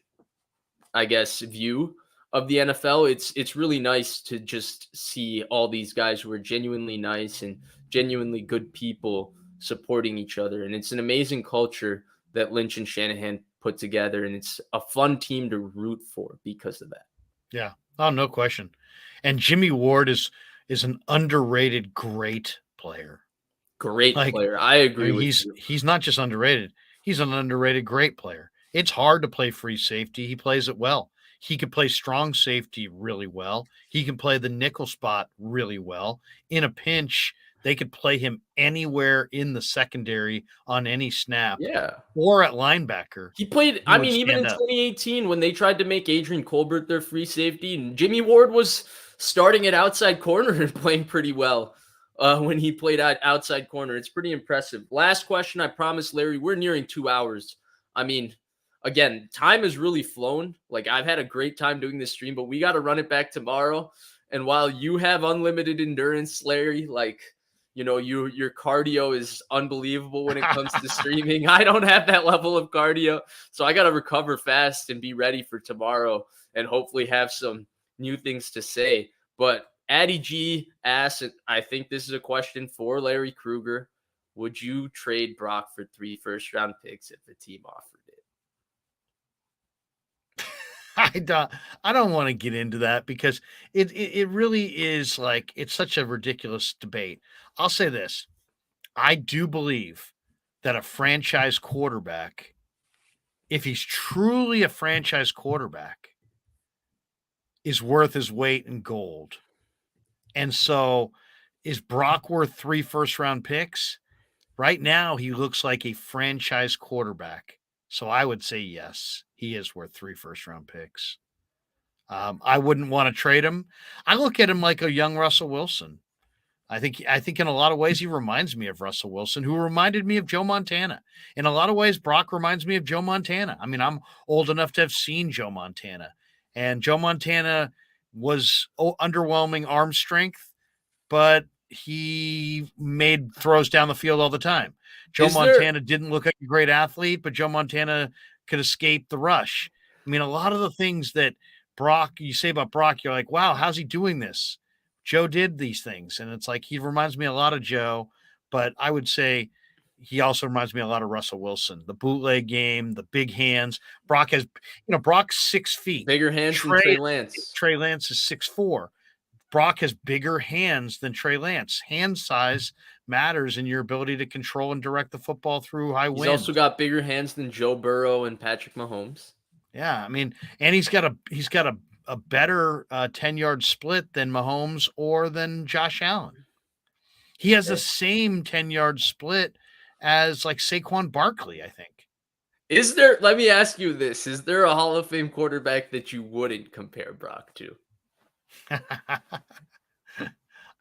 I guess, view of the NFL. It's really nice to just see all these guys who are genuinely nice and genuinely good people supporting each other. And it's an amazing culture that Lynch and Shanahan put together. And it's a fun team to root for because of that. Yeah. Oh, no question. And Jimmy Ward is an underrated great player. Great player. I agree with you. He's not just underrated. He's an underrated great player. It's hard to play free safety. He plays it well. He can play strong safety really well. He can play the nickel spot really well. In a pinch, they could play him anywhere in the secondary on any snap. Yeah. Or at linebacker. He played, even in 2018 when they tried to make Adrian Colbert their free safety, and Jimmy Ward was starting at outside corner and playing pretty well when he played outside corner. It's pretty impressive. Last question, I promise, Larry, we're nearing 2 hours. Again, time has really flown. Like, I've had a great time doing this stream, but we got to run it back tomorrow. And while you have unlimited endurance, Larry, your cardio is unbelievable when it comes to streaming. I don't have that level of cardio, so I got to recover fast and be ready for tomorrow and hopefully have some new things to say. But Addie G asked, and I think this is a question for Larry Krueger, would you trade Brock for 3 first-round picks if the team offered it? I don't want to get into that because it really is like, it's such a ridiculous debate. I'll say this. I do believe that a franchise quarterback, if he's truly a franchise quarterback, is worth his weight in gold. And so is Brock worth 3 first-round picks? Right now, he looks like a franchise quarterback. So I would say yes, he is worth 3 first-round picks. I wouldn't want to trade him. I look at him like a young Russell Wilson. I think in a lot of ways he reminds me of Russell Wilson, who reminded me of Joe Montana. In a lot of ways, Brock reminds me of Joe Montana. I'm old enough to have seen Joe Montana. And Joe Montana was underwhelming arm strength, but he made throws down the field all the time. Joe Is there Montana didn't look like a great athlete, but Joe Montana could escape the rush. I mean, a lot of the things that you say about Brock, you're like, wow, how's he doing this? Joe did these things. And it's like, he reminds me a lot of Joe, but I would say he also reminds me a lot of Russell Wilson, the bootleg game, the big hands. Brock's 6 feet. bigger hands than Trey Lance? Trey Lance is 6'4". Brock has bigger hands than Trey Lance. Hand size matters in your ability to control and direct the football through high wind. He's also got bigger hands than Joe Burrow and Patrick Mahomes. Yeah, I mean, and he's got a better 10-yard split than Mahomes or than Josh Allen. He has the same 10-yard split as like Saquon Barkley, I think. Let me ask you this. Is there a Hall of Fame quarterback that you wouldn't compare Brock to?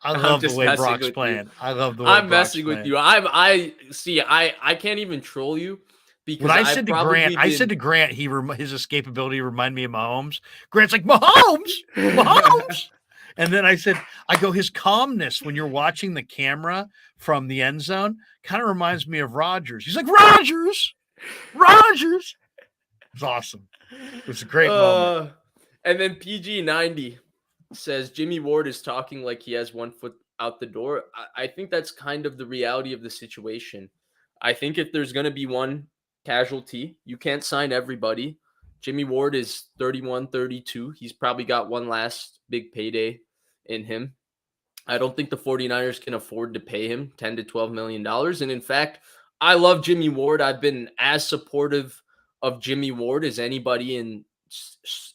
I love the way Brock's playing. I love the way I'm messing with you. I can't even troll you because I said to Grant, his escapability reminded me of Mahomes. Grant's like, Mahomes. And then I go, his calmness when you're watching the camera from the end zone kind of reminds me of Rodgers. He's like, Rodgers. It's awesome. It was a great moment. And then PG90 says Jimmy Ward is talking like he has 1 foot out the door. I think that's kind of the reality of the situation. I think if there's going to be one casualty, you can't sign everybody. Jimmy Ward is 31, 32. He's probably got one last big payday in him. I don't think the 49ers can afford to pay him $10 to $12 million. And in fact, I love Jimmy Ward. I've been as supportive of Jimmy Ward as anybody in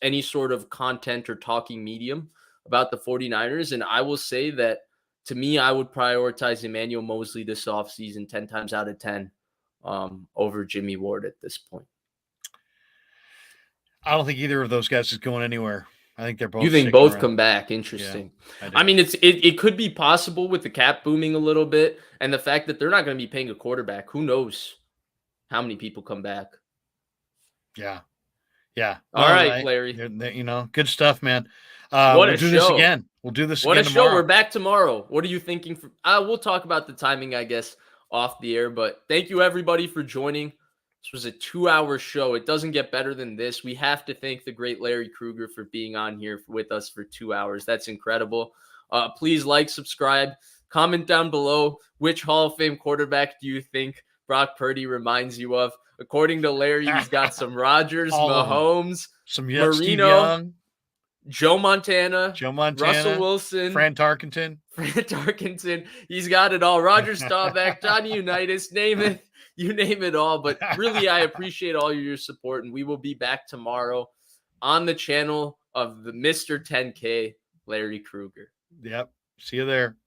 any sort of content or talking medium about the 49ers. And I will say that, to me, I would prioritize Emmanuel Mosley this offseason 10 times out of 10 over Jimmy Ward at this point. I don't think either of those guys is going anywhere. I think they're both. You think both come back? Interesting. Yeah, I mean, it could be possible with the cap booming a little bit and the fact that they're not going to be paying a quarterback. Who knows how many people come back? Yeah. All right, Larry. Good stuff, man. We'll do this again. We'll do this again tomorrow. We're back tomorrow. What are you thinking? We'll talk about the timing, I guess, off the air. But thank you, everybody, for joining. This was a 2-hour show. It doesn't get better than this. We have to thank the great Larry Krueger for being on here with us for 2 hours. That's incredible. Please like, subscribe, comment down below. Which Hall of Fame quarterback do you think Brock Purdy reminds you of? According to Larry, he's got some Rodgers, Mahomes, some Marino, Joe Montana, Russell Wilson, Fran Tarkenton. He's got it all. Roger Staubach, Johnny Unitas, name it. You name it all. But really, I appreciate all your support, and we will be back tomorrow on the channel of the Mr. 10K, Larry Krueger. Yep. See you there.